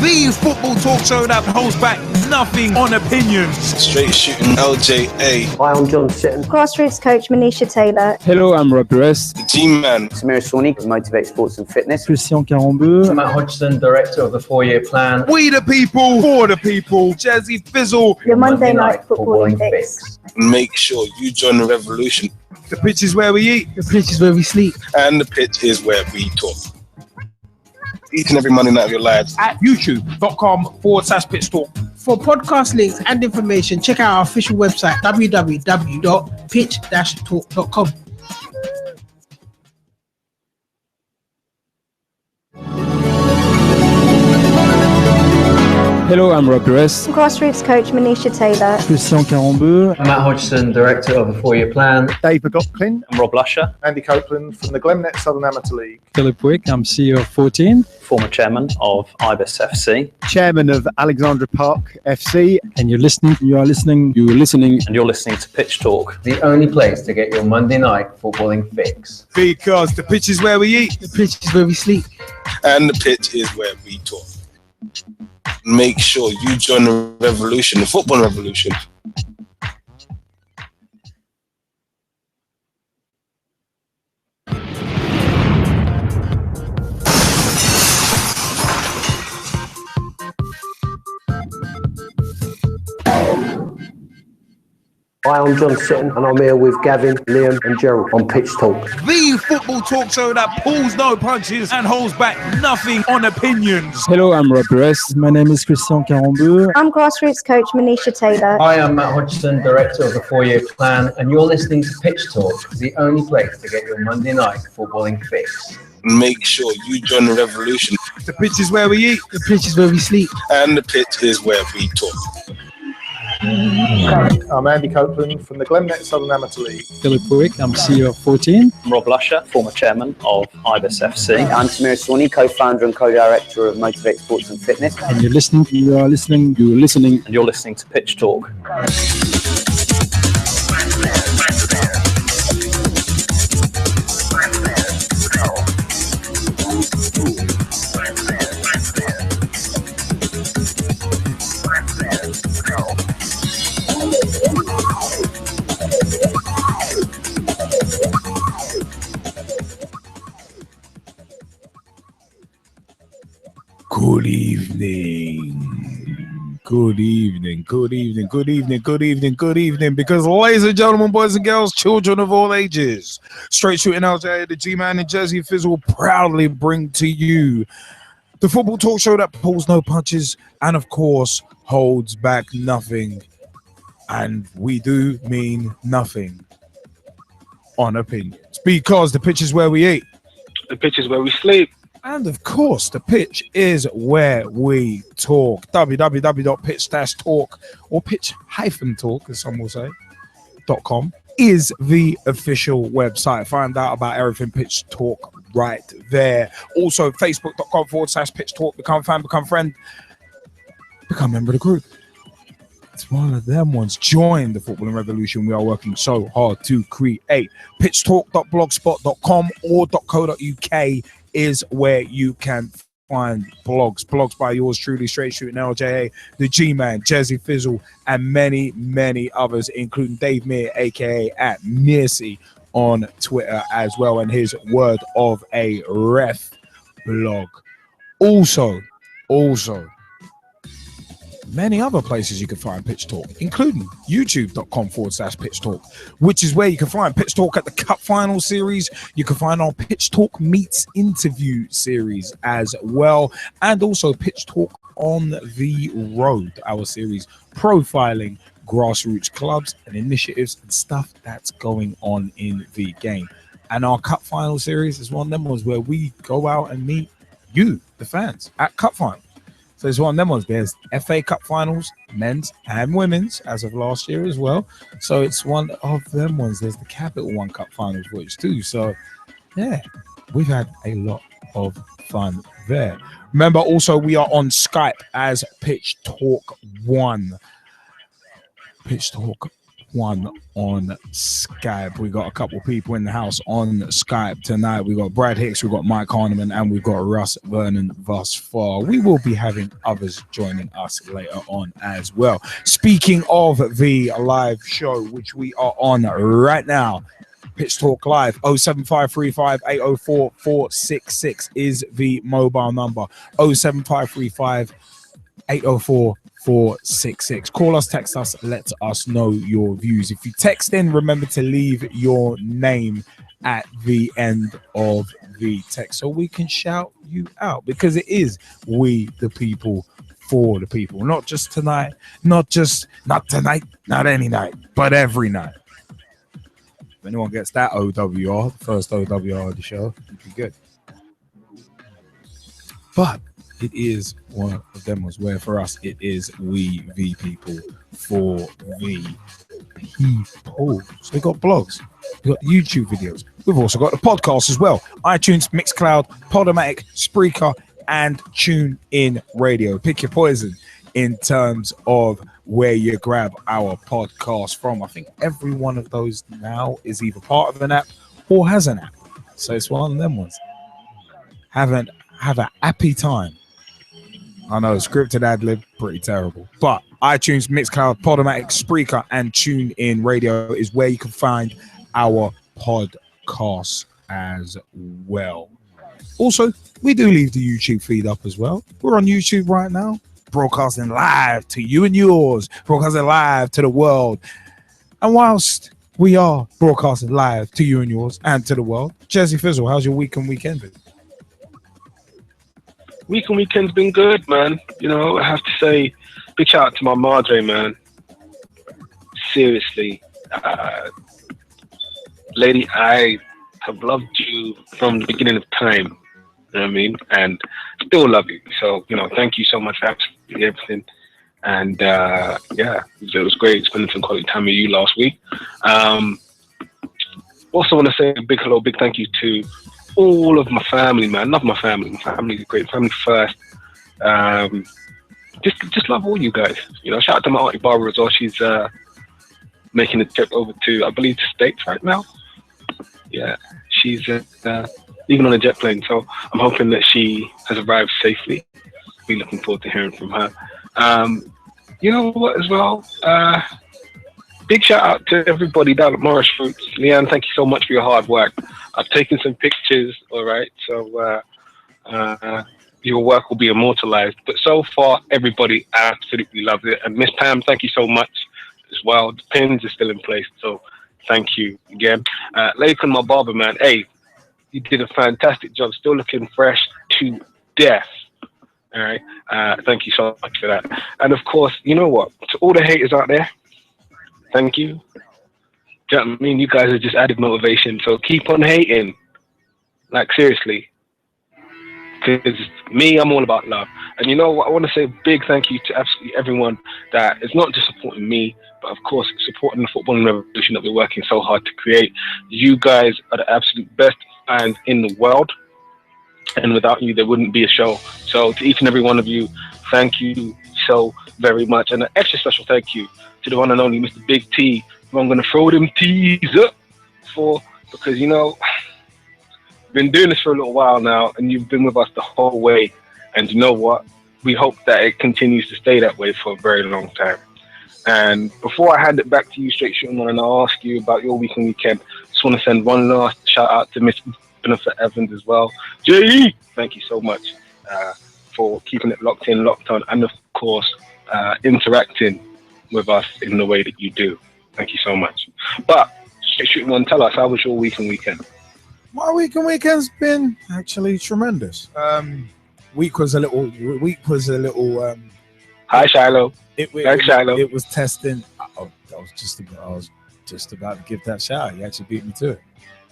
The football talk show that holds back nothing on opinions. Straight shooting LJA. Hi, I'm John Sitton. Grassroots coach Manisha Taylor. Hello, I'm Rob Perez. The G-Man. Sonley, Motivate Sports and Fitness. Christian Carambeu. Matt Hodgson, director of the 4-year plan. We the people, for the people. Jazzy Fizzle. Your Monday night footballing fix. Make sure you join the revolution. The pitch is where we eat. The pitch is where we sleep. And the pitch is where we talk. Each and every Monday night of your lives. At youtube.com/pitch talk. For podcast links and information, check out our official website, www.pitch-talk.com. Hello, I'm Rob Perez. Grassroots coach Manisha Taylor. Christian Carambeu. Matt Hodgson, director of the 4-year plan. Dave McGoughlin. I'm Rob Lusher. Andy Copeland from the Glennet Southern Amateur League. Philip Wick, I'm CEO of 14. Former chairman of Ibis FC. Chairman of Alexandra Park FC. And you're listening And you're listening to Pitch Talk, the only place to get your Monday night footballing fix. Because the pitch is where we eat. The pitch is where we sleep. And the pitch is where we talk. Make sure you join the revolution, the football revolution. Hi, I'm John Sitton, and I'm here with Gavin, Liam and Gerald on Pitch Talk. The football talk show that pulls no punches and holds back nothing on opinions. Hello, I'm Rob Perez. My name is Christian Carambeu. I'm grassroots coach Manisha Taylor. Hi, I'm Matt Hodgson, director of the 4-year plan, and you're listening to Pitch Talk, the only place to get your Monday night footballing fix. Make sure you join the revolution. The pitch is where we eat. The pitch is where we sleep. And the pitch is where we talk. I'm Andy Copeland from the Glennet Southern Amateur League. Philip Wick, I'm CEO of 14. I'm Rob Lusher, former chairman of Ibis FC. I'm Sonley, co-founder and co-director of Motivate Sports and Fitness. And you're listening to Pitch Talk. Good evening, because ladies and gentlemen, boys and girls, children of all ages, straight shooting LJ, the G-Man and Jazzy Fizzle proudly bring to you the football talk show that pulls no punches and of course holds back nothing, and we do mean nothing on opinions, because the pitch is where we eat, The pitch is where we sleep. and of course, the pitch is where we talk. www.pitch-talk or pitch-talk, as some will say, .com is the official website. Find out about everything Pitch Talk right there. Also, facebook.com/Pitch Talk. Become a fan, become a friend, become a member of the group. It's one of them ones. Join the footballing revolution we are working so hard to create. pitchtalk.blogspot.com or .co.uk is where you can find blogs by yours truly, straight shooting LJA, the G-Man, Jazzy Fizzle, and many others, including Dave Meir, aka at Mearsey on Twitter as well, and his Word of a Ref blog. Also many other places you can find Pitch Talk, including youtube.com/Pitch Talk, which is where you can find Pitch Talk at the Cup Final series. You can find our Pitch Talk Meets interview series as well, and also Pitch Talk on the Road, our series profiling grassroots clubs and initiatives and stuff that's going on in the game. And our Cup Final series is one of them ones where we go out and meet you, the fans, at Cup Final. So it's one of them ones. There's FA Cup finals, men's and women's, as of last year as well. So it's one of them ones. There's the Capital One Cup finals, which too. So yeah, we've had a lot of fun there. Remember, also we are on Skype as Pitch Talk 1. Pitch Talk one on Skype. We got a couple people in the house on Skype tonight. We got Brad Hicks, we got Mike Harniman, and we've got Russ Vernon thus far. We will be having others joining us later on as well. Speaking of the live show, which we are on right now, Pitch Talk Live, 07535 804 466 is the mobile number. 07535 804 466. Call us, text us, let us know your views. If you text in, remember to leave your name at the end of the text so we can shout you out, because it is we the people for the people. Not just tonight, not tonight, not any night, but every night. If anyone gets that OWR, the first OWR of the show, it'd be good. But it is one of them ones where for us it is we the people for the people. So we got blogs, we got YouTube videos, we've also got the podcast as well: iTunes, Mixcloud, Podomatic, Spreaker, and TuneIn Radio. Pick your poison in terms of where you grab our podcast from. I think every one of those now is either part of an app or has an app, so it's one of them ones. Have an happy time. I know, scripted ad-lib, pretty terrible. But iTunes, Mixcloud, Podomatic, Spreaker, and TuneIn Radio is where you can find our podcast as well. Also, we do leave the YouTube feed up as well. We're on YouTube right now, broadcasting live to you and yours, broadcasting live to the world. And whilst we are broadcasting live to you and yours and to the world, Jesse Fizzle, how's your week and weekend been? Week and weekend's been good, man. You know, I have to say, big shout out to my madre, man. Seriously, lady, I have loved you from the beginning of time. You know what I mean? And still love you. So, you know, thank you so much for absolutely everything. And yeah, it was great spending some quality time with you last week. Also want to say a big hello, big thank you to all of my family, man. Love my family. My family is great. Family first. Just love all you guys. You know, shout out to my auntie Barbara as well. She's making a trip over to, I believe, the States right now. Yeah, she's even on a jet plane. So I'm hoping that she has arrived safely. Be looking forward to hearing from her. You know what, as well? Big shout out to everybody down at Morris Fruits. Leanne, thank you so much for your hard work. I've taken some pictures, all right? So your work will be immortalized. But so far, everybody absolutely loves it. And Miss Pam, thank you so much as well. The pins are still in place, so thank you again. Lakin, my barber, man, hey, you did a fantastic job. Still looking fresh to death. All right? Thank you so much for that. And of course, you know what? To all the haters out there, thank you. Do you know what I mean? You guys have just added motivation, so keep on hating. Like, seriously. Because me, I'm all about love. And you know what? I want to say a big thank you to absolutely everyone that is not just supporting me, but of course supporting the footballing revolution that we're working so hard to create. You guys are the absolute best fans in the world. And without you, there wouldn't be a show. So to each and every one of you, thank you so very much. And an extra special thank you to the one and only Mr. Big T, who I'm going to throw them T's up for, because, you know, been doing this for a little while now, and you've been with us the whole way. And you know what? We hope that it continues to stay that way for a very long time. And before I hand it back to you, straight shooting on, and I'll ask you about your week and weekend, just want to send one last shout out to Miss Jennifer Evans as well. J.E., thank you so much for keeping it locked in, locked on, and of course, interacting with us in the way that you do. Thank you so much. But straight shooting on, tell us, how was your week and weekend? My week and weekend's been actually tremendous. Week was a little. Hi, Shiloh. Shiloh. It was testing. I was just about to give that shout. You actually beat me to it.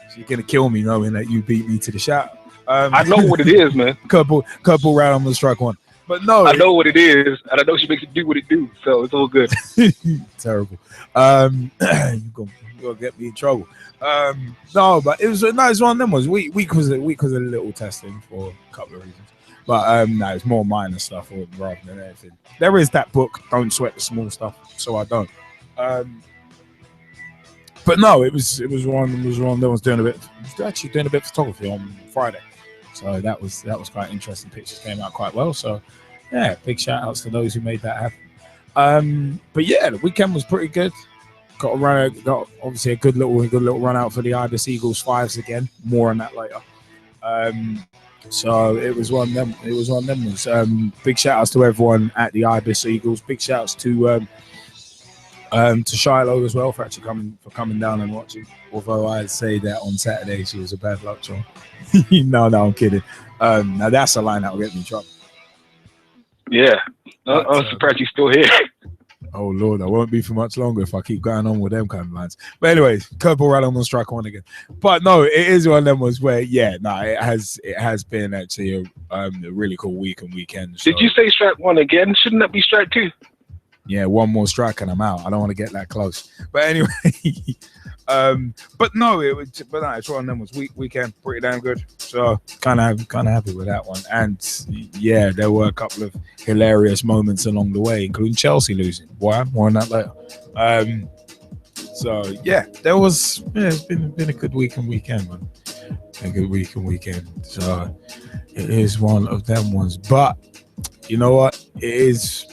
So you're gonna kill me knowing that you beat me to the shout. I know what it is, man. Couple round, I'm gonna strike one. But no, I know what it is, and I know she makes it do what it do. So it's all good. Terrible. You're gonna get me in trouble. No, but it was one of them. Week was a little testing for a couple of reasons. But no, it's more minor stuff rather than anything. There is that book, Don't Sweat the Small Stuff, so I don't. But no, it was one that was doing a bit of photography on Friday. So that was quite interesting. Pictures came out quite well. So yeah, big shout outs to those who made that happen. But yeah, the weekend was pretty good. Got obviously a good little run out for the Ibis Eagles fives again. More on that later. So it was one of them. Big shout outs to everyone at the Ibis Eagles. Big shout outs to Shiloh as well for actually coming down and watching. Although I'd say that on Saturday she was a bad luck charm. No, I'm kidding. Now that's a line that will get me in trouble. Yeah, I'm surprised you're still here. Oh Lord, I won't be for much longer if I keep going on with them kind of lines. But anyway, curveball right on strike one again. But no, it is one of them ones where it has been actually a really cool week and weekend. So. Did you say strike one again? Shouldn't that be strike two? Yeah, one more strike and I'm out. I don't want to get that close. But anyway, but no, it's one of them was weekend pretty damn good. So kind of happy with that one. And yeah, there were a couple of hilarious moments along the way, including Chelsea losing. Why? More on that later. So yeah, it's been a good week and weekend, man. A good week and weekend. So it is one of them ones. But you know what? It is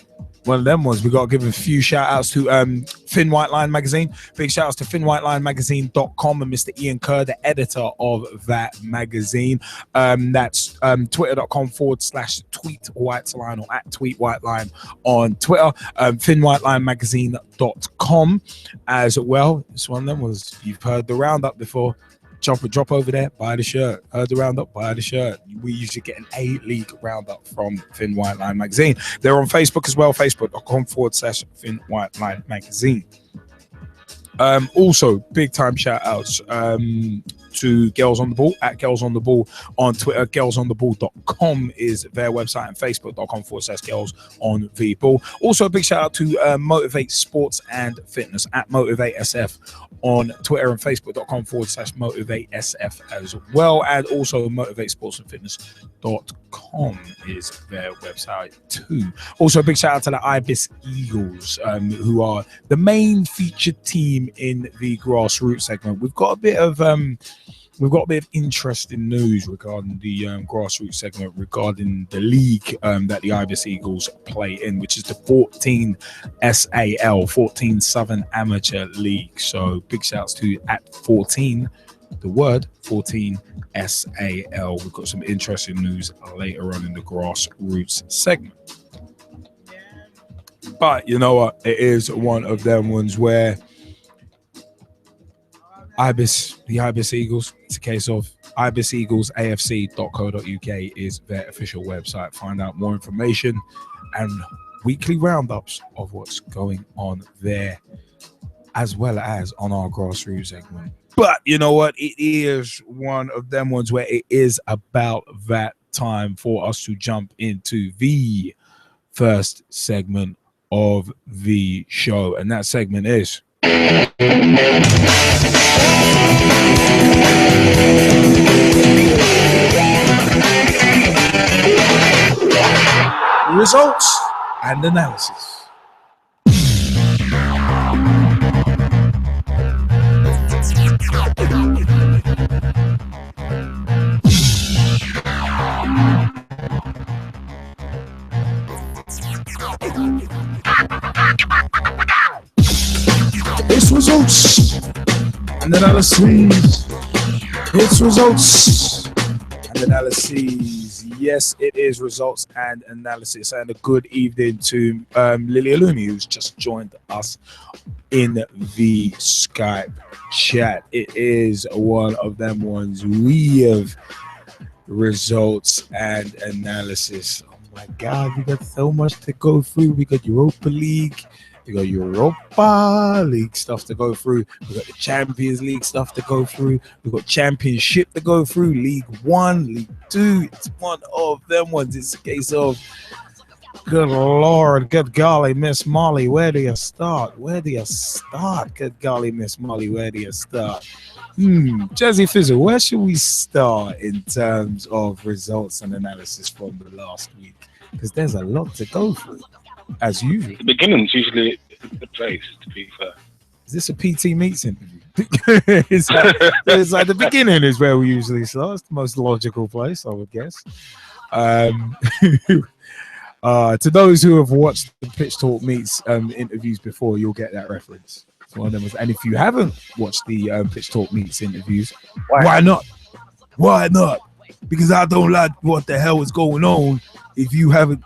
one of them ones. We got to give a few shout outs to Thin White Line magazine. Big shout outs to thinwhitelinemagazine.com and Mr. Ian Kerr, the editor of that magazine. That's twitter.com/tweetwhiteline or at tweetwhiteline on Twitter. Thinwhitelinemagazine.com as well. This one of them was, you've heard the roundup before. Drop over there, buy the shirt. Heard the roundup, buy the shirt. We usually get an A-League roundup from Thin White Line magazine. They're on Facebook as well, facebook.com/Thin White Line magazine. Also, big time shout outs to Girls on the Ball at Girls on the Ball on Twitter. Girlsontheball.com is their website, and facebook.com/Girls on the Ball. Also, a big shout out to Motivate Sports and Fitness at Motivate SF on Twitter and facebook.com/Motivate SF as well. And also, Motivate Sports and Fitness.com is their website too. Also, a big shout out to the Ibis Eagles, who are the main featured team in the grassroots segment. We've got a bit of interesting news regarding the grassroots segment regarding the league that the Ibis Eagles play in, which is the 14 SAL, 14 Southern Amateur League. So big shouts to at 14, the word 14 SAL. We've got some interesting news later on in the grassroots segment. But you know what? It is one of them ones where the Ibis Eagles, it's a case of ibiseaglesafc.co.uk is their official website. Find out more information and weekly roundups of what's going on there, as well as on our grassroots segment. But you know what? It is one of them ones where it is about that time for us to jump into the first segment of the show. And that segment is results and analysis. It's results and analyses. It's results and analyses. Yes, it is results and analysis. And a good evening to Lily Alumi, who's just joined us in the Skype chat. It is one of them ones. We have results and analysis. Oh my God, we got so much to go through. We got Europa League. We got Europa League stuff to go through. We got the Champions League stuff to go through. We got Championship to go through. League One, League Two. It's one of them ones. It's a case of, good Lord, good golly, Miss Molly, where do you start? Where do you start? Good golly, Miss Molly, where do you start? Jazzy Fizzle, where should we start in terms of results and analysis from the last week? Because there's a lot to go through, as usual. The beginning's usually the place, to be fair. Is this a PT Meets interview? it's like the beginning is where we usually start. It's the most logical place, I would guess. To those who have watched the Pitch Talk Meets interviews before, you'll get that reference. And if you haven't watched the Pitch Talk Meets interviews, why not? Why not? Because I don't like what the hell is going on. If you haven't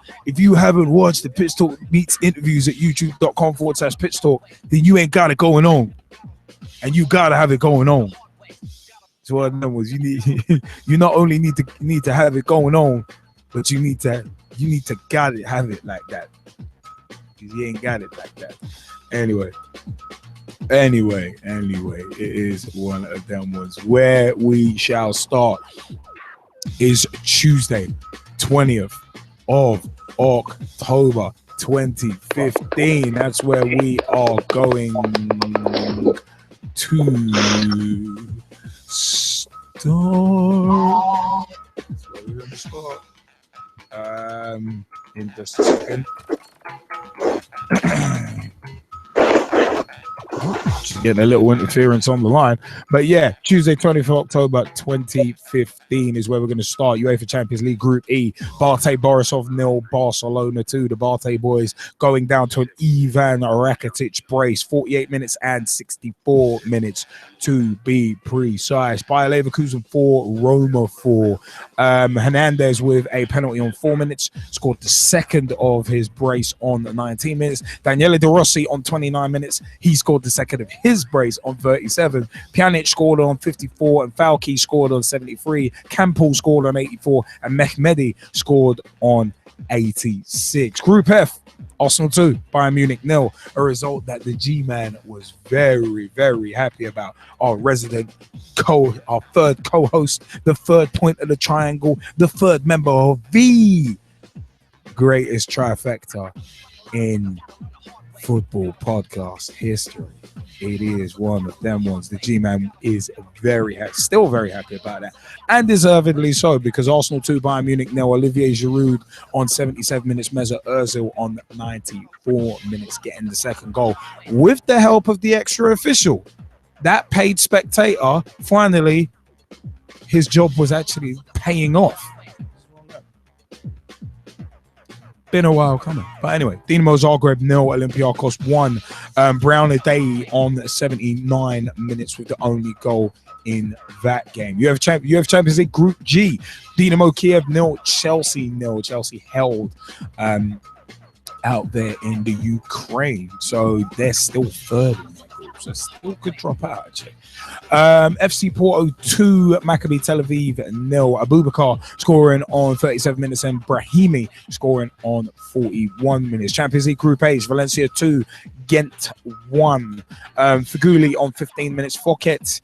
watched the Pitch Talk Meets interviews at youtube.com/Pitch Talk, then you ain't got it going on, and you gotta have it going on. So what I know was you not only need to have it going on, but you need to have it like that. Because you ain't got it like that. Anyway, it is one of them ones. Where we shall start is Tuesday, 20th of October 2015. That's where we are going to start. That's where we're going to start. In just a second. Just getting a little interference on the line, but yeah, Tuesday 20th of October 2015 is where we're going to start. UEFA Champions League Group E, Bate Borisov 0, Barcelona 2. The Bate boys going down to an Ivan Rakitic brace, 48 minutes and 64 minutes to be precise. Bayer Leverkusen 4, Roma 4. Hernandez with a penalty on 4 minutes, scored the second of his brace on 19 minutes. Daniele De Rossi on 29 minutes, he scored the second of his brace on 37. Pjanic scored on 54 and Falki scored on 73. Campbell scored on 84 and Mehmedi scored on 86. Group F, Arsenal 2, Bayern Munich 0. A result that the G-Man was very, very happy about. Our third co-host, the third point of the triangle, the third member of the greatest trifecta in football podcast history. It is one of them ones. The G-Man is still very happy about that, and deservedly so, because Arsenal 2, Bayern Munich 0. Olivier Giroud on 77 minutes, Mesut Ozil on 94 minutes, getting the second goal with the help of the extra official. That paid spectator, finally, his job was actually paying off. Been a while coming, but anyway, Dinamo Zagreb 0, Olympiacos 1. Brown a day on 79 minutes with the only goal in that game. You have Champions League Group G, Dinamo Kiev 0, Chelsea 0. Chelsea held out there in the Ukraine, so they're still third in that group, so still could drop out actually. FC Porto 2, Maccabi Tel Aviv 0. Abubakar scoring on 37 minutes and Brahimi scoring on 41 minutes. Champions League Group H, Valencia 2, Ghent 1. Feghouli on 15 minutes. Foket,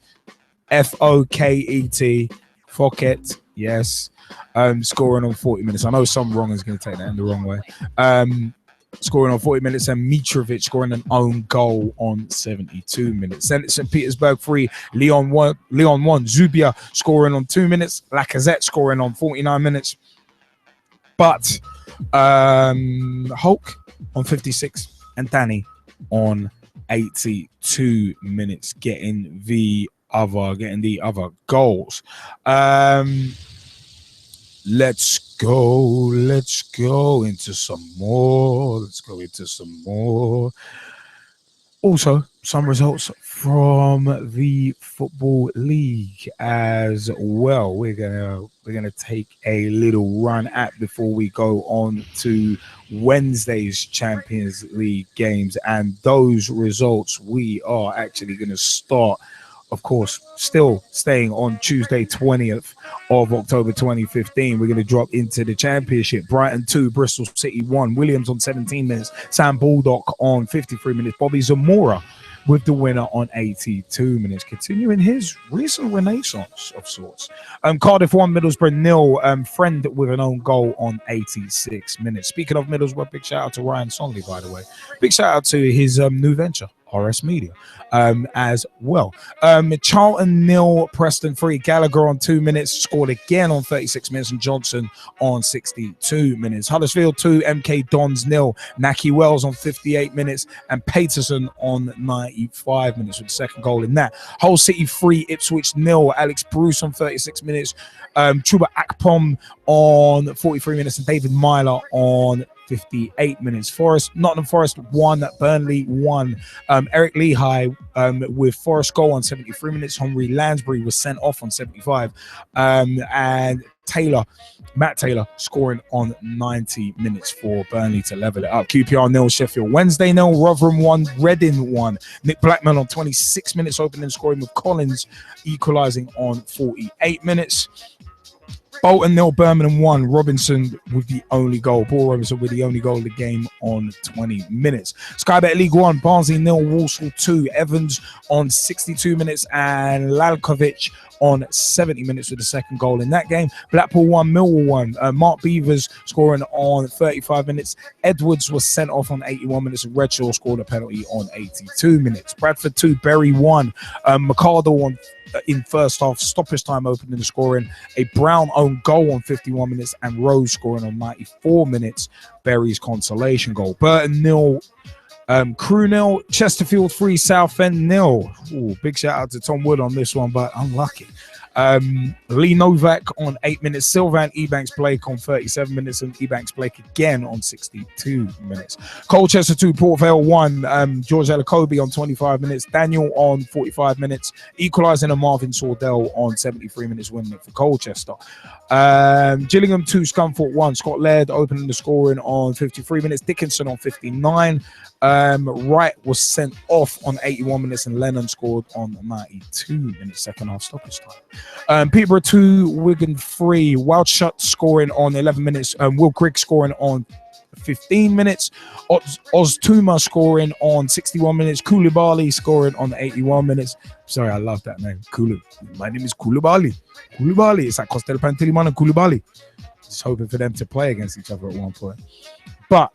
F-O-K-E-T, Foket, yes, scoring on 40 minutes. I know some wrong is going to take that in the wrong way. Scoring on 40 minutes, and Mitrovic scoring an own goal on 72 minutes. St. Petersburg 3, Lyon 1. Zubia scoring on 2 minutes. Lacazette scoring on 49 minutes. But Hulk on 56 and Danny on 82 minutes, getting the other goals. Let's go into some more. Also, some results from the Football League as well. We're gonna take a little run at before we go on to Wednesday's Champions League games, and those results we are actually gonna start, of course, still staying on Tuesday 20th of October 2015. We're going to drop into the Championship. Brighton 2, Bristol City 1. Williams on 17 minutes. Sam Baldock on 53 minutes. Bobby Zamora with the winner on 82 minutes, continuing his recent renaissance of sorts. Cardiff 1, Middlesbrough 0. Friend with an own goal on 86 minutes. Speaking of Middlesbrough, big shout out to Ryan Sonley, by the way. Big shout out to his new venture, RS Media as well. Charlton 0, Preston 3. Gallagher on 2 minutes, scored again on 36 minutes, and Johnson on 62 minutes. Huddersfield 2, MK Dons 0. Naki Wells on 58 minutes, and Paterson on 95 minutes with the second goal in that. Hull City 3, Ipswich 0. Alex Bruce on 36 minutes. Chuba Akpom on 43 minutes, and David Myler on 58 minutes. Nottingham Forest 1, Burnley 1. Eric Lehigh with Forest goal on 73 minutes. Henry Lansbury was sent off on 75. And Matt Taylor scoring on 90 minutes for Burnley to level it up. QPR 0, Sheffield Wednesday 0. Rotherham 1, Reading 1. Nick Blackman on 26 minutes opening scoring, with Collins equalising on 48 minutes. Bolton 0, Birmingham 1. Robinson with the only goal. Paul Robinson with the only goal of the game on 20 minutes. Sky Bet League 1, Barnsley 0, Walsall 2. Evans on 62 minutes, and Lalkovic on 70 minutes with the second goal in that game. Blackpool 1, Millwall 1. Mark Beavers scoring on 35 minutes. Edwards was sent off on 81 minutes, and Redshaw scored a penalty on 82 minutes. Bradford 2, Bury 1. McArdle on in first half stoppage time opening the scoring. A Brown own goal on 51 minutes, and Rose scoring on 94 minutes. Bury's consolation goal. Burton 0, Crew 0, Chesterfield 3, Southend 0. Ooh, big shout out to Tom Wood on this one, but unlucky. Lee Novak on 8 minutes. Sylvan Ebanks Blake on 37 minutes, and Ebanks Blake again on 62 minutes. Colchester 2, Port Vale 1. George Elokobi on 25 minutes. Daniel on 45 minutes. Equalising, and Marvin Sordell on 73 minutes, winning it for Colchester. Gillingham 2, Scunthorpe 1. Scott Laird opening the scoring on 53 minutes. Dickinson on 59. Wright was sent off on 81 minutes, and Lennon scored on 92 minutes, second half stoppage time. Peterborough 2, Wigan 3. Wildshut scoring on 11 minutes. Will Grigg scoring on 15 minutes. Oztuma scoring on 61 minutes. Koulibaly scoring on 81 minutes. Sorry, I love that name. My name is Koulibaly. Koulibaly. It's like Costello Pantiliman and Koulibaly. Just hoping for them to play against each other at one point. But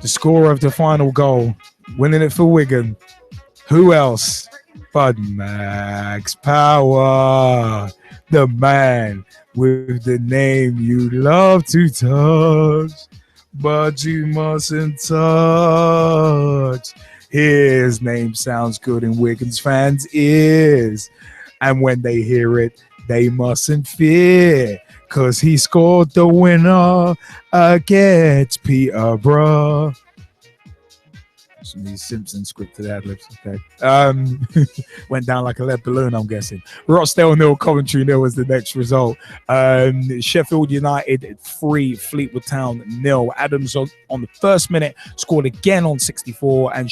the scorer of the final goal, winning it for Wigan, who else but Max Power, the man with the name you love to touch, but you mustn't touch. His name sounds good in Wigan's fans' ears, and when they hear it, they mustn't fear, 'cause he scored the winner against Peterborough. Some of these Simpsons scripted ad-libs, okay. Went down like a lead balloon, I'm guessing. Rochdale 0, Coventry 0 was the next result. Sheffield United 3, Fleetwood Town 0. Adams on the first minute scored again on 64, and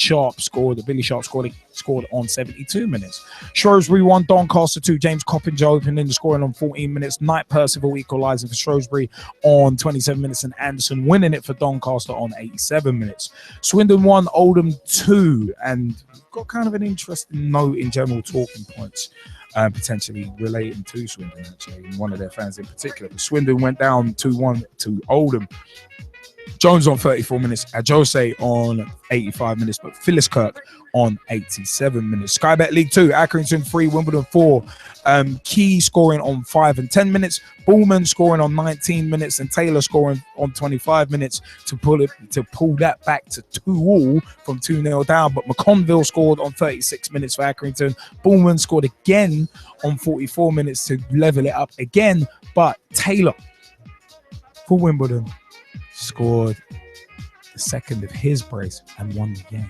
Billy Sharp scored on 72 minutes. Shrewsbury 1, Doncaster 2. James Coppinger opening the scoring on 14 minutes. Knight Percival equalising for Shrewsbury on 27 minutes, and Anderson winning it for Doncaster on 87 minutes. Swindon 1, Oldham 2, and got kind of an interesting note in general talking points, potentially relating to Swindon, actually, and one of their fans in particular. But Swindon went down 2-1 to Oldham. Jones on 34 minutes, Ajose on 85 minutes, but Phyllis Kirk on 87 minutes. Sky Bet League 2, Accrington 3, Wimbledon 4. Key scoring on 5 and 10 minutes. Bullman scoring on 19 minutes, and Taylor scoring on 25 minutes to pull that back to 2-2 from 2-0 down. But McConville scored on 36 minutes for Accrington. Bullman scored again on 44 minutes to level it up again. But Taylor for Wimbledon scored the second of his brace and won the game.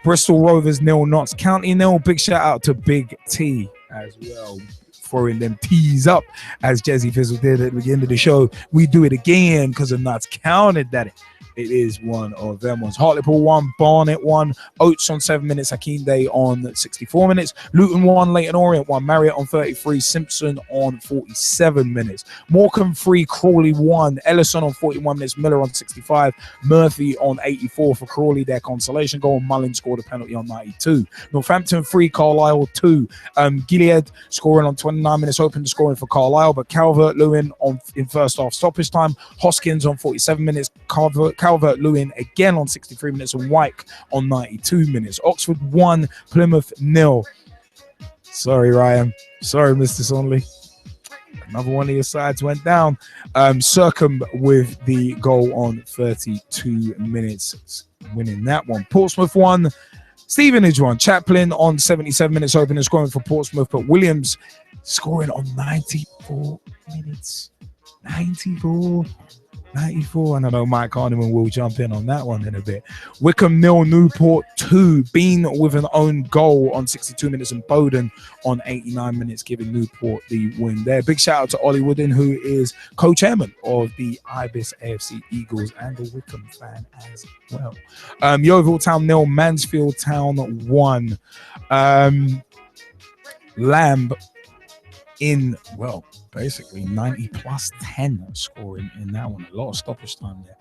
Bristol Rovers 0, Notts County 0. Big shout out to Big T as well, throwing them T's up as Jesse Fizzle did at the end of the show. We do it again because of Notts County, that it is one of them ones. Hartlepool 1, Barnet 1. Oates on 7 minutes. Hakeem Day on 64 minutes. Luton 1, Leighton Orient 1. Marriott on 33. Simpson on 47 minutes. Morecambe 3, Crawley 1. Ellison on 41 minutes. Miller on 65. Murphy on 84 for Crawley, their consolation goal. Mullin scored a penalty on 92. Northampton 3, Carlisle 2. Gilead scoring on 29 minutes. Open to scoring for Carlisle, but Calvert-Lewin in first half stoppage time. Hoskins on 47 minutes. Calvert-Lewin again on 63 minutes and Wyke on 92 minutes. Oxford 1, Plymouth 0. Sorry, Ryan. Sorry, Mr. Sonley. Another one of your sides went down. Circum with the goal on 32 minutes, winning that one. Portsmouth 1, Stevenage 1. Chaplin on 77 minutes opening scoring for Portsmouth, but Williams scoring on 94 minutes. 94. And I know Mike Harniman will jump in on that one in a bit. Wickham 0, Newport 2. Bean with an own goal on 62 minutes and Bowden on 89 minutes, giving Newport the win there. Big shout out to Ollie Wooden, who is co-chairman of the Ibis AFC Eagles and a Wickham fan as well. Yeovil Town 0, Mansfield Town 1. Lamb in, well, basically 90 plus 10 scoring in that one. A lot of stoppage time there.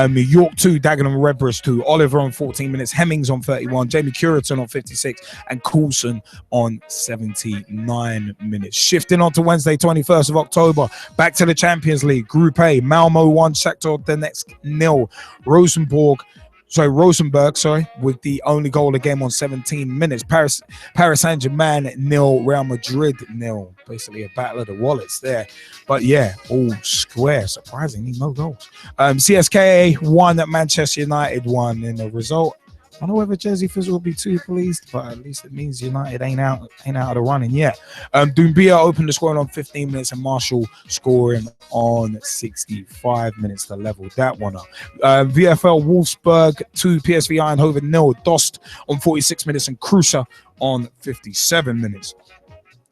York 2, Dagenham Redbridge 2. Oliver on 14 minutes, Hemmings on 31, Jamie Curiton on 56, and Coulson on 79 minutes. Shifting on to Wednesday, 21st of October. Back to the Champions League. Group A, Malmo 1, Shakhtar Donetsk 0. Rosenberg, with the only goal of the game on 17 minutes. Paris Saint-Germain 0, Real Madrid 0. Basically a battle of the wallets there. But yeah, all square. Surprisingly, no goals. CSKA 1, Manchester United 1 in the result. I don't know whether Jersey Fizz will be too pleased, but at least it means United ain't out of the running yet. Doumbia opened the scoring on 15 minutes and Marshall scoring on 65 minutes to level that one up. VfL Wolfsburg 2, PSV Eindhoven 0. Dost on 46 minutes and Cruiser on 57 minutes.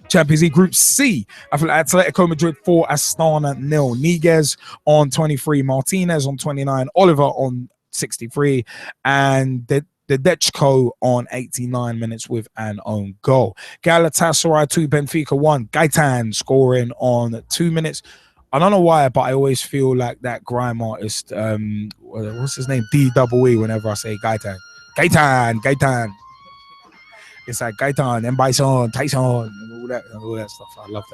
Champions League Group C, Atletico Madrid 4, Astana 0. Niguez on 23, Martinez on 29, Oliver on 63, and the Dechko on 89 minutes with an own goal. Galatasaray 2, Benfica 1. Gaitan scoring on 2 minutes. I don't know why, but I always feel like that grime artist, what's his name? D-double-E whenever I say Gaitan. Gaitan. It's like Gaitan, Bison, Tyson, and all that stuff. I love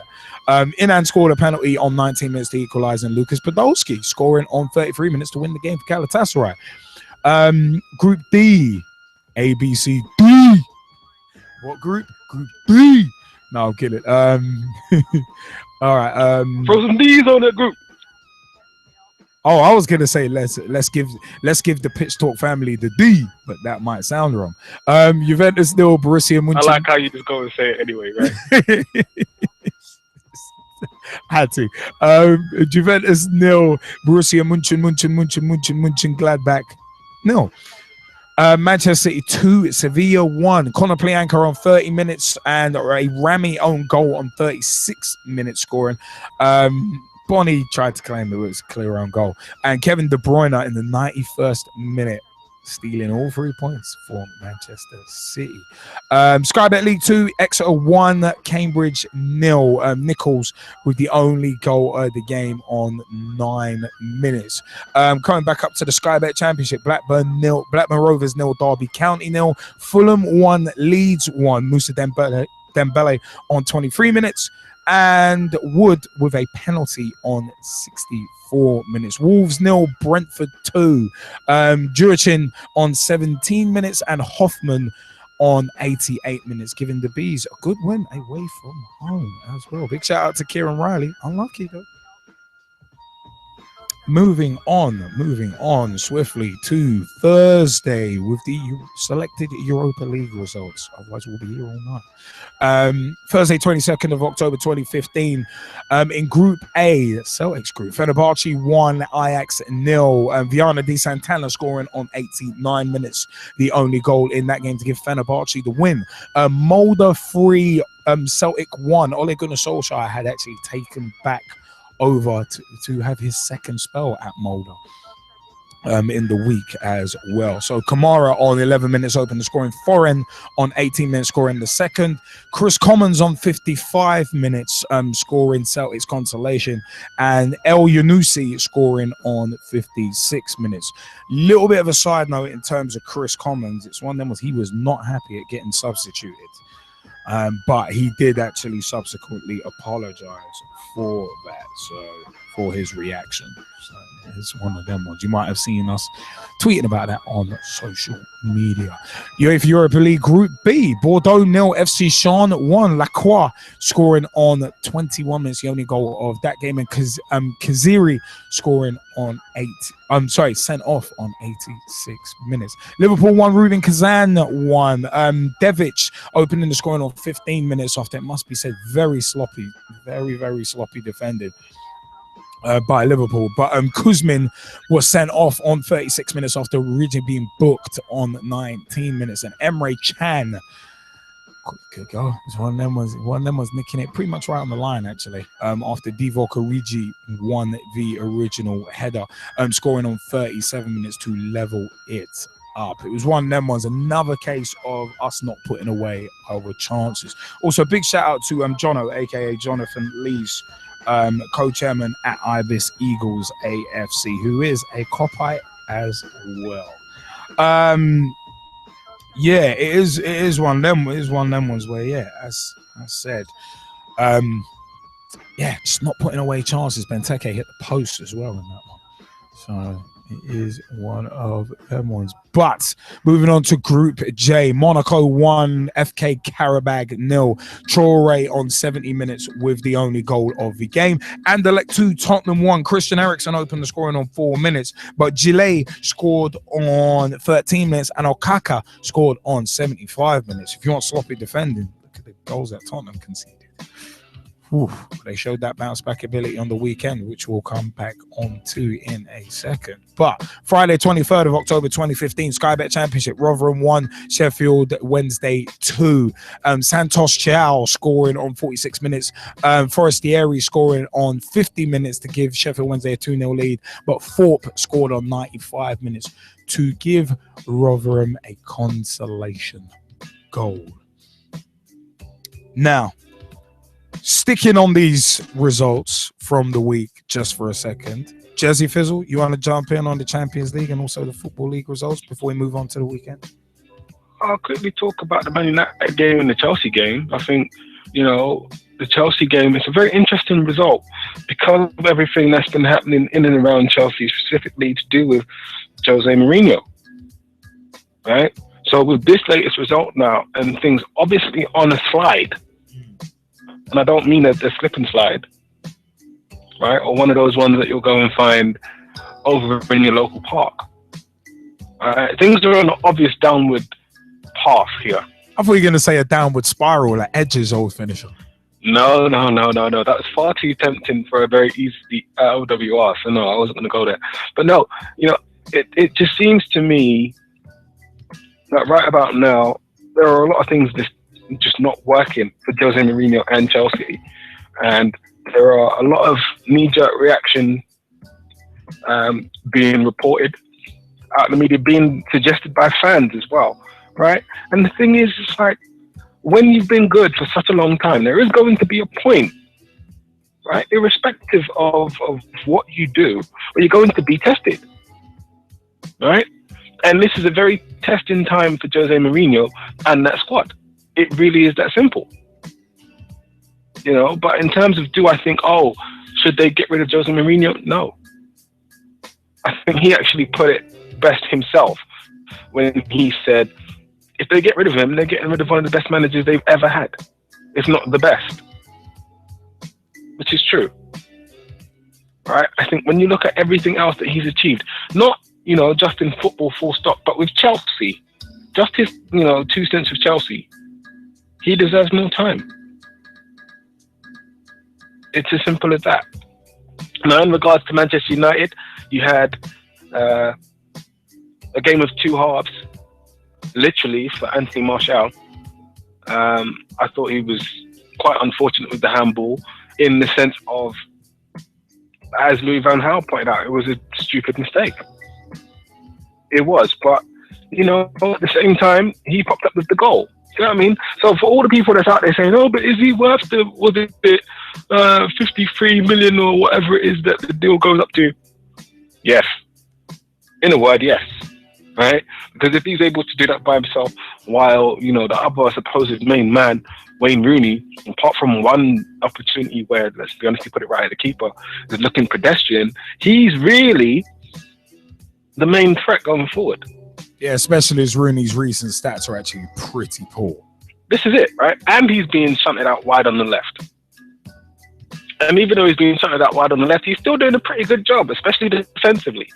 that. Inan scored a penalty on 19 minutes to equalise, and Lucas Podolski scoring on 33 minutes to win the game for Galatasaray. Group D, A, B, C, D. What group? Group D. No, I'm kidding. All right. Throw some D's on that group. Oh, I was gonna say let's give the Pitch Talk family the D, but that might sound wrong. Juventus 0, Borussia Mönchengladbach. I like how you just go and say it anyway, right? Had to. Juventus 0, Borussia Mönchengladbach 0. Manchester City 2, Sevilla 1. Conor Plianka on 30 minutes and a Rami own goal on 36 minutes scoring. Bonnie tried to claim it was a clear own goal. And Kevin De Bruyne in the 91st minute, stealing all 3 points for Manchester City. Sky Bet League 2, Exeter 1, Cambridge 0. Nichols with the only goal of the game on 9 minutes. Coming back up to the Sky Bet Championship, Blackburn 0, Blackburn Rovers 0, Derby County 0, Fulham 1, Leeds 1. Moussa Dembele on 23 minutes. And Wood with a penalty on 64 minutes. Wolves 0, Brentford 2. Jurichin on 17 minutes and Hoffman on 88 minutes, giving the Bees a good win away from home as well. Big shout out to Kieran Riley. Unlucky though. Moving on swiftly to Thursday with the selected Europa League results. Otherwise, we'll be here all night. Thursday, 22nd of October, 2015. In Group A, the Celtics group, Fenerbahce 1, Ajax 0. Viana Di Santana scoring on 89 minutes, the only goal in that game to give Fenerbahce the win. Molde 3, Celtic 1. Ole Gunnar Solskjaer had actually taken back over to have his second spell at Molde in the week as well. So Kamara on 11 minutes open the scoring, Foreign on 18 minutes scoring the second, Chris Commons on 55 minutes scoring Celtics consolation, and El Yunusi scoring on 56 minutes. Little bit of a side note in terms of Chris Commons, it's one of them was he was not happy at getting substituted, but he did actually subsequently apologize for that. So for his reaction. So it's one of them ones. You might have seen us tweeting about that on social media. UEFA Europa League Group B, Bordeaux 0, FC Sean 1, Lacroix scoring on 21 minutes, the only goal of that game, and Kaziri scoring on sent off on 86 minutes. Liverpool 1, Rubin Kazan 1. Devic opening the scoring on 15 minutes after, it must be said, very sloppy, very sloppy defended by Liverpool, but Kuzmin was sent off on 36 minutes after originally being booked on 19 minutes, and Emre Can, good goal. It's one of them was nicking it pretty much right on the line actually. After Divock Origi won the original header, scoring on 37 minutes to level it up. It was one of them ones, another case of us not putting away our chances. Also, big shout out to Jono, aka Jonathan Lees, co-chairman at Ibis Eagles AFC, who is a Copite as well. Yeah, it is one of them. It is one of them ones where, yeah, as I said, yeah, just not putting away chances. Benteke hit the post as well in that one, so it is one of them ones. But moving on to Group J, Monaco 1, FK Karabag 0. Traore on 70 minutes with the only goal of the game. Anderlecht 2, Tottenham 1. Christian Eriksen opened the scoring on 4 minutes, but Gillet scored on 13 minutes and Okaka scored on 75 minutes. If you want sloppy defending, look at the goals that Tottenham conceded. Ooh, they showed that bounce back ability on the weekend, which we'll come back on to in a second. But Friday, 23rd of October 2015, Sky Bet Championship, Rotherham 1, Sheffield Wednesday 2. Santos Chow scoring on 46 minutes. Forestieri scoring on 50 minutes to give Sheffield Wednesday a 2-0 lead. But Thorpe scored on 95 minutes to give Rotherham a consolation goal. Now, sticking on these results from the week just for a second, Jesse Fizzle, you want to jump in on the Champions League and also the Football League results before we move on to the weekend? I'll quickly talk about the Man United game and the Chelsea game. I think, the Chelsea game is a very interesting result because of everything that's been happening in and around Chelsea, specifically to do with Jose Mourinho, right? So with this latest result now, and things obviously on a slide, and I don't mean a slip and slide, right? Or one of those ones that you'll go and find over in your local park. Things are on an obvious downward path here. I thought you were going to say a downward spiral like Edge's old finisher. No. That was far too tempting for a very easy LWR. So no, I wasn't going to go there. But no, it just seems to me that right about now, there are a lot of things just not working for Jose Mourinho and Chelsea, and there are a lot of knee-jerk reaction being reported out in the media, being suggested by fans as well, right? And the thing is, it's like, when you've been good for such a long time, there is going to be a point, right, irrespective of what you do, where you're going to be tested, right? And this is a very testing time for Jose Mourinho and that squad. It really is that simple, but in terms of, do I think, should they get rid of Jose Mourinho? No. I think he actually put it best himself when he said, if they get rid of him, they're getting rid of one of the best managers they've ever had, if not the best, which is true, right? I think when you look at everything else that he's achieved, not, just in football full stop, but with Chelsea, just his, 2 stints with Chelsea, he deserves more time. It's as simple as that. Now, in regards to Manchester United, you had a game of 2 halves, literally, for Anthony Martial. I thought he was quite unfortunate with the handball, in the sense of, as Louis van Gaal pointed out, it was a stupid mistake. It was, but, at the same time, he popped up with the goal. You know what I mean? So for all the people that's out there saying, but is he worth 53 million or whatever it is that the deal goes up to? Yes. In a word, yes. right? Because if he's able to do that by himself, while the other supposed main man, Wayne Rooney, apart from one opportunity where, let's be honest, he put it right at the keeper, is looking pedestrian, he's really the main threat going forward. Yeah, especially as Rooney's recent stats are actually pretty poor. This is it, right? And he's being shunted out wide on the left. And even though he's being shunted out wide on the left, he's still doing a pretty good job, especially defensively.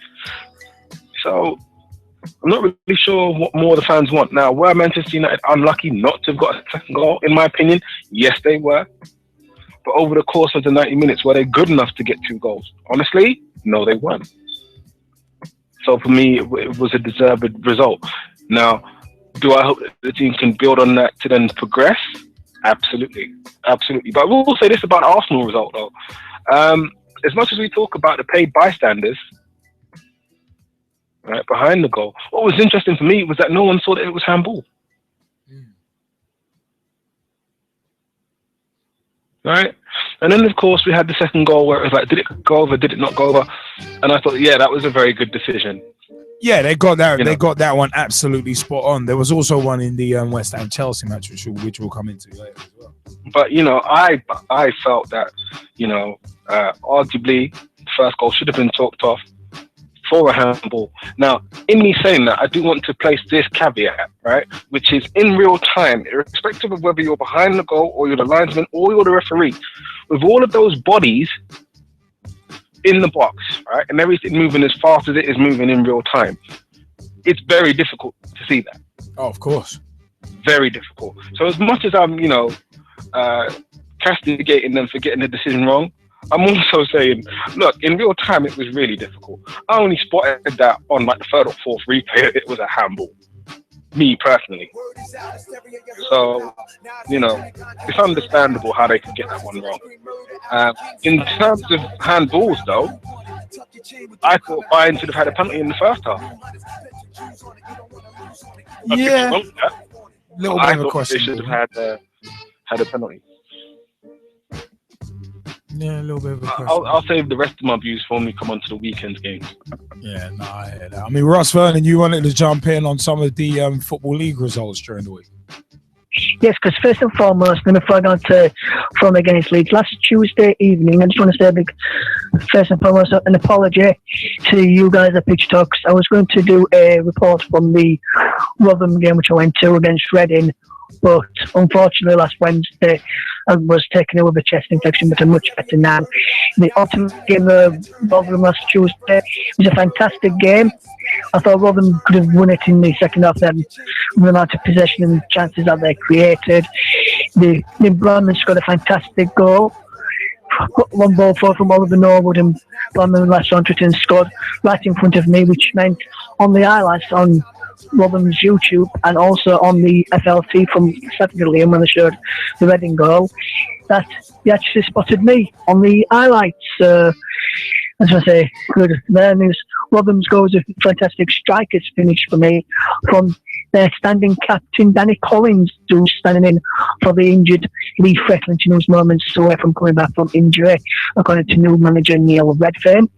So I'm not really sure what more the fans want. Now, were Manchester United unlucky not to have got a second goal? In my opinion, yes, they were. But over the course of the 90 minutes, were they good enough to get 2 goals? Honestly, no, they weren't. So for me, it was a deserved result. Now, do I hope that the team can build on that to then progress? Absolutely. Absolutely. But we'll say this about the Arsenal result, though. As much as we talk about the paid bystanders, right, behind the goal, what was interesting for me was that no one saw that it was handball. Right? And then, of course, we had the second goal where it was like, did it go over, did it not go over? And I thought, yeah, that was a very good decision. Yeah, they got that. They got that one absolutely spot on. There was also one in the West Ham Chelsea match, which we'll come into later as well. But I felt that arguably the first goal should have been talked off for a handball. Now, in me saying that, I do want to place this caveat, right, which is in real time, irrespective of whether you're behind the goal or you're the linesman or you're the referee, with all of those bodies in the box, right, and everything moving as fast as it is moving in real time, it's very difficult to see that. Oh, of course. Very difficult. So as much as I'm, castigating them for getting the decision wrong, I'm also saying, look, in real time, it was really difficult. I only spotted that on like the third or fourth replay. It was a handball. Me personally. So, it's understandable how they could get that one wrong. In terms of handballs, though, I thought Bayern should have had a penalty in the first half. Yeah. Little bit of a question. They should have had a penalty. Yeah, a little bit of a question. I'll save the rest of my views for when we come on to the weekend's games. Yeah, no, I hear that. I mean, Russ Vernon, you wanted to jump in on some of the Football League results during the week. Yes, because first and foremost, I'm going to flag on to from against Leeds. Last Tuesday evening, I just want to say a big, first and foremost, an apology to you guys at Pitch Talks. I was going to do a report from the Rotherham game, which I went to against Reading, but unfortunately last Wednesday I was taken ill with a chest infection, but I'm much better now. The ultimate game of Rotherham last Tuesday was a fantastic game. I thought Rotherham could have won it in the second half, then the amount of possession and chances that they created. The Brandon scored a fantastic goal. One ball forward from Oliver Norwood, and Brandon last on and scored right in front of me, which meant on the highlights on Rotherham's YouTube and also on the FLT from Saturday when they showed the Reading goal, that he actually spotted me on the highlights. As I say, good. Then there's Rotherham's goal was a fantastic striker's finish for me from their standing captain Danny Collins, who's standing in for the injured Lee Fretland in those moments away from coming back from injury, according to new manager Neil Redfern.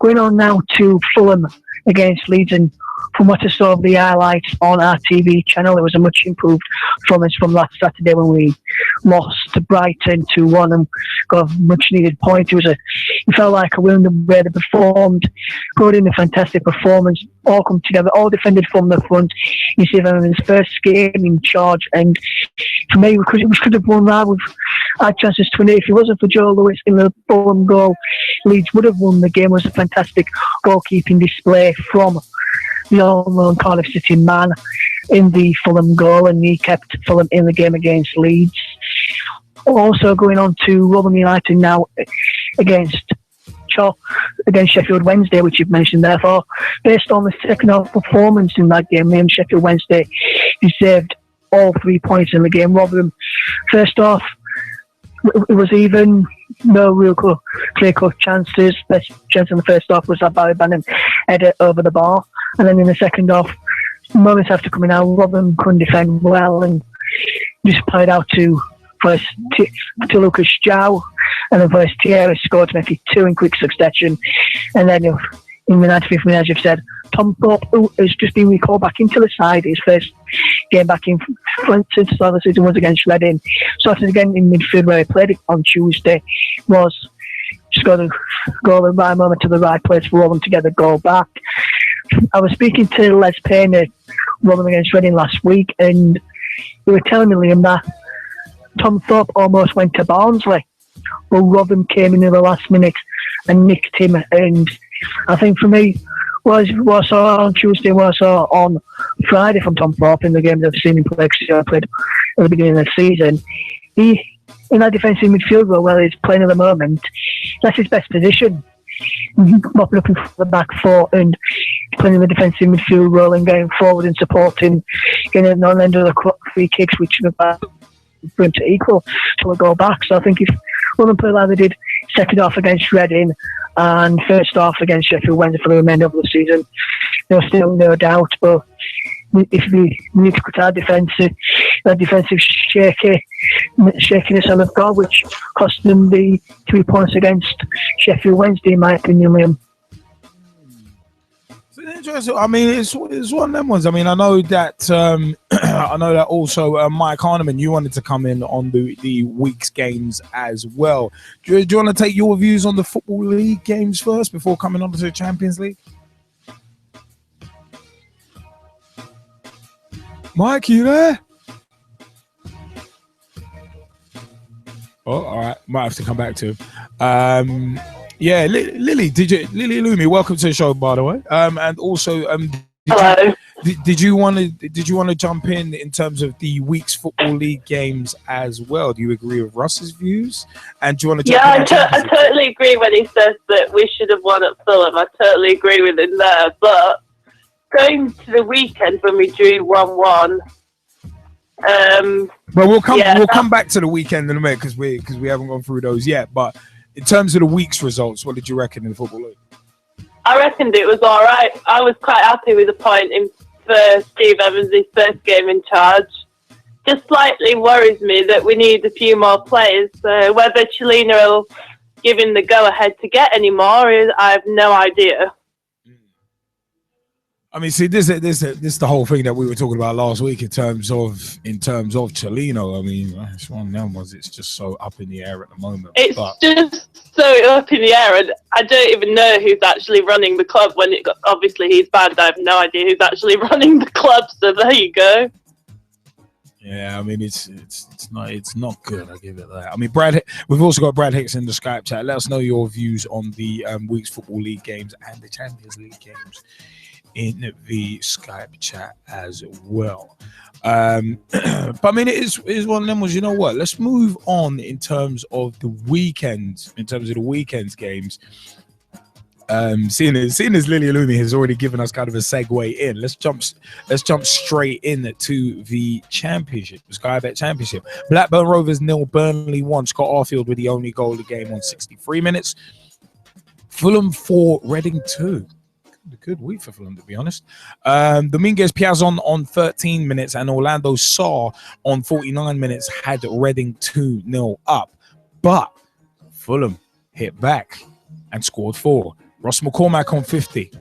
Going on now to Fulham against Leeds, and from what I saw of the highlights on our TV channel, it was a much improved performance from last Saturday when we lost to Brighton 2-1 and got a much needed point. It felt like a win the way they performed, put in a fantastic performance, all come together, all defended from the front. You see them in his first game in charge, and for me, we could have won that. We've had chances to win it. If it wasn't for Joe Lewis in the Fulham goal, Leeds would have won the game. It was a fantastic goalkeeping display from the all-known Cardiff City man in the Fulham goal, and he kept Fulham in the game against Leeds. Also going on to Rotherham United now against Sheffield Wednesday, which you've mentioned therefore. Based on the second half performance in that game, Liam, Sheffield Wednesday deserved all 3 points in the game. Rotherham, first off, it was even, no real clear-cut chances. Best chance in the first half was that Barry Bannon header over the bar. And then in the second half, moments after coming out, Rotherham couldn't defend well and just played out to Lucas Jow, and then first Thierry scored to make it 2 in quick succession. And then in the 95th minute, as you've said. Tom Thorpe, who has just been recalled back into the side, his first game back in front since the start of the season was against Reading. Started again in midfield where he played on Tuesday, was scored a goal at the right moment to the right place for Rotherham to get the goal back. I was speaking to Les Payne at Rotherham against Reading last week, and they were telling me, Liam, that Tom Thorpe almost went to Barnsley, but Rotherham came in the last minute and nicked him. And I think for me, what I saw on Tuesday, what I saw on Friday from Tom Thorpe in the game that I've seen him play, because I played at the beginning of the season, he, in that defensive midfield role where he's playing at the moment, that's his best position. Mopping up in the back four and playing in the defensive midfield role and going forward and supporting, getting on the end of the free kicks, which are for him to equal to a goal back. So I think if Rotherham play like they did second half against Reading and first half against Sheffield Wednesday for the remainder of the season, there's still no doubt. But if we need to cut our defensive shakiness on the goal, which cost them the 3 points against Sheffield Wednesday, in my opinion, Liam. Interesting. I mean, it's one of them ones. I mean, I know that also Mike Harniman, you wanted to come in on the week's games as well. Do you want to take your views on the Football League games first before coming on to the Champions League? Mike, you there? Oh, all right. Might have to come back to him. Yeah, Lily Lumi, welcome to the show, by the way. And also, hello. Did you want to jump in terms of the week's Football League games as well? Do you agree with Russ's views? And do you want to? I totally agree when he says that we should have won at Fulham. I totally agree with him there. But going to the weekend when we drew 1-1. But we'll come back to the weekend in a minute because we haven't gone through those yet. But in terms of the week's results, what did you reckon in the Football League? I reckoned it was all right. I was quite happy with the point for Steve Evans' first game in charge. Just slightly worries me that we need a few more players. Whether Chelina will give him the go-ahead to get any more, I have no idea. I mean, see, this is the whole thing that we were talking about last week in terms of Chelino. I mean, it's one of them ones. It's just so up in the air at the moment. It's just so up in the air, and I don't even know who's actually running the club. Obviously he's banned. I have no idea who's actually running the club. So there you go. Yeah, I mean, it's not good. I give it that. I mean, we've also got Brad Hicks in the Skype chat. Let us know your views on the week's Football League games and the Champions League games in the Skype chat as well. But I mean, it is one of them ones. You know what? Let's move on in terms of the weekends. In terms of the weekend's games, seeing as Lily Alumi has already given us kind of a segue in, let's jump straight in to the Championship, the Sky Bet Championship. Blackburn Rovers 0, Burnley 1. Scott Arfield with the only goal of the game on 63 minutes. Fulham 4, Reading 2. A good week for Fulham, to be honest. Dominguez Piazon on 13 minutes and Orlando Sarr on 49 minutes had Reading 2-0 up. But Fulham hit back and scored 4. Ross McCormack on 50.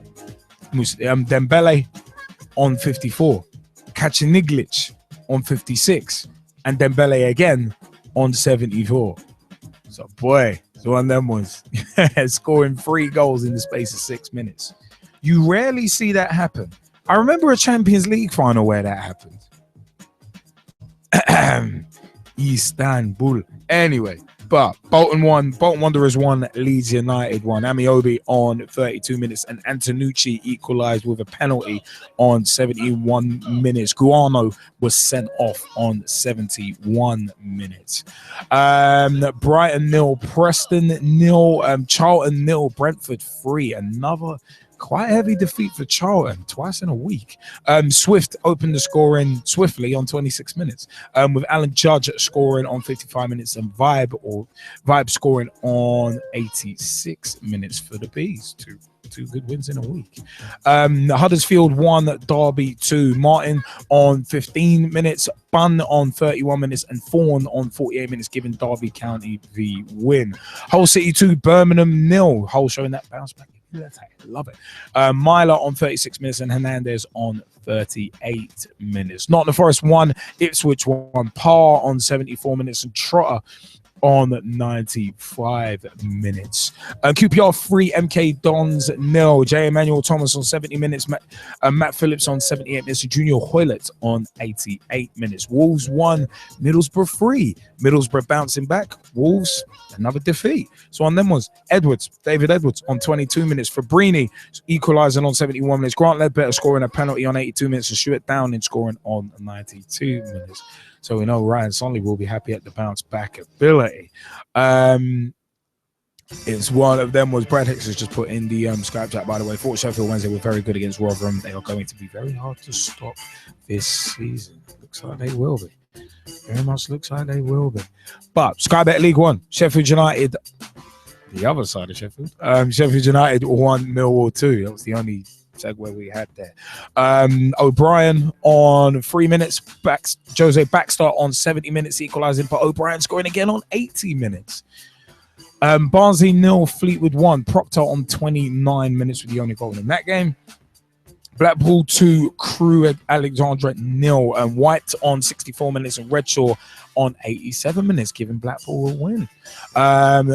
Dembele on 54. Kaciniglic on 56. And Dembele again on 74. So, boy, it's one of them ones. Scoring 3 goals in the space of 6 minutes. You rarely see that happen. I remember a Champions League final where that happened. Istanbul. Anyway, but Bolton 1, Bolton Wanderers 1, Leeds United 1. Amiobi on 32 minutes and Antonucci equalised with a penalty on 71 minutes. Guano was sent off on 71 minutes. Brighton 0, Preston 0, Charlton 0, Brentford 3. Another quite heavy defeat for Charlton, twice in a week. Swift opened the scoring swiftly on 26 minutes, with Alan Judge scoring on 55 minutes and Vibe scoring on 86 minutes for the Bees. Two good wins in a week. Huddersfield 1, Derby 2. Martin on 15 minutes, Bunn on 31 minutes, and Thorne on 48 minutes, giving Derby County the win. Hull City 2, Birmingham 0. Hull showing that bounce back Love it. Myler on 36 minutes and Hernandez on 38 minutes. Nottingham Forest 1, Ipswich 1, Parr on 74 minutes, and Trotter on 95 minutes. QPR 3, MK Dons 0. J. Emmanuel Thomas on 70 minutes. Matt Phillips on 78 minutes. Junior Hoylett on 88 minutes. Wolves 1, Middlesbrough 3. Middlesbrough bouncing back. Wolves, another defeat. So on them was David Edwards on 22 minutes. Fabrini equalising on 71 minutes. Grant Ledbetter scoring a penalty on 82 minutes. And Stuart Downing scoring on 92 minutes. So we know Ryan Sonley will be happy at the bounce back ability. It's one of them was Brad Hicks has just put in the Skype chat, by the way. Thought Sheffield Wednesday were very good against Rotherham. They are going to be very hard to stop this season. Looks like they will be. Very much looks like they will be. But Sky Bet League 1, Sheffield United, the other side of Sheffield. Sheffield United 1, Millwall 2. That was the only segue we had there. O'Brien on 3 minutes. Jose Baxter on 70 minutes equalising, but O'Brien scoring again on 80 minutes. Barnsley 0, Fleetwood 1. Proctor on 29 minutes with the only goal in that game. Blackpool 2, Crewe Alexandra 0, and White on 64 minutes and Redshaw on 87 minutes, giving Blackpool a win.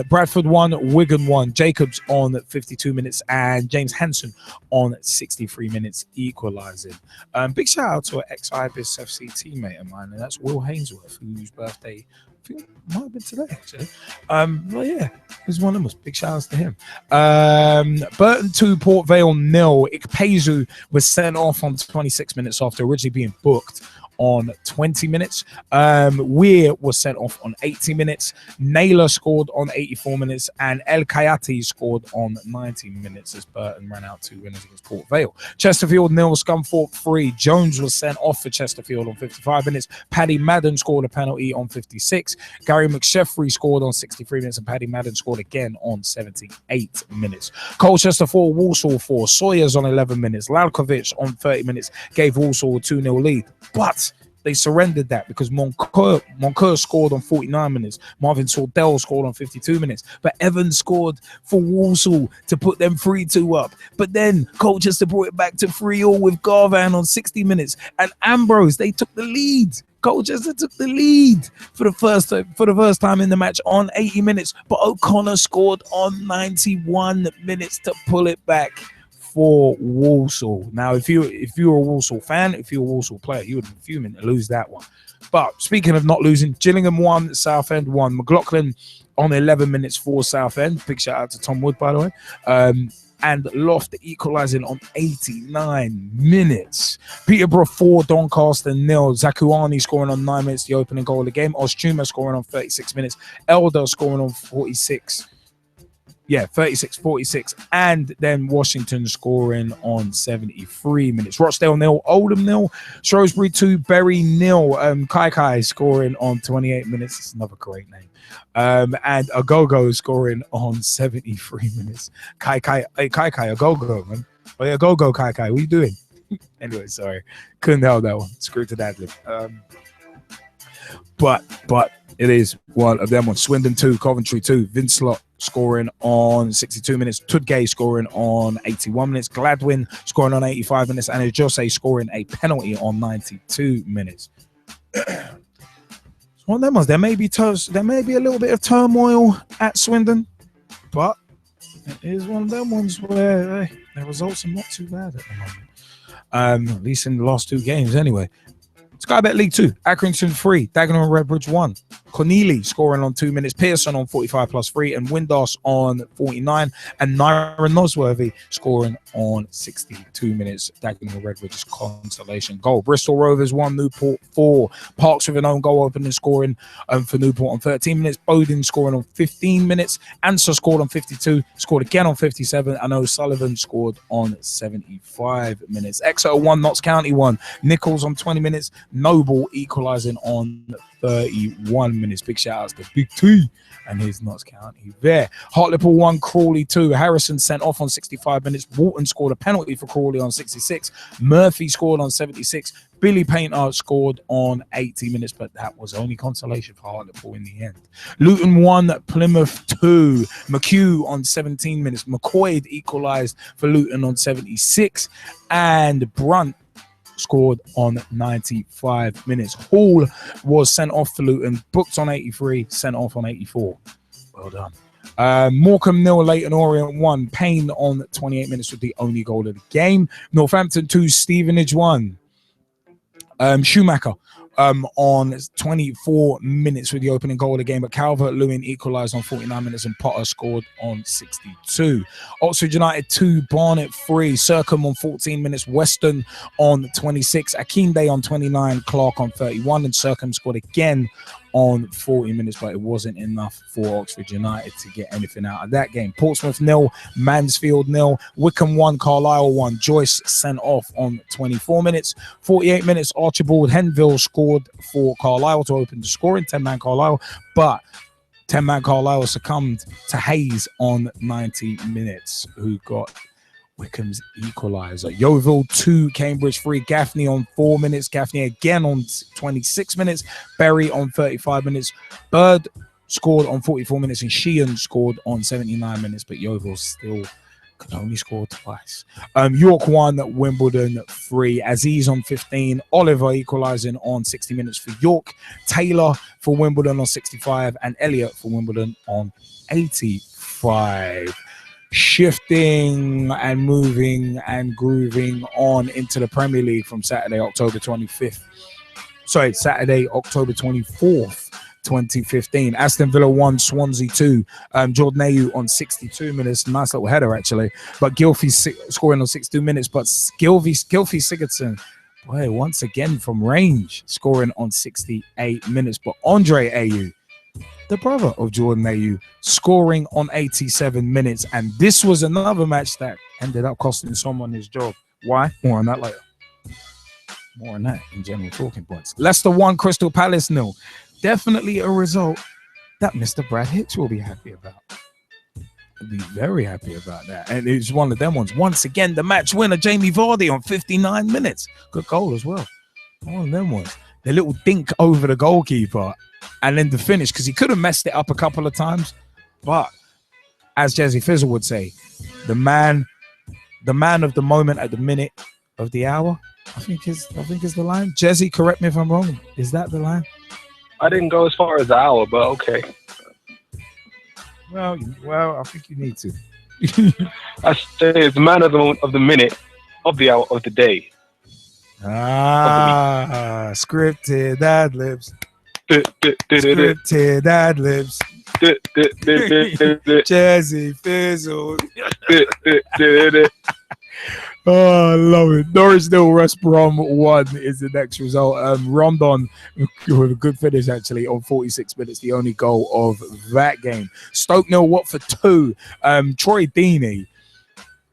Bradford 1, Wigan 1, Jacobs on 52 minutes, and James Hansen on 63 minutes, equalising. Big shout out to an ex-Ibis FC teammate of mine, and that's Will Hainsworth, whose birthday I think might have been today, actually. But yeah, it's one of them. Big shout outs to him. Burton 2, Port Vale 0. Ikpeazu was sent off on 26 minutes after originally being booked on 20 minutes. Weir was sent off on 80 minutes. Naylor scored on 84 minutes, and El Kayati scored on 90 minutes as Burton ran out 2 winners against Port Vale. Chesterfield 0, Scunthorpe 3. Jones was sent off for Chesterfield on 55 minutes. Paddy Madden scored a penalty on 56. Gary McSheffrey scored on 63 minutes, and Paddy Madden scored again on 78 minutes. Colchester 4, Walsall 4. Sawyers on 11 minutes. Lalkovic on 30 minutes gave Walsall a 2-0 lead. But they surrendered that because Moncur scored on 49 minutes. Marvin Sordell scored on 52 minutes. But Evans scored for Walsall to put them 3-2 up. But then Colchester brought it back to 3-3 with Garvan on 60 minutes. And Ambrose, they took the lead. Colchester took the lead for the first time in the match on 80 minutes. But O'Connor scored on 91 minutes to pull it back for Walsall. Now, if you're a Walsall fan, if you're a Walsall player, you would be fuming to lose that one. But speaking of not losing, Gillingham 1, Southend 1. McLaughlin on 11 minutes for Southend. Big shout out to Tom Wood, by the way. And Loft equalising on 89 minutes. Peterborough 4, Doncaster 0. Zakuani scoring on 9 minutes, the opening goal of the game. Ostuma scoring on 36 minutes. Elder scoring on 46. Yeah, 36-46, and then Washington scoring on 73 minutes. Rochdale 0, Oldham 0, Shrewsbury 2, Bury 0. Kai scoring on 28 minutes. It's another great name. And Agogo scoring on 73 minutes. Kai, Agogo, man. Oh yeah, Agogo, Kai. What are you doing? Anyway, sorry, couldn't help that one. Screwed to that lip. But it is one of them. On Swindon 2, Coventry 2, Vincelot scoring on 62 minutes, Tudgay scoring on 81 minutes, Gladwin scoring on 85 minutes, and Jose scoring a penalty on 92 minutes. It's one of them ones. There may be a little bit of turmoil at Swindon, but it is one of them ones where the results are not too bad at the moment. At least in the last 2 games anyway. Sky Bet League 2, Accrington 3, Dagenham and Redbridge 1. Cornelie scoring on 2 minutes, Pearson on 45 plus 3, and Windass on 49, and Naira Nosworthy scoring on 62 minutes. Dagenham and Redbridge's consolation goal. Bristol Rovers 1, Newport 4. Parks with an own goal opening scoring for Newport on 13 minutes. Bowden scoring on 15 minutes. Answer scored on 52, scored again on 57, and O'Sullivan scored on 75 minutes. Exeter 1, Notts County 1. Nichols on 20 minutes. Noble equalising on 31 minutes. Big shout outs to Big T and his Notts County there. Hartlepool 1, Crawley 2. Harrison sent off on 65 minutes. Walton scored a penalty for Crawley on 66. Murphy scored on 76. Billy Painter scored on 80 minutes, but that was only consolation for Hartlepool in the end. Luton 1, Plymouth 2. McHugh on 17 minutes. McCoy equalised for Luton on 76. And Brunt scored on 95 minutes. Hall was sent off for Luton, booked on 83, sent off on 84. Well done. Morecambe 0, Leyton Orient 1. Payne on 28 minutes with the only goal of the game. Northampton 2, Stevenage 1. Schumacher on 24 minutes with the opening goal of the game, but Calvert-Lewin equalised on 49 minutes and Potter scored on 62. Oxford United 2, Barnet 3, Circum on 14 minutes, Weston on 26, Akinde on 29, Clark on 31, and Circum scored again on 40 minutes, but it wasn't enough for Oxford United to get anything out of that game. Portsmouth 0, Mansfield 0, Wickham 1, Carlisle 1. Joyce sent off on 24 minutes. 48 minutes, Archibald Henville scored for Carlisle to open the scoring, 10-man Carlisle, but 10-man Carlisle succumbed to Hayes on 90 minutes, who got Wickham's equaliser. Yeovil 2, Cambridge 3, Gaffney on 4 minutes, Gaffney again on 26 minutes, Berry on 35 minutes, Bird scored on 44 minutes, and Sheehan scored on 79 minutes, but Yeovil still could only score twice. York 1, Wimbledon 3, Aziz on 15, Oliver equalising on 60 minutes for York, Taylor for Wimbledon on 65, and Elliott for Wimbledon on 85. Shifting and moving and grooving on into the Premier League from Saturday, October 24th, 2015. Aston Villa 1, Swansea 2. Jordan Ayew on 62 minutes. Nice little header, actually. But Gylfi scoring on 62 minutes. But Gylfi Sigurdsson, boy, once again from range, scoring on 68 minutes. But Andre Ayew, the brother of Jordan Ayew, scoring on 87 minutes. And this was another match that ended up costing someone his job. Why? More on that later. More on that in general talking points. Leicester 1, Crystal Palace 0. Definitely a result that Mr. Brad Hicks will be happy about. He'll be very happy about that. And it's one of them ones. Once again, the match winner, Jamie Vardy, on 59 minutes. Good goal as well. One of them ones. The little dink over the goalkeeper. And then the finish, because he could have messed it up a couple of times. But as Jazzy Fizzle would say, the man of the moment at the minute of the hour, I think is the line. Jazzy, correct me if I'm wrong. Is that the line? I didn't go as far as the hour, but okay. Well, I think you need to. I say it's the man of the moment, of the minute, of the hour, of the day. Scripted ad libs. Scripted ad libs. Jazzy Fizzle. Oh, I love it. Norwich 0, West Brom 1 is the next result. Rondon with a good finish, actually, on 46 minutes, the only goal of that game. Stoke 0, Watford 2. Troy Deeney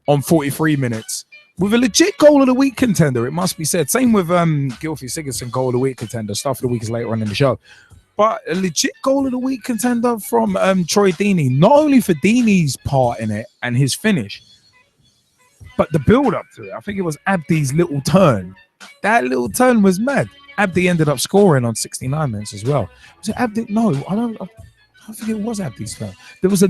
on 43 minutes with a legit goal of the week contender, it must be said. Same with Gylfi Sigurdsson, goal of the week contender. Stuff of the week is later on in the show. But a legit goal of the week contender from Troy Deeney, not only for Deeney's part in it and his finish, but the build-up to it. I think it was Abdi's little turn. That little turn was mad. Abdi ended up scoring on 69 minutes as well. Was it Abdi? No, I don't think it was Abdi's turn. There was a.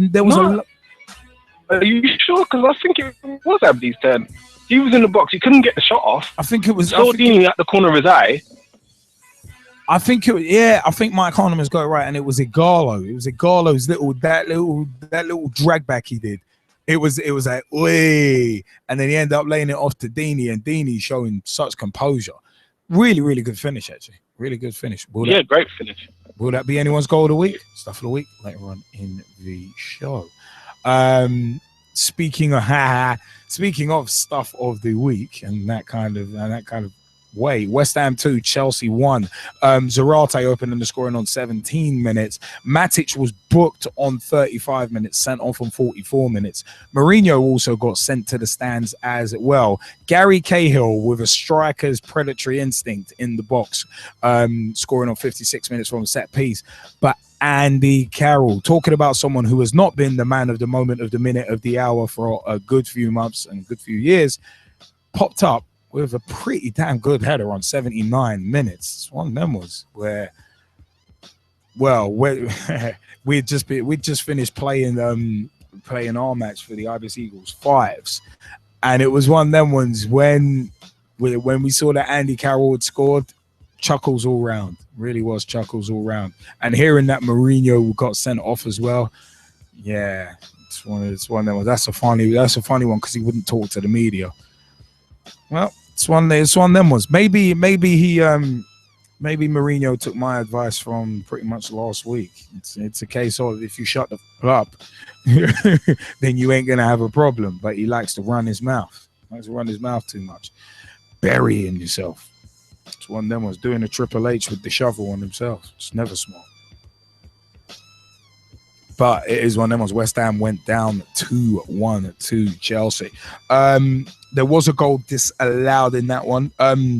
Are you sure? Because I think it was Abdi's turn. He was in the box. He couldn't get the shot off. I think it was. Deeney at the corner of his eye. I think Mike Harniman's got it right, and it was Igalo. It was Igalo's little drag back he did. It was like, oi, and then he ended up laying it off to Deeney, and Deeney showing such composure. Really, really good finish, actually. Really good finish. Great finish. Will that be anyone's goal of the week? Stuff of the week later on in the show. Speaking of stuff of the week and that kind of way, West Ham 2, Chelsea 1. Zarate opening the scoring on 17 minutes. Matic was booked on 35 minutes, sent off on 44 minutes. Mourinho also got sent to the stands as well. Gary Cahill with a striker's predatory instinct in the box, scoring on 56 minutes from a set piece. But Andy Carroll, talking about someone who has not been the man of the moment, of the minute, of the hour for a good few months and a good few years, popped up with a pretty damn good header on 79 minutes. One of them was where, well, we'd just finished playing our match for the Ibis Eagles fives, and it was one of them ones when we saw that Andy Carroll had scored, chuckles all round. Really was chuckles all round. And hearing that Mourinho got sent off as well, yeah, it's one of them ones. That's a funny one because he wouldn't talk to the media. Well, it's one of them ones. Maybe Mourinho took my advice from pretty much last week. It's a case of if you shut the up, then you ain't gonna have a problem. But he likes to run his mouth. Too much, burying yourself. It's one of them ones, doing a Triple H with the shovel on himself. It's never smart. But it is one of them ones. West Ham went down 2-1 to Chelsea. There was a goal disallowed in that one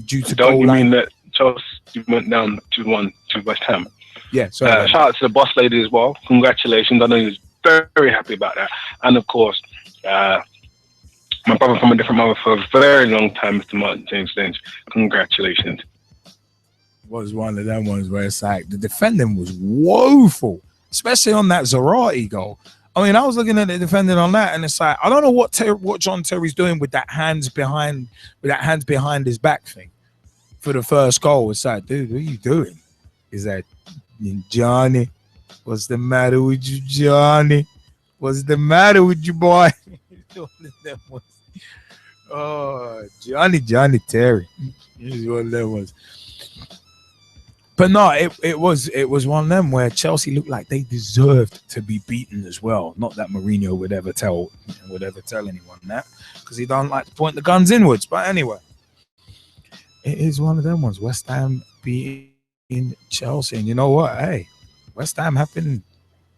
due to Don't goal you line. mean that Chelsea went down 2-1 to West Ham? Yeah. So shout out to the boss lady as well. Congratulations. I know he was very, very happy about that. And of course, my brother from a different mother for a very long time, Mr. Martin James Lynch. Congratulations. Was one of them ones where it's like the defending was woeful, especially on that Zarate goal. I mean, I was looking at the defending on that, and it's like I don't know what John Terry's doing with that hands behind his back thing for the first goal. It's like, dude, what are you doing? Is that Johnny? What's the matter with you, Johnny? What's the matter with you, boy? Oh, Johnny Terry. He's one of them ones. But no, it was one of them where Chelsea looked like they deserved to be beaten as well. Not that Mourinho would ever tell anyone that, because he don't like to point the guns inwards. But anyway, it is one of them ones. West Ham beating Chelsea, and you know what? Hey, West Ham have been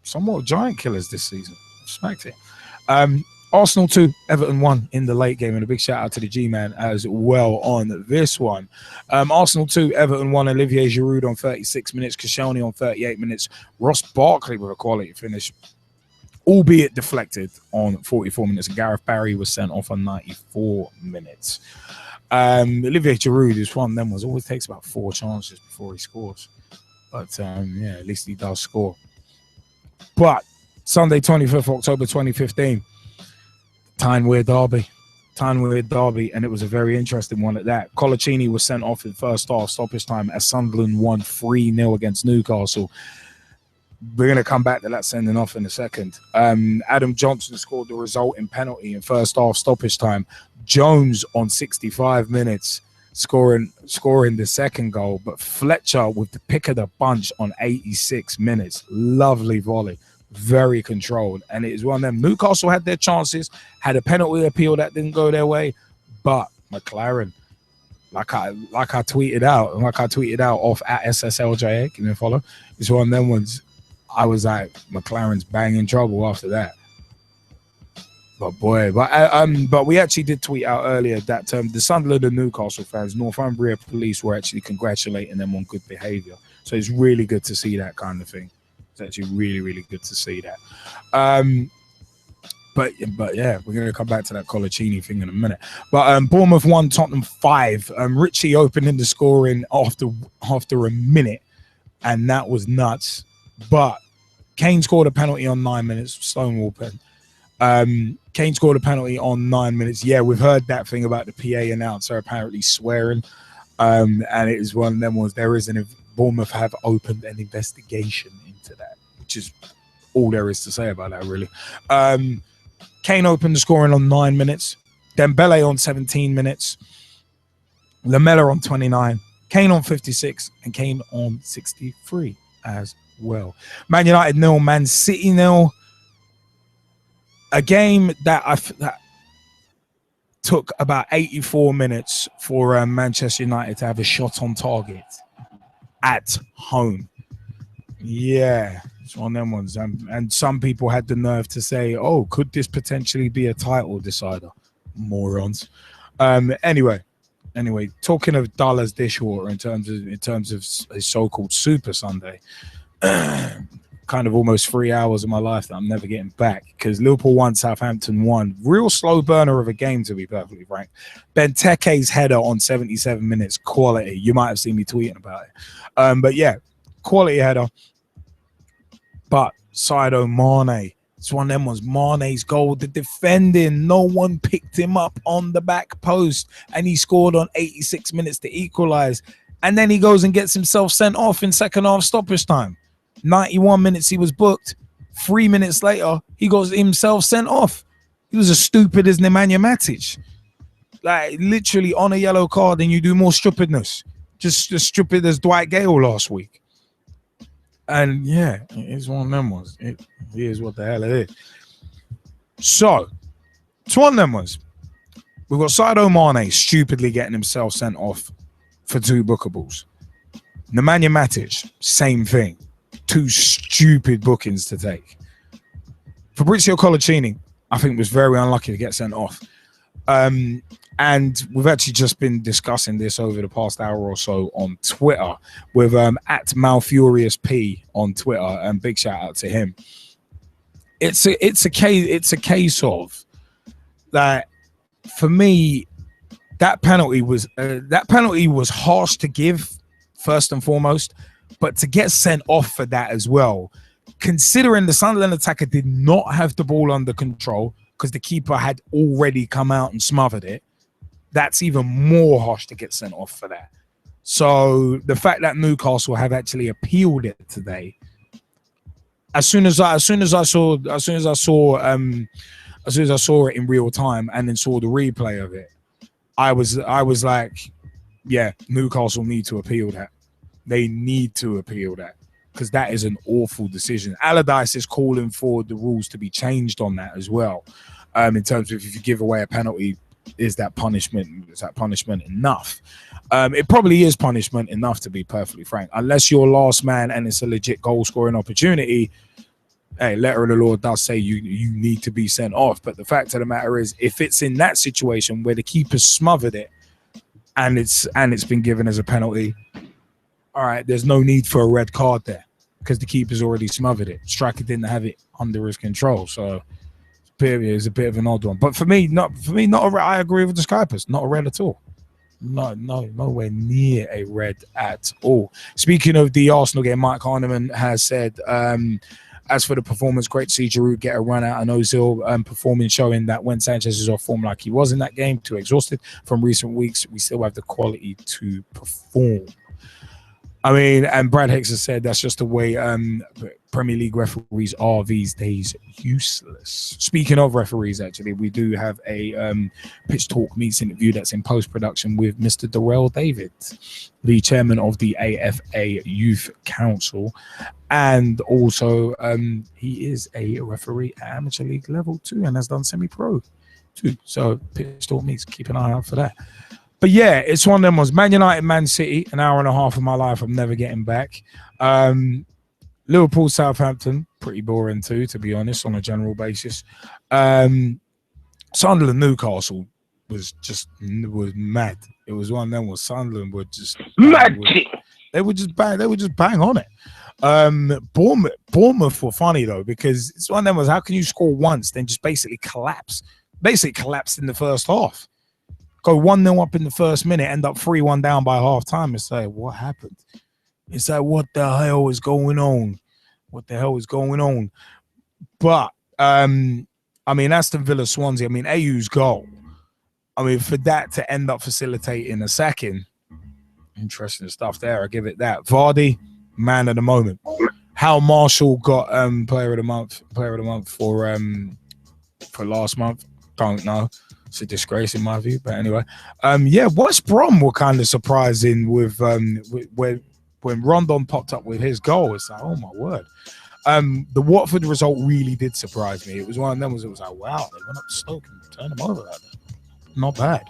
somewhat giant killers this season. Smacked it. Arsenal 2, Everton 1 in the late game, and a big shout out to the G-Man as well on this one. Arsenal 2, Everton 1, Olivier Giroud on 36 minutes, Koscielny on 38 minutes, Ross Barkley with a quality finish, albeit deflected on 44 minutes, and Gareth Barry was sent off on 94 minutes. Olivier Giroud is one of them ones, always takes about 4 chances before he scores. But yeah, at least he does score. But Sunday, 25th October 2015, Tyne-Wear derby, and it was a very interesting one at that. Colaccini was sent off in first half stoppage time as Sunderland won 3-0 against Newcastle. We're going to come back to that sending off in a second. Adam Johnson scored the resulting penalty in first half stoppage time. Jones on 65 minutes scoring the second goal, but Fletcher with the pick of the bunch on 86 minutes. Lovely volley. Very controlled, and it is one of them. Newcastle had their chances, had a penalty appeal that didn't go their way, but McLaren, like I tweeted out off at SSLJA, can you follow? It's one of them ones. I was like, McLaren's bang in trouble after that. But we actually did tweet out earlier that the Sunderland and Newcastle fans, Northumbria police were actually congratulating them on good behaviour. So it's really good to see that kind of thing. It's actually really, really good to see that. But yeah, we're going to come back to that Colaccini thing in a minute. But Bournemouth 1, Tottenham 5. Richie opening the scoring after a minute, and that was nuts. But Kane scored a penalty on 9 minutes. Stonewall pen. Kane scored a penalty on 9 minutes. Yeah, we've heard that thing about the PA announcer apparently swearing. And it is one of them ones. Bournemouth have opened an investigation into that, which is all there is to say about that, really. Kane opened the scoring on 9 minutes. Dembele on 17 minutes. Lamela on 29. Kane on 56. And Kane on 63 as well. Man United 0, Man City 0. A game that took about 84 minutes for Manchester United to have a shot on target at home. Yeah, it's one of them ones. And some people had the nerve to say, oh, could this potentially be a title decider? Morons. Anyway, talking of dollars dishwater in terms of a so-called Super Sunday, kind of almost 3 hours of my life that I'm never getting back, because Liverpool won, Southampton won. Real slow burner of a game, to be perfectly frank. Benteke's header on 77 minutes, quality. You might have seen me tweeting about it. But yeah, quality header. But Sadio Mane, it's one of them ones. Mane's goal, the defending, no one picked him up on the back post, and he scored on 86 minutes to equalize. And then he goes and gets himself sent off in second half stoppage time. 91 minutes he was booked. 3 minutes later, he goes himself sent off. He was as stupid as Nemanja Matic. Like, literally on a yellow card, and you do more stupidness. Just as stupid as Dwight Gale last week. And yeah, it's one of them ones. It is what the hell it is. So, it's one of them ones. We've got Sadio Mane stupidly getting himself sent off for 2 bookables. Nemanja Matic, same thing. 2 stupid bookings to take. Fabrizio Colaccini, I think, was very unlucky to get sent off. And we've actually just been discussing this over the past hour or so on Twitter with at MalFuriousP on Twitter, and big shout out to him. It's a case of that. For me, that penalty was harsh to give, first and foremost, but to get sent off for that as well, considering the Sunderland attacker did not have the ball under control because the keeper had already come out and smothered it, that's even more harsh to get sent off for that. So the fact that Newcastle have actually appealed it today, as soon as I saw it in real time and then saw the replay of it, I was like, yeah, Newcastle need to appeal that. They need to appeal that, because that is an awful decision. Allardyce is calling for the rules to be changed on that as well. In terms of, if you give away a penalty, is that punishment enough? It probably is punishment enough, to be perfectly frank. Unless you're last man and it's a legit goal scoring opportunity, hey, letter of the law does say you need to be sent off. But the fact of the matter is, if it's in that situation where the keeper smothered it and it's been given as a penalty, all right, there's no need for a red card there because the keeper's already smothered it. Striker didn't have it under his control, so it's a bit of an odd one. But for me, not a red. I agree with the Skypers. Not a red at all. Nowhere near a red at all. Speaking of the Arsenal game, Mike Harniman has said, as for the performance, great to see Giroud get a run out and Ozil performing, showing that when Sanchez is off form like he was in that game, too exhausted from recent weeks, we still have the quality to perform. I mean, and Brad Hicks has said that's just the way Premier League referees are these days, useless. Speaking of referees, actually, we do have a Pitch Talk meets interview that's in post-production with Mr. Deryll David, the chairman of the AFA Youth Council. And also, he is a referee at amateur league level too, and has done semi-pro too. So Pitch Talk meets, keep an eye out for that. But yeah, it's one of them ones. Man United, Man City, an hour and a half of my life I'm never getting back. Liverpool, Southampton, pretty boring too, to be honest, on a general basis. Sunderland, Newcastle was mad. It was one of them where Sunderland were just mad. They would just bang on it. Bournemouth were funny though, because it's one of them was, how can you score once then just basically collapse? Basically collapsed in the first half. Go 1-0 up in the first minute, end up 3-1 down by half time. It's like, what happened? It's like, what the hell is going on? What the hell is going on? But I mean, Aston Villa, Swansea, I mean, AU's goal. I mean, for that to end up facilitating a sacking, interesting stuff there. I give it that. Vardy, man of the moment. How Marshall got player of the month for last month, don't know. It's a disgrace in my view, but anyway, yeah. West Brom were kind of surprising with when Rondon popped up with his goal. It's like, oh my word. The Watford result really did surprise me. It was one of them. It was like, wow, they went up to Stoke and turned them over like that. Not bad.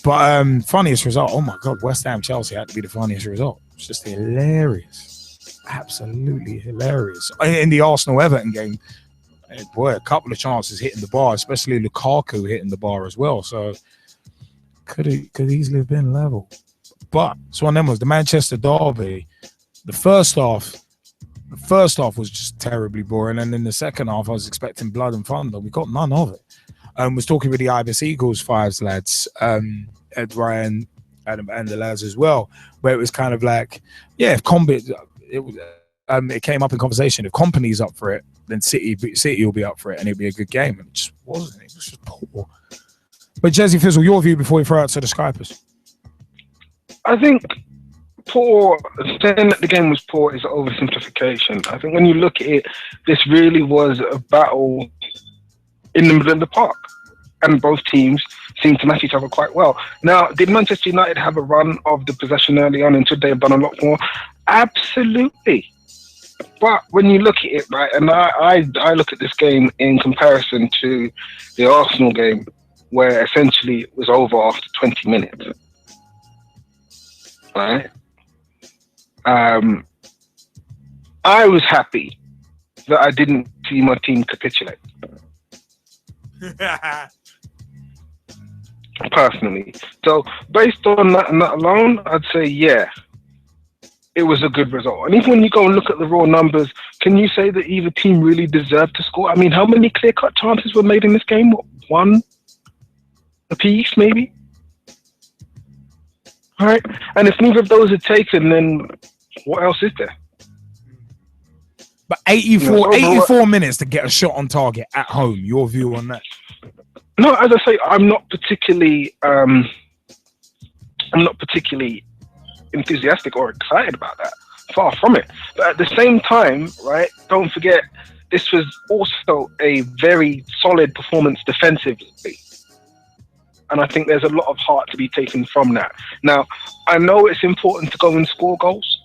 But funniest result. Oh my god, West Ham Chelsea had to be the funniest result. It's just hilarious, absolutely hilarious. In the Arsenal Everton game. Boy, a couple of chances hitting the bar, especially Lukaku hitting the bar as well. So could easily have been level. But it's one of them was the Manchester derby. The first half, The first half was just terribly boring, and in the second half, I was expecting blood and thunder. We got none of it. Was talking with the Ibis Eagles fives lads, Ed Ryan and the lads as well, where it was kind of like, yeah, if it came up in conversation. If Company's up for it, then City will be up for it, and it'll be a good game. And it just wasn't. It was just poor. But Jesse Fizzle, your view before we throw out to the Skypers. I think poor, saying that the game was poor is an oversimplification. I think when you look at it, this really was a battle in the middle of the park, and both teams seemed to match each other quite well. Now, did Manchester United have a run of the possession early on, and should they have done a lot more? Absolutely. But when you look at it, right, and I look at this game in comparison to the Arsenal game, where essentially it was over after 20 minutes. Right? I was happy that I didn't see my team capitulate. Personally. So based on that and that alone, I'd say, yeah, it was a good result. And even when you go and look at the raw numbers, can you say that either team really deserved to score? I mean, how many clear-cut chances were made in this game? What, one apiece, maybe? All right. And if neither of those are taken, then what else is there? But 84 minutes to get a shot on target at home. Your view on that? No, as I say, I'm not particularly enthusiastic or excited about that. Far from it. But at the same time, right, don't forget, this was also a very solid performance defensively. And I think there's a lot of heart to be taken from that. Now, I know it's important to go and score goals.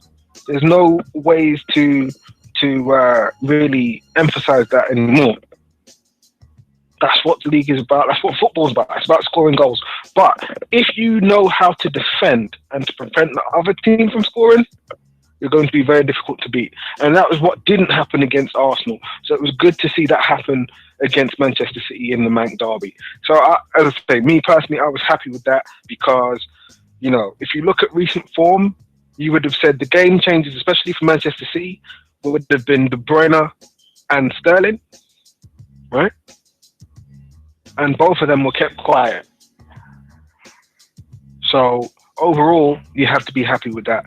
There's no ways to really emphasize that anymore. That's what the league is about. That's what football's about. It's about scoring goals. But if you know how to defend and to prevent the other team from scoring, you're going to be very difficult to beat. And that was what didn't happen against Arsenal. So it was good to see that happen against Manchester City in the Manc Derby. So as I say, me personally, I was happy with that because, you know, if you look at recent form, you would have said the game changes, especially for Manchester City, would have been De Bruyne and Sterling, right? And both of them were kept quiet. So overall, you have to be happy with that.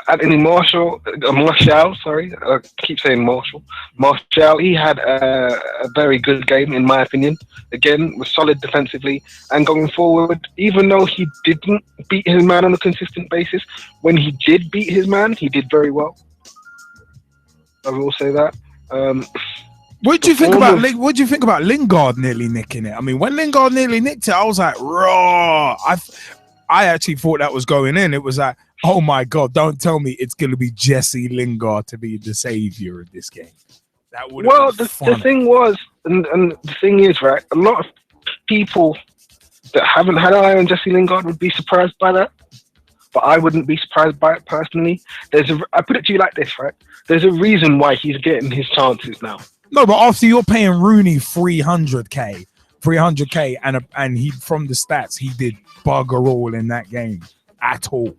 Anthony Marshall, I keep saying Marshall, he had a very good game, in my opinion. Again, was solid defensively. And going forward, even though he didn't beat his man on a consistent basis, when he did beat his man, he did very well. I will say that. What do you think about Lingard nearly nicking it? I mean, when Lingard nearly nicked it, I was like, raw. I actually thought that was going in. It was like, oh my God, don't tell me it's going to be Jesse Lingard to be the savior of this game. That would the thing was, and the thing is, right, a lot of people that haven't had an eye on Jesse Lingard would be surprised by that. But I wouldn't be surprised by it personally. I put it to you like this, right? There's a reason why he's getting his chances now. No, but after you're paying Rooney 300k, and he, from the stats, he did bugger all in that game at all.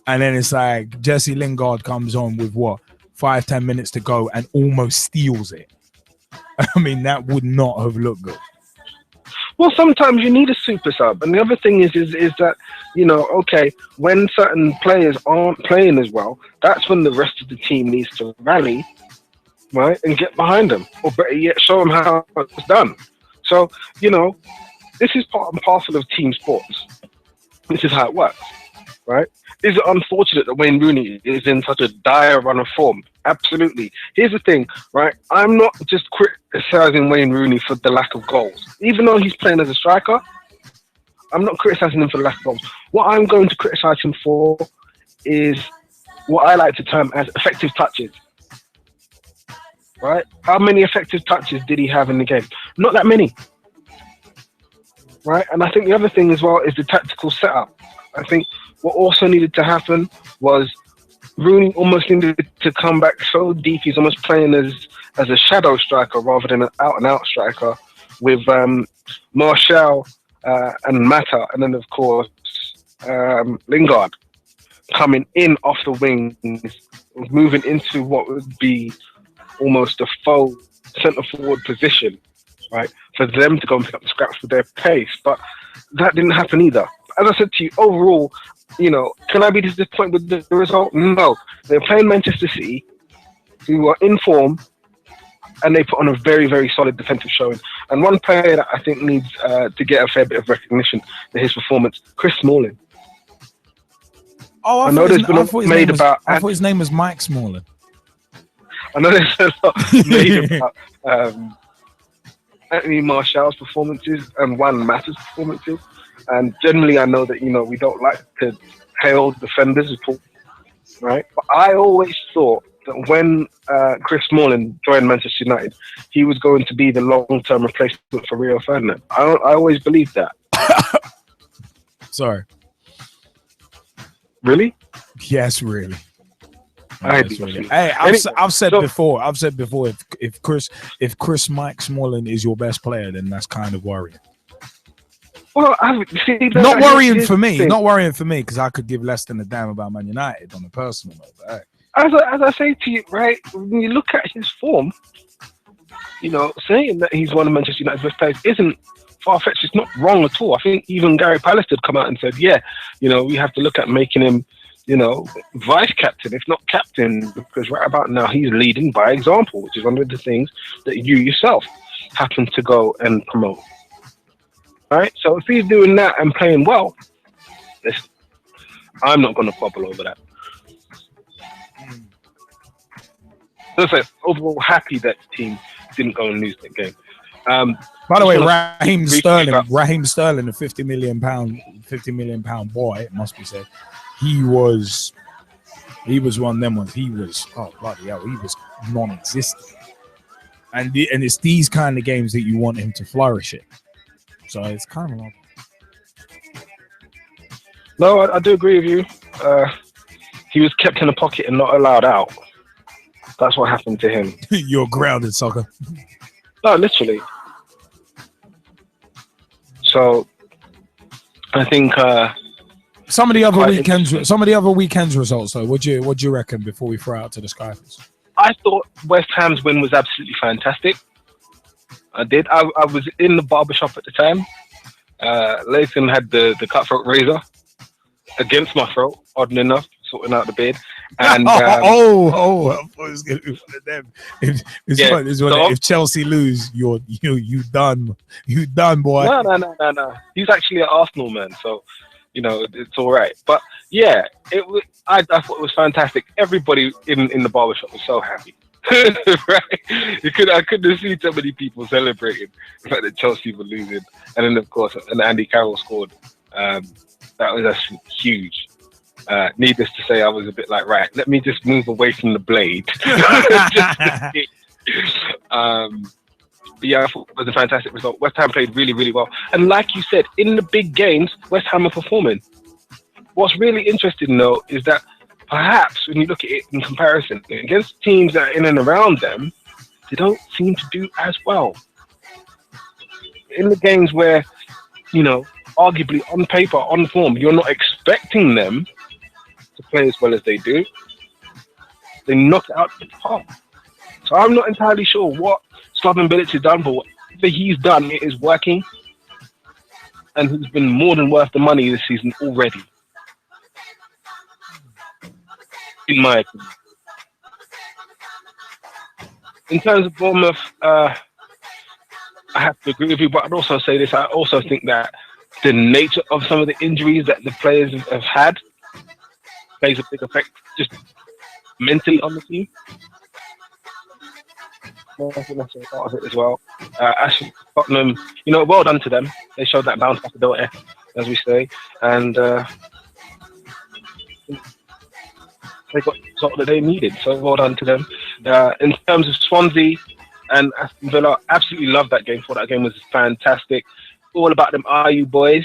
And then it's like Jesse Lingard comes on with 5-10 minutes to go and almost steals it. I mean, that would not have looked good. Well, sometimes you need a super sub, and the other thing is that, you know, okay, when certain players aren't playing as well, that's when the rest of the team needs to rally, right, and get behind them, or better yet, show them how it's done. So, you know, this is part and parcel of team sports. This is how it works, right? Is it unfortunate that Wayne Rooney is in such a dire run of form? Absolutely. Here's the thing, right? I'm not just criticizing Wayne Rooney for the lack of goals. Even though he's playing as a striker, I'm not criticizing him for the lack of goals. What I'm going to criticize him for is what I like to term as effective touches. Right? How many effective touches did he have in the game? Not that many. Right? And I think the other thing as well is the tactical setup. I think what also needed to happen was Rooney almost needed to come back so deep. He's almost playing as a shadow striker rather than an out-and-out striker with Martial and Mata, and then, of course, Lingard. coming in off the wings, moving into what would be almost a faux centre forward position, right? For them to go and pick up the scraps with their pace. But that didn't happen either. As I said to you, overall, you know, can I be disappointed with the result? No. They're playing Manchester City, who are in form, and they put on a very, very solid defensive showing. And one player that I think needs to get a fair bit of recognition for his performance, Chris Smalling. Oh, I thought his name was Mike Smalling. I know there's a lot made about Anthony Martial's performances and Juan Mata's performances. And generally, I know that, you know, we don't like to hail defenders at all, right? But I always thought that when Chris Smalling joined Manchester United, he was going to be the long-term replacement for Russ Vernon. I always believed that. Sorry. Really? Yes, really. Really. Hey, I've said before. If Chris Mike Smalling is your best player, then that's kind of worrying. Well, not worrying for me because I could give less than a damn about Man United on a personal note. But, hey. As I say to you, right, when you look at his form, you know, saying that he's one of Manchester United's best players isn't far-fetched. It's not wrong at all. I think even Gary Pallister had come out and said, yeah, you know, we have to look at making him, you know, vice-captain, if not captain, because right about now he's leading by example, which is one of the things that you yourself happen to go and promote. Right? So if he's doing that and playing well, listen, I'm not going to bubble over that. So overall, happy that the team didn't go and lose that game. By the way, Raheem Sterling, the £50 million boy, it must be said, he was one of them ones. He was, oh bloody hell, he was non-existent. And it's these kind of games that you want him to flourish in. So it's kind of like... No, I do agree with you. He was kept in a pocket and not allowed out. That's what happened to him. You're grounded, soccer. No, literally. So I think some of the other weekends results though. What do you reckon before we throw out to the Skyfers? I thought West Ham's win was absolutely fantastic. I did. I was in the barbershop at the time. Lathan had the cutthroat razor against my throat, oddly enough, sorting out the beard. And I thought it was going to be one of them. If Chelsea lose, you done, boy. No. He's actually an Arsenal man, so you know it's all right. But yeah, I thought it was fantastic. Everybody in the barbershop was so happy. Right? I couldn't see so many people celebrating the fact that Chelsea were losing, and then of course, and Andy Carroll scored. That was actually huge. Needless to say, I was a bit like, right, let me just move away from the blade. But yeah, I thought it was a fantastic result. West Ham played really, really well. And like you said, in the big games, West Ham are performing. What's really interesting, though, is that perhaps when you look at it in comparison, against teams that are in and around them, they don't seem to do as well. In the games where, you know, arguably on paper, on form, you're not expecting them to play as well as they do, they knock it out of the park. So I'm not entirely sure what Slaven Bilic has done, but whatever he's done, it is working. And he's been more than worth the money this season already. In my opinion. In terms of Bournemouth, I have to agree with you, but I'd also say this. I also think that the nature of some of the injuries that the players have had plays a big effect just mentally on the team. I think that's a part of it as well. Aston, Tottenham, you know, well done to them. They showed that bounce back ability, as we say, and they got the result that they needed. So well done to them. In terms of Swansea and Aston Villa, absolutely loved that game. Thought that game was fantastic. All about them RU boys,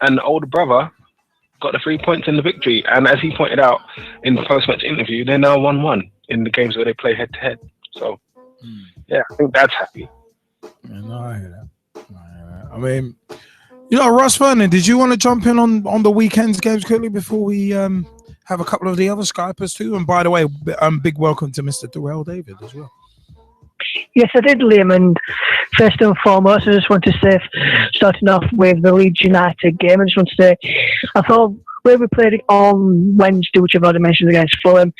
and the older brother got the 3 points in the victory. And as he pointed out in the post-match interview, they're now 1-1 in the games where they play head-to-head. So, yeah, I think that's happy. Yeah, no, I hear that. I mean, You know, Russ Vernon, did you want to jump in on the weekend's games quickly before we have a couple of the other Skypers too? And by the way, big welcome to Mr. Deryll David as well. Yes, I did, Liam. And first and foremost, I just want to say, starting off with the Leeds United game, I just want to say, I thought where we played it on Wednesday, which I've already mentioned against Fulham,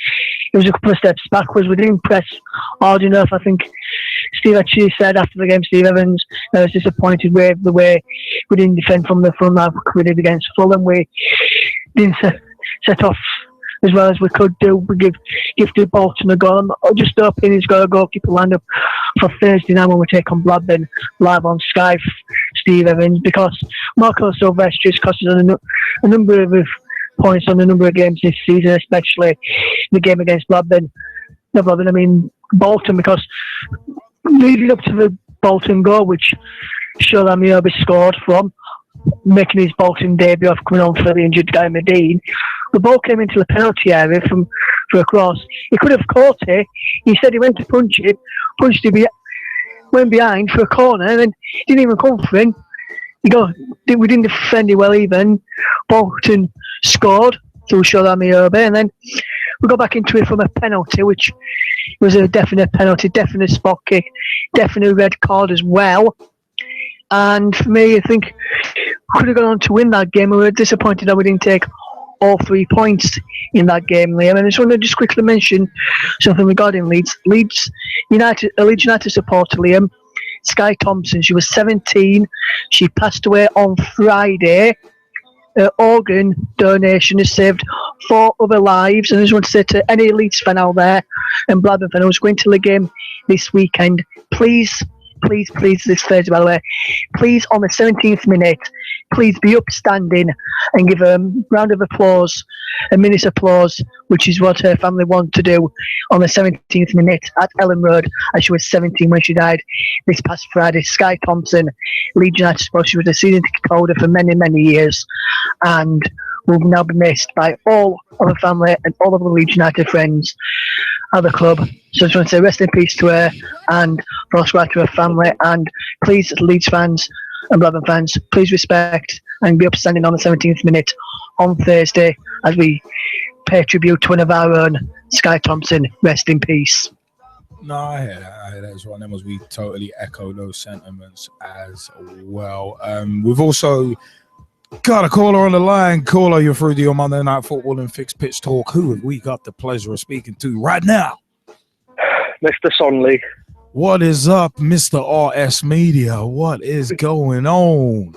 it was a couple of steps backwards. We didn't press hard enough. I think Steve actually said after the game, Steve Evans, I was disappointed with the way we didn't defend from the front like we did against Fulham. We didn't set off as well as we could do. We gifted Bolton a goal. I'm just hoping he's got a goalkeeper lined up for Thursday night when we take on Blackburn live on Skype, Steve Evans, because Marco Silvestri cost us a number of points on a number of games this season, especially the game against Blackburn. No, Blackburn, I mean Bolton, because leading up to the Bolton goal, which Sherwood scored from, making his Bolton debut after coming on for the injured Guy Medine, the ball came into the penalty area for a cross. He could have caught it. He said he went to punch it, went behind for a corner, and then didn't even come for him. We didn't defend it well even. Bolton scored through Sherwood, and then we got back into it from a penalty, which was a definite penalty, definite spot kick, definite red card as well. And for me, I think we could have gone on to win that game. We were disappointed that we didn't take all 3 points in that game, Liam. And I just want to just quickly mention something regarding Leeds United supporter, Liam. Sky Thompson, she was 17. She passed away on Friday. Her organ donation has saved 4 other lives. And I just want to say to any Leeds fan out there and Blackburn fan who's going to the game this weekend, please, this Thursday, by the way, please, on the 17th minute, please be upstanding and give a round of applause, a minute's applause, which is what her family want to do on the 17th minute at Ellen Road, as she was 17 when she died this past Friday. Sky Thompson, Leeds United supporter, she was a season ticket holder for many, many years, and will now be missed by all of her family and all of the Leeds United friends at the club. So I just want to say rest in peace to her and prosperity to her family. And please, Leeds fans and Blackburn fans, please respect and be upstanding on the 17th minute on Thursday as we pay tribute to one of our own, Sky Thompson. Rest in peace. No, I hear that as well. And we totally echo those sentiments as well. We've also got a caller on the line. Caller, you're through to your Monday Night Football and Fixed Pitch Talk. Who have we got the pleasure of speaking to right now? Mr. Sonley. What is up, Mr. RS Media? What is going on?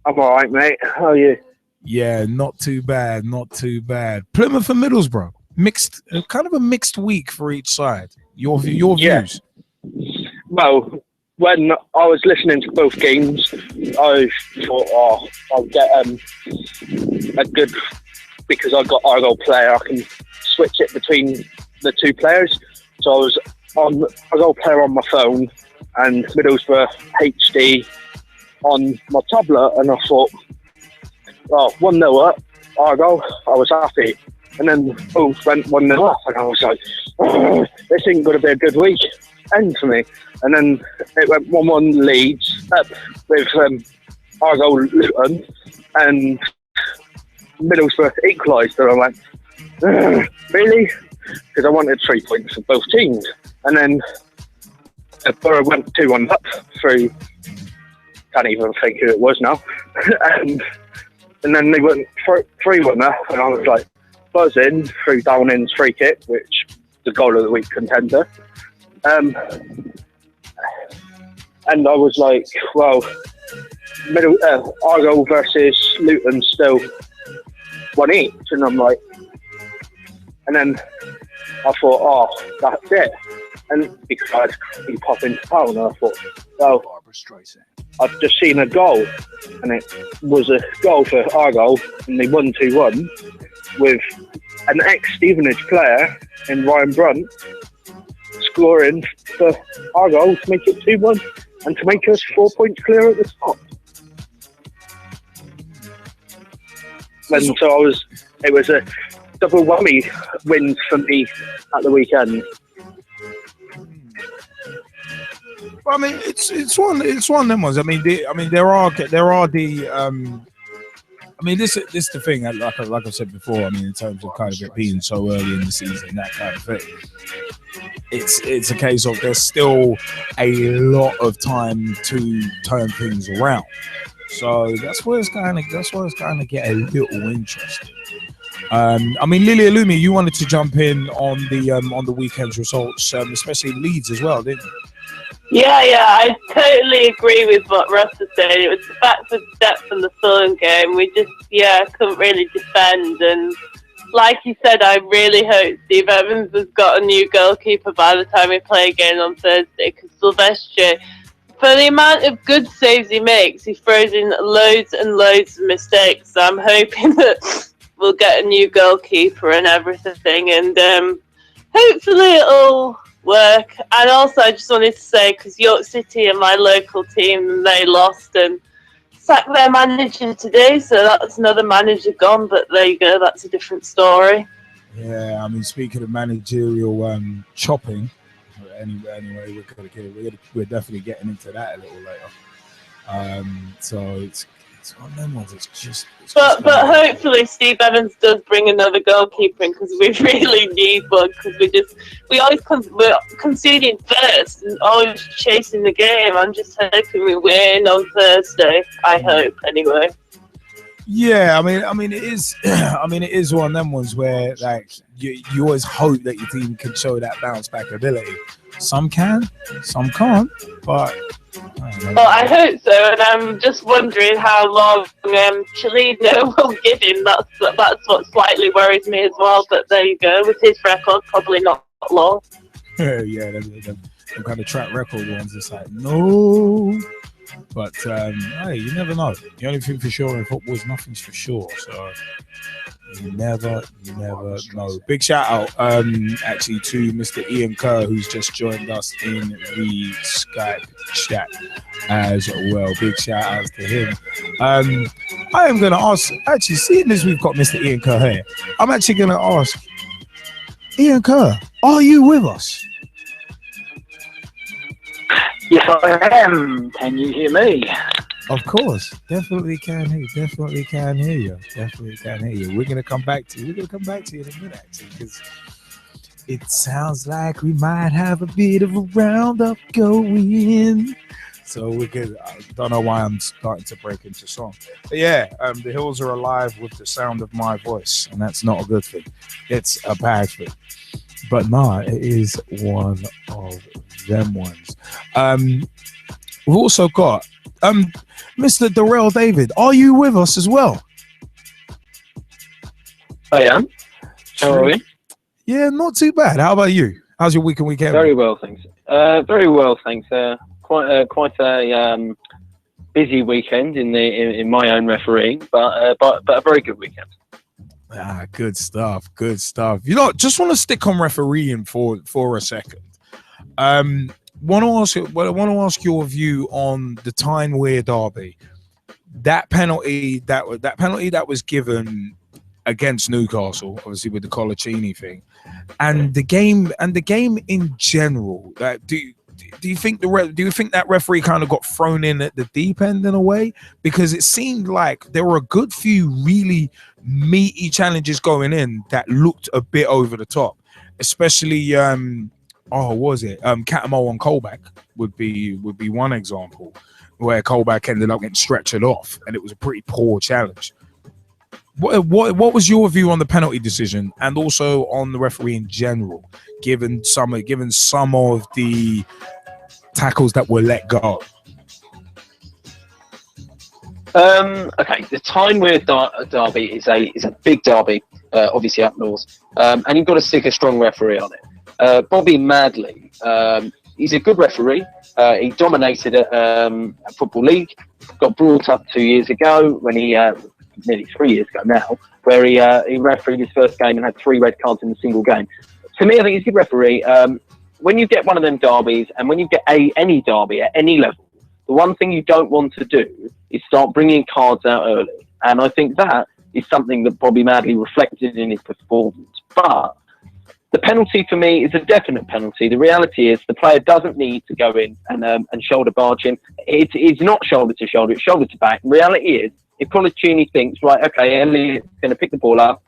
I'm all right, mate. How are you? Yeah, not too bad, not too bad. Plymouth and Middlesbrough, mixed, kind of a mixed week for each side. Your views? Well, when I was listening to both games, I thought, I'll get a good, because I've got Argyle player, I can switch it between the two players. So I was on Argyle player on my phone and Middlesbrough HD on my tablet, and I thought, 1-0 up, Argyle, I was happy. And then both went 1-0 up, and I was like, this ain't going to be a good week end for me. And then it went 1-1 Leeds up with Argyle Luton, and Middlesbrough equalised, and I went, really? Because I wanted 3 points for both teams. And then Borough went 2-1 up through, can't even think who it was now. and then they went 3-1 up, and I was like buzzing through Downing's free kick, which is the goal of the week contender. And I was like, well, Argyle versus Luton still 1 each, and I'm like, and then I thought, that's it. And because I'd be popping to town, and I thought, well, I've just seen a goal, and it was a goal for Argyle, and they won 2-1 with an ex-Stevenage player in Ryan Brunt scoring for Argyle to make it 2-1 and to make us 4 points clear at the top. And so it was a double whammy win for me at the weekend. I mean, it's one of them ones. I mean, there are the. I mean, this is the thing. Like I said before. I mean, in terms of kind of it being so early in the season, that kind of thing. It's a case of there's still a lot of time to turn things around. So that's where it's kind of get a little interesting. I mean, Lily Alumi, you wanted to jump in on the weekend's results, especially Leeds as well, didn't you? Yeah, I totally agree with what Russ was saying. It was the fact of depth in the Fulham game. We just, couldn't really defend. And like you said, I really hope Steve Evans has got a new goalkeeper by the time we play again on Thursday. Because Silvestre, for the amount of good saves he makes, he throws in loads and loads of mistakes. So I'm hoping that we'll get a new goalkeeper and everything. And hopefully it'll work. And also I just wanted to say, because York City are my local team and they lost and sacked their manager today, so that's another manager gone, but there you go, that's a different story. Yeah, I mean, speaking of managerial chopping, anyway, we're definitely getting into that a little later. So it's one of them ones. But hopefully Steve Evans does bring another goalkeeper in, because we really need one. Because we're conceding first and always chasing the game. I'm just hoping we win on Thursday. I hope anyway. Yeah, I mean, it is. I mean, it is one of them ones where like you always hope that your team can show that bounce back ability. Some can, some can't, but. Well, I hope so, and I'm just wondering how long Chelino will give him. That's what slightly worries me as well. But there you go, with his record, probably not long. Yeah, them kind of track record ones. It's like no, but hey, you never know. The only thing for sure in football is nothing's for sure. So you never know. Big shout out actually to Mr. Ian Kerr, who's just joined us in the Skype chat as well. Big shout outs to him. I am going to ask, actually, seeing as we've got Mr. Ian Kerr here, I'm actually going to ask Ian Kerr, are you with us? Yes, I am. Can you hear me? Of course, definitely can hear you. Definitely can hear you. We're gonna come back to you. in a minute, actually, because it sounds like we might have a bit of a roundup going. So we're good. I don't know why I'm starting to break into song, but yeah, the hills are alive with the sound of my voice, and that's not a good thing. It's a bad thing. But nah, it is one of them ones. We've also got Mr. Deryll David. Are you with us as well? I am. How are we? Yeah, not too bad. How about you? How's your week and weekend? Very well, thanks. Very well, thanks. Quite a busy weekend in my own refereeing, but a very good weekend. Ah, good stuff. You know, just want to stick on refereeing for a second. Want to ask your view on the Tyne-Wear derby. That penalty that was given against Newcastle, obviously with the Colaccini thing, and the game in general. Do you think that referee kind of got thrown in at the deep end in a way? Because it seemed like there were a good few really meaty challenges going in that looked a bit over the top, especially Catamo on Colback would be one example where Colback ended up getting stretchered off, and it was a pretty poor challenge. What was your view on the penalty decision and also on the referee in general, given some of the tackles that were let go? Okay, the Tyne-Wear derby is a big derby, obviously up north, and you've got to stick a strong referee on it. Bobby Madley, he's a good referee. He dominated at Football League. Got brought up 2 years ago when he nearly 3 years ago now, where he refereed his first game and had 3 red cards in a single game. To me, I think he's a good referee. When you get one of them derbies, and when you get any derby at any level, the one thing you don't want to do is start bringing cards out early. And I think that is something that Bobby Madley reflected in his performance. But the penalty for me is a definite penalty. The reality is the player doesn't need to go in and shoulder barge him. It's not shoulder to shoulder, it's shoulder to back. The reality is, if Colaccini thinks, right, okay, Elliott's going to pick the ball up,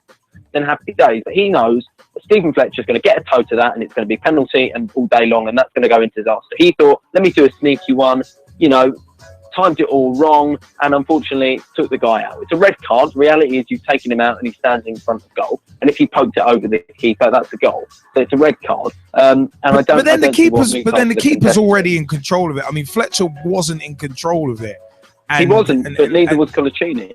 then happy days. But he knows that Stephen Fletcher's going to get a toe to that, and it's going to be penalty and all day long, and that's going to go into disaster. He thought, let me do a sneaky one, you know, timed it all wrong, and unfortunately took the guy out. It's a red card. The reality is you've taken him out and he's standing in front of goal, and if he poked it over the keeper, that's a goal. So it's a red card. But then the keeper's already in control of it. I mean, Fletcher wasn't in control of it. He wasn't, but neither was Colaccini.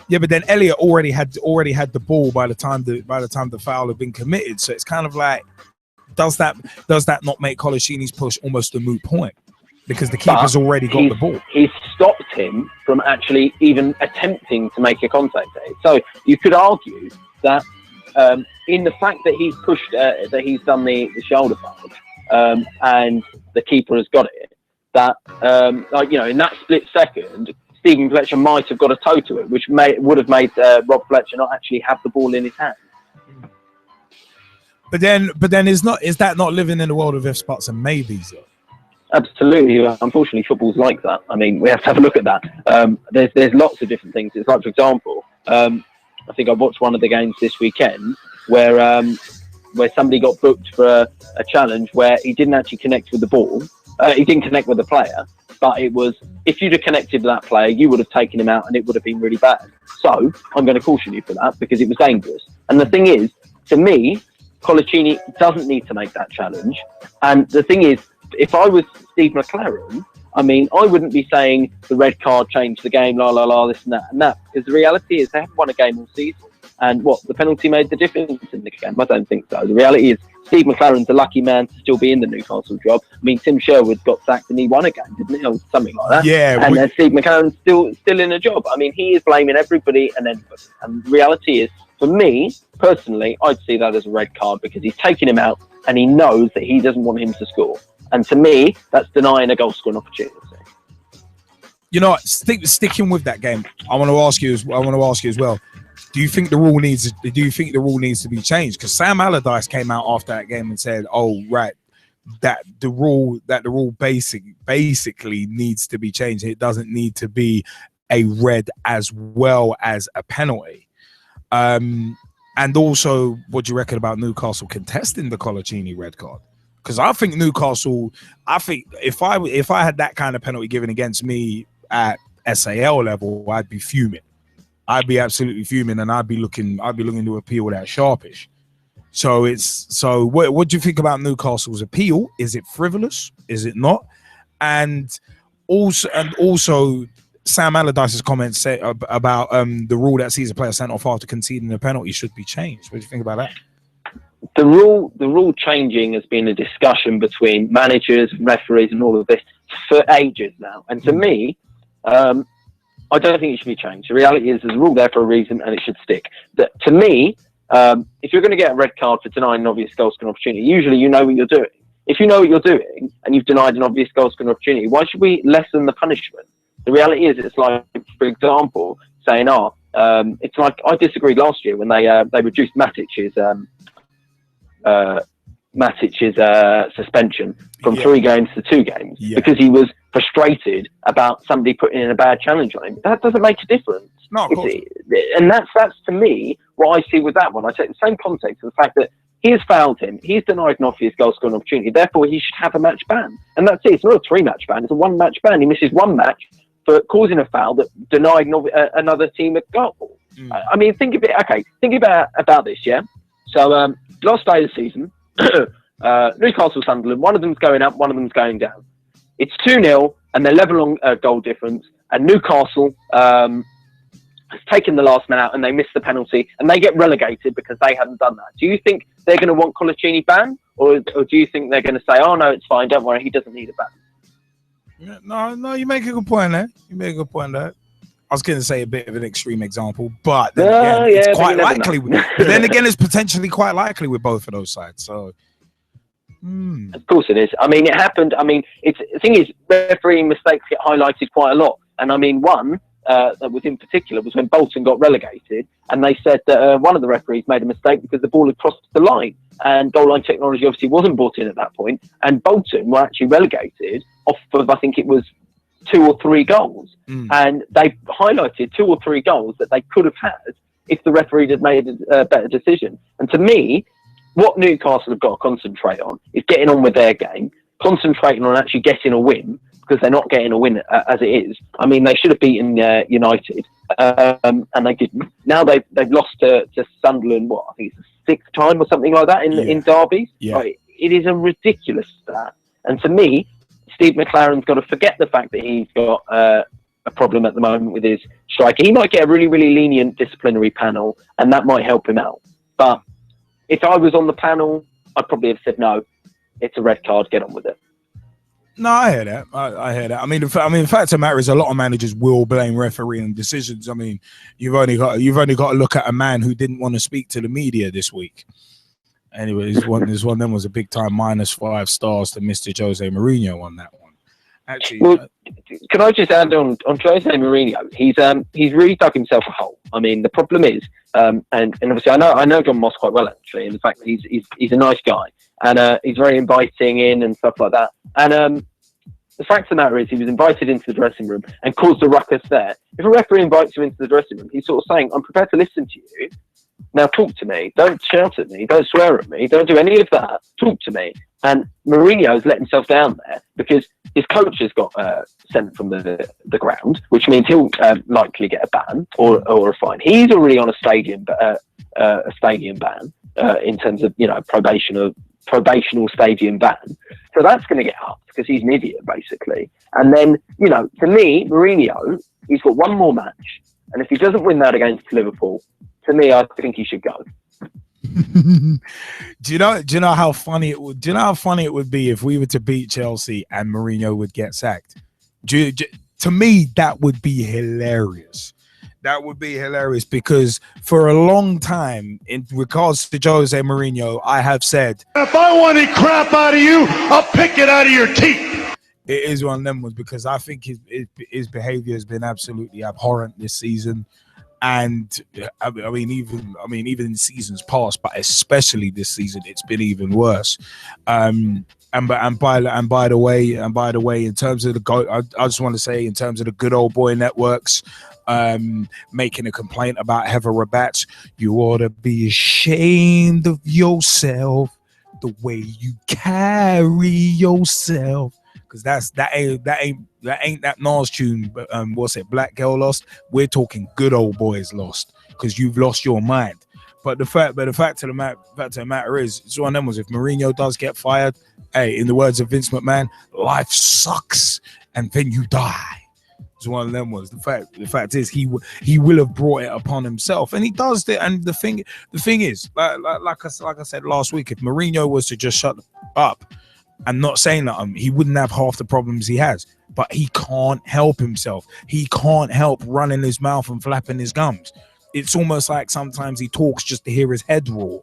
Yeah, but then Elliott already had the ball by the time the foul had been committed. So it's kind of like, does that not make Colaccini's push almost a moot point? Because the keeper's already got the ball. He's stopped him from actually even attempting to make a contact there. So you could argue that in the fact that he's pushed, that he's done the shoulder barge, and the keeper has got it, that like, you know, in that split second, Stephen Fletcher might have got a toe to it, which would have made Rob Fletcher not actually have the ball in his hand. But then is that not living in the world of ifs, buts, and maybes? Though? Absolutely. Unfortunately, football's like that. I mean, we have to have a look at that. There's lots of different things. It's like, for example, I think I watched one of the games this weekend where somebody got booked for a challenge where he didn't actually connect with the ball. He didn't connect with the player, but it was, if you'd have connected with that player, you would have taken him out and it would have been really bad. So I'm going to caution you for that because it was dangerous. And the thing is, to me, Colaccini doesn't need to make that challenge. And the thing is, if I was Steve McLaren, I mean, I wouldn't be saying the red card changed the game, la, la, la, this and that. Because the reality is they haven't won a game all season. And what, the penalty made the difference in the game? I don't think so. The reality is Steve McLaren's a lucky man to still be in the Newcastle job. I mean, Tim Sherwood got sacked and he won a game, didn't he? Or something like that. Yeah. And then Steve McLaren's still in a job. I mean, he is blaming everybody and anybody. And the reality is, for me, personally, I'd see that as a red card because he's taking him out and he knows that he doesn't want him to score. And to me, that's denying a goal scoring opportunity. You know, sticking with that game, I want to ask you as well. Do you think the rule needs to be changed? Because Sam Allardyce came out after that game and said, "Oh, right, that the rule basically needs to be changed. It doesn't need to be a red as well as a penalty." And also, what do you reckon about Newcastle contesting the Colaccini red card? Because I think Newcastle, if I had that kind of penalty given against me at SAL level, I'd be fuming. I'd be absolutely fuming, and I'd be looking to appeal that sharpish. So what do you think about Newcastle's appeal? Is it frivolous? Is it not? And also Sam Allardyce's comments say about the rule that sees a player sent off after conceding a penalty should be changed. What do you think about that? The rule changing has been a discussion between managers, referees, and all of this for ages now. And to me, I don't think it should be changed. The reality is there's a rule there for a reason and it should stick. To me, if you're going to get a red card for denying an obvious goal scoring opportunity, usually you know what you're doing. If you know what you're doing and you've denied an obvious goal scoring opportunity, why should we lessen the punishment? The reality is it's like, for example, saying, it's like I disagreed last year when they reduced Matic's suspension from 3 games to 2 games because he was frustrated about somebody putting in a bad challenge on him. That doesn't make a difference. No, of course. And that's to me what I see with that one. I take the same context of the fact that he has fouled him. He's denied an obvious goal scoring opportunity. Therefore, he should have a match ban. And that's it. It's not a 3-match ban. It's a 1-match ban. He misses 1 match for causing a foul that denied another team a goal. I mean, think about this, yeah? So, last day of the season, Newcastle, Sunderland, one of them's going up, one of them's going down. It's 2-0 and they're level on goal difference, and Newcastle has taken the last man out and they miss the penalty and they get relegated because they haven't done that. Do you think they're going to want Colaccini banned, or do you think they're going to say, oh no, it's fine, don't worry, he doesn't need a ban? Yeah, no, you make a good point there. I was going to say a bit of an extreme example, but then again, it's quite likely. But then again, it's potentially quite likely with both of those sides. So, of course it is. I mean, it happened. I mean, the thing is, refereeing mistakes get highlighted quite a lot. And I mean, one that was in particular was when Bolton got relegated, and they said that one of the referees made a mistake because the ball had crossed the line, and goal line technology obviously wasn't brought in at that point, and Bolton were actually relegated off of, I think it was 2 or 3 goals, and they highlighted 2 or 3 goals that they could have had if the referee had made a better decision. And to me, what Newcastle have got to concentrate on is getting on with their game, concentrating on actually getting a win, because they're not getting a win as it is. I mean, they should have beaten United, and they didn't. Now they've lost to Sunderland, I think it's the 6th time or something like that in derbies. Yeah. Like, it is a ridiculous stat. And to me, Steve McLaren's got to forget the fact that he's got a problem at the moment with his striker. He might get a really, really lenient disciplinary panel, and that might help him out. But if I was on the panel, I'd probably have said, no, it's a red card, get on with it. No, I hear that. I hear that. I mean, the fact of the matter is, a lot of managers will blame refereeing decisions. I mean, you've only got to look at a man who didn't want to speak to the media this week. Anyway, this one of them was a big time -5 stars to Mr. Jose Mourinho on that one. Actually, well, can I just add on Jose Mourinho? He's really dug himself a hole. I mean, the problem is, and obviously I know John Moss quite well actually, and the fact that he's a nice guy, and he's very inviting in and stuff like that. And the fact of the matter is, he was invited into the dressing room and caused a ruckus there. If a referee invites you into the dressing room, he's sort of saying, I'm prepared to listen to you. Now talk to me. Don't shout at me. Don't swear at me. Don't do any of that. Talk to me. And Mourinho's let himself down there because his coach has got sent from the ground, which means he'll likely get a ban or a fine. He's already on a stadium ban in terms of probational stadium ban. So that's going to get up because he's an idiot basically. And then to me, Mourinho, he's got one more match, and if he doesn't win that against Liverpool, to me, I think he should go. Do you know how funny it would? Do you know how funny it would be if we were to beat Chelsea and Mourinho would get sacked? To me, that would be hilarious. That would be hilarious because for a long time, in regards to Jose Mourinho, I have said, if I want any crap out of you, I'll pick it out of your teeth. It is one of them ones because I think his behavior has been absolutely abhorrent this season. And I mean, even in seasons past, but especially this season, it's been even worse. And by the way, in terms of the I just want to say, in terms of the good old boy networks, making a complaint about Heather Rabat, you ought to be ashamed of yourself, the way you carry yourself. Because that ain't that Nas tune. What's it? Black Girl Lost. We're talking good old boys lost because you've lost your mind. But the fact of the matter is, it's one of them was if Mourinho does get fired, hey, in the words of Vince McMahon, life sucks and then you die. It's one of them was the fact is he will have brought it upon himself, and he does it. And the thing is, like I said last week, if Mourinho was to just shut up. I'm not saying that he wouldn't have half the problems he has, but he can't help himself. He can't help running his mouth and flapping his gums. It's almost like sometimes he talks just to hear his head roar.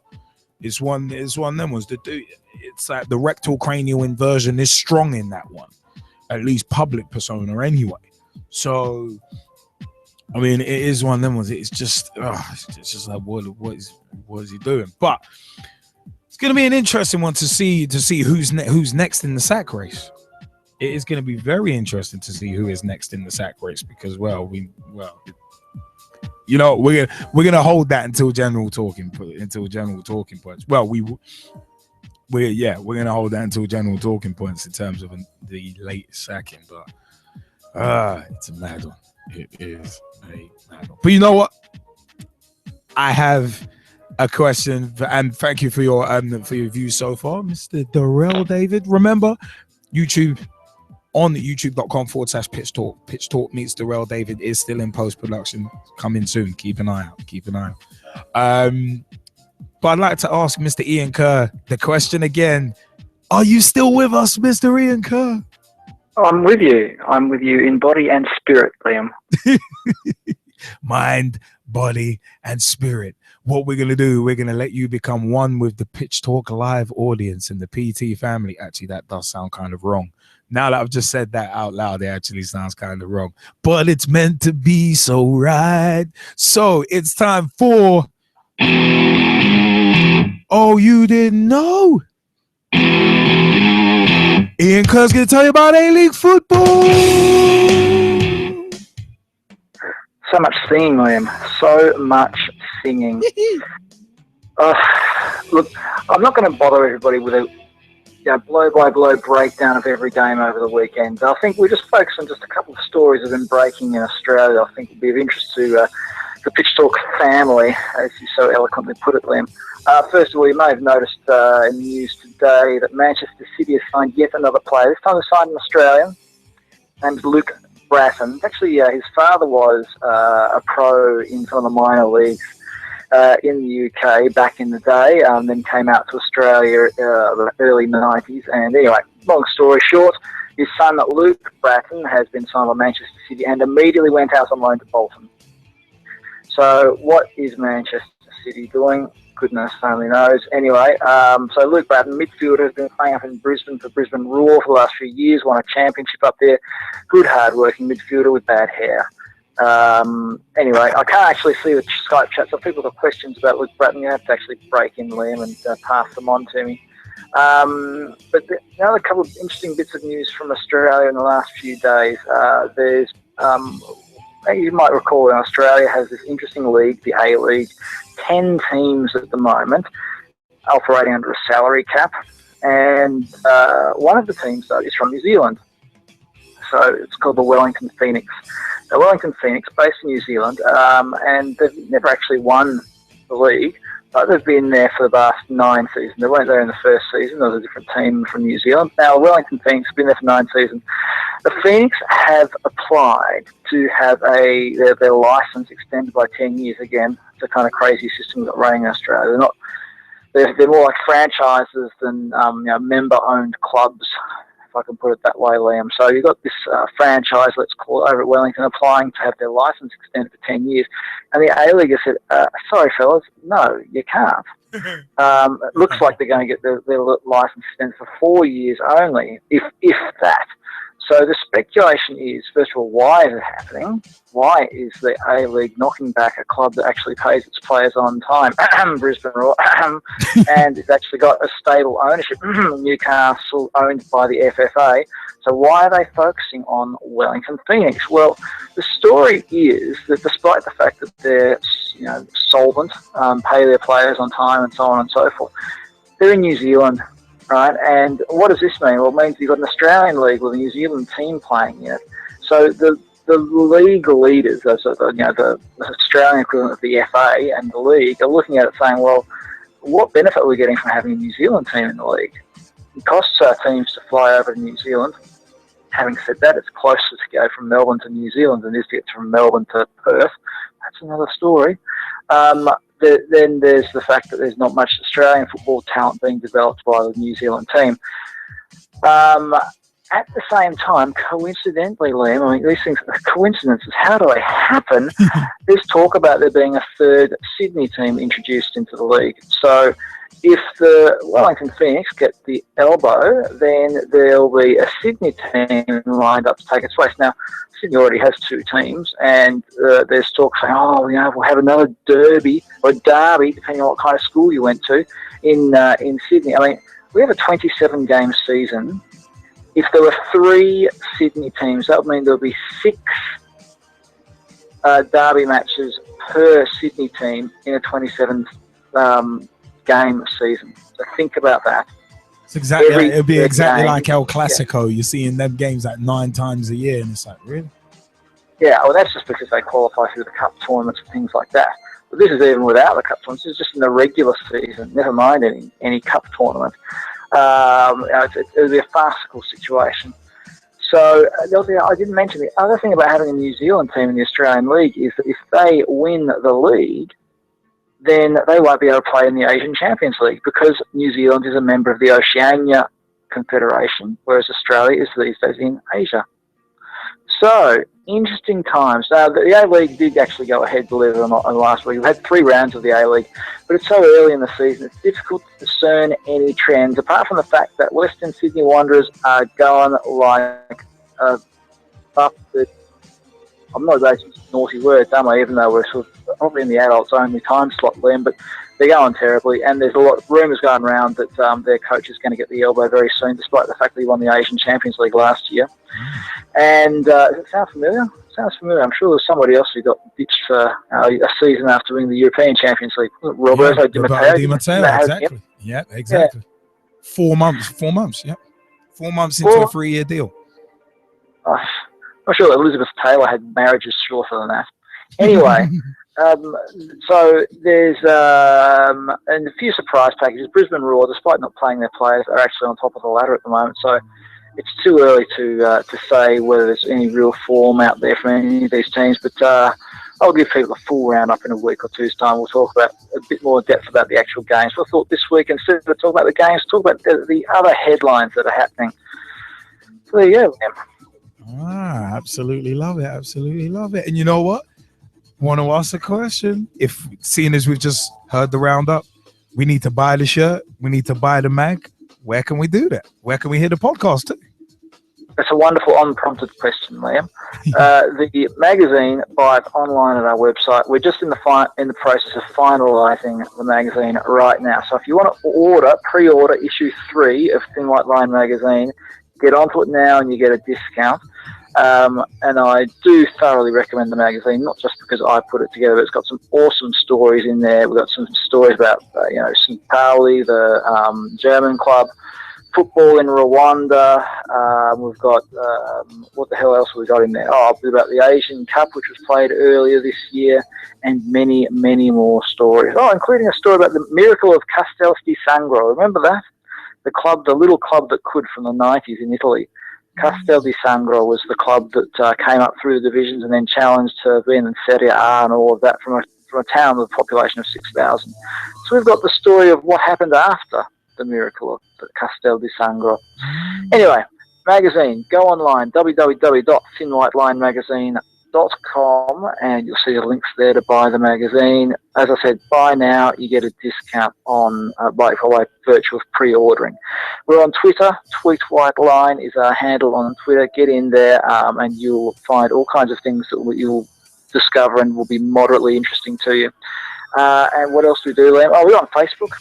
It's one of them ones to do. It's like the rectal cranial inversion is strong in that one, at least public persona anyway. So, I mean, it is one of them ones. It's just like what is he doing? But it's going to be an interesting one to see who's next in the sack race. It is going to be very interesting to see who is next in the sack race because, we're going to hold that until general talking points. Well, we're going to hold that until general talking points in terms of the late sacking. But it's a mad one. It is a mad one. But you know what? I have a question, and thank you for your views so far, Mr. Deryll David. Remember, YouTube on youtube.com/Pitch Talk. Pitch Talk meets Deryll David is still in post-production, coming soon. Keep an eye out. But I'd like to ask Mr. Ian Kerr the question again. Are you still with us, Mr. Ian Kerr? I'm with you in body and spirit, Liam. Mind, body, and spirit. what we're going to do, we're going to let you become one with the Pitch Talk Live audience and the PT family. Actually, that does sound kind of wrong. Now that I've just said that out loud, it actually sounds kind of wrong. But it's meant to be so right. So it's time for... Oh, you didn't know? Ian Kerr's going to tell you about A-League football. So much singing, Liam. So much singing. Look, I'm not going to bother everybody with a blow-by-blow breakdown of every game over the weekend. I think we just focus on just a couple of stories that have been breaking in Australia. I think would be of interest to the Pitch Talk family, as you so eloquently put it, Liam. First of all, you may have noticed in the news today that Manchester City has signed yet another player. This time they signed an Australian named Luke Bratton. Actually, his father was a pro in some of the minor leagues in the UK back in the day, then came out to Australia the early 90s. And anyway, long story short, his son Luke Bratton has been signed by Manchester City and immediately went out on loan to Bolton. So what is Manchester City doing? Goodness only knows. Anyway, so Luke Bratton, midfielder, has been playing up in Brisbane for Brisbane Roar for the last few years, won a championship up there. Good, hard-working midfielder with bad hair. Anyway, I can't actually see the Skype chat, so if people have questions about Luke Bratton, you have to actually break in, Liam, and pass them on to me. But another couple of interesting bits of news from Australia in the last few days. There's, you might recall, in Australia has this interesting league, the A-League, 10 teams at the moment, operating under a salary cap, and one of the teams, though, is from New Zealand. So it's called the Wellington Phoenix. The Wellington Phoenix, based in New Zealand, and they've never actually won the league, but they've been there for the last 9 seasons. They weren't there in the first season. There was a different team from New Zealand. Now, the Wellington Phoenix have been there for 9 seasons. The Phoenix have applied to have their license extended by 10 years. Again, it's a kind of crazy system that running in Australia. They're more like franchises than member-owned clubs, if I can put it that way, Liam. So you've got this franchise, let's call it, over at Wellington, applying to have their license extended for 10 years. And the A-League has said, sorry, fellas, no, you can't. It looks like they're going to get their license extended for 4 years only, if that. So the speculation is, first of all, why is it happening? Why is the A-League knocking back a club that actually pays its players on time? Brisbane Roar. And it's actually got a stable ownership. Newcastle, owned by the FFA. So why are they focusing on Wellington Phoenix? Well, the story is that despite the fact that they're solvent, pay their players on time and so on and so forth, they're in New Zealand. Right, and what does this mean? Well, it means you've got an Australian league with a New Zealand team playing in it. So the league leaders, the Australian equivalent of the FA and the league, are looking at it saying, well, what benefit are we getting from having a New Zealand team in the league? It costs our teams to fly over to New Zealand. Having said that, it's closer to go from Melbourne to New Zealand than it is to get from Melbourne to Perth. That's another story. Then there's the fact that there's not much Australian football talent being developed by the New Zealand team. At the same time, coincidentally, Liam, I mean, these things are coincidences. How do they happen? There's talk about there being a third Sydney team introduced into the league. So if the Wellington Phoenix get the elbow, then there'll be a Sydney team lined up to take its place. Now, Sydney already has 2 teams, and there's talk saying, we'll have another derby, or derby, depending on what kind of school you went to, in Sydney. I mean, we have a 27-game season. If there were 3 Sydney teams, that would mean there would be 6 derby matches per Sydney team in a 27 game season. So think about that. It's exactly. It'd be exactly like El Clasico. Yeah. You're seeing them games like 9 times a year, and it's like, really? Yeah. Well, that's just because they qualify through the cup tournaments and things like that. But this is even without the cup tournaments. This is just in the regular season. Never mind any cup tournament. It would be a farcical situation. So the other thing I didn't mention, the other thing about having a New Zealand team in the Australian League is that if they win the league, then they won't be able to play in the Asian Champions League because New Zealand is a member of the Oceania Confederation, whereas Australia is these days in Asia. So, interesting times. Now, the A-League did actually go ahead, believe it or not, last week. We've had 3 rounds of the A-League, but it's so early in the season, it's difficult to discern any trends, apart from the fact that Western Sydney Wanderers are going like a busted. I'm not going to use naughty words, am I? Even though we're sort of probably in the adults-only time slot, Liam, but they're going terribly, and there's a lot of rumours going around that their coach is going to get the elbow very soon, despite the fact that he won the Asian Champions League last year. And does it sound familiar? Sounds familiar. I'm sure there's somebody else who got ditched for a season after winning the European Champions League. Roberto Di Matteo. Exactly. Yeah, exactly. Yeah. 4 months. Yeah. 4 months into a 3-year deal. I'm sure Elizabeth Taylor had marriages shorter than that. Anyway, so there's and a few surprise packages. Brisbane Roar, despite not playing their players, are actually on top of the ladder at the moment. So it's too early to say whether there's any real form out there from any of these teams. But I'll give people a full round-up in a week or two's time. We'll talk about a bit more depth about the actual games. So I thought this week, instead of talking about the games, talk about the other headlines that are happening. So there you go, Liam. Absolutely love it. Absolutely love it. And you know what? Want to ask a question? If, seeing as we've just heard the roundup, we need to buy the shirt, we need to buy the mag, where can we do that? Where can we hear the podcast too? That's a wonderful unprompted question, Liam. The magazine, buy it online at our website. We're just in the process of finalising the magazine right now. So if you want to pre-order issue 3 of Thin White Line magazine, get onto it now and you get a discount. And I do thoroughly recommend the magazine, not just because I put it together, but it's got some awesome stories in there. We've got some stories about, St. Pauli, the German club, football in Rwanda. We've got, what the hell else have we got in there? A bit about the Asian Cup, which was played earlier this year, and many, many more stories. Including a story about the miracle of Castel di Sangro. Remember that? The little club that could from the 90s in Italy. Castel di Sangro was the club that came up through the divisions and then challenged to be in Serie A and all of that from a town with a population of 6,000. So we've got the story of what happened after the miracle of Castel di Sangro. Anyway, magazine, go online, www.thinwhitelinemagazine.com, and you'll see the links there to buy the magazine. As I said, buy now, you get a discount on by virtue of pre-ordering. We're on Twitter. TweetWhiteLine is our handle on Twitter. Get in there and you'll find all kinds of things that you'll discover and will be moderately interesting to you. And what else do we do, Liam? We're on Facebook.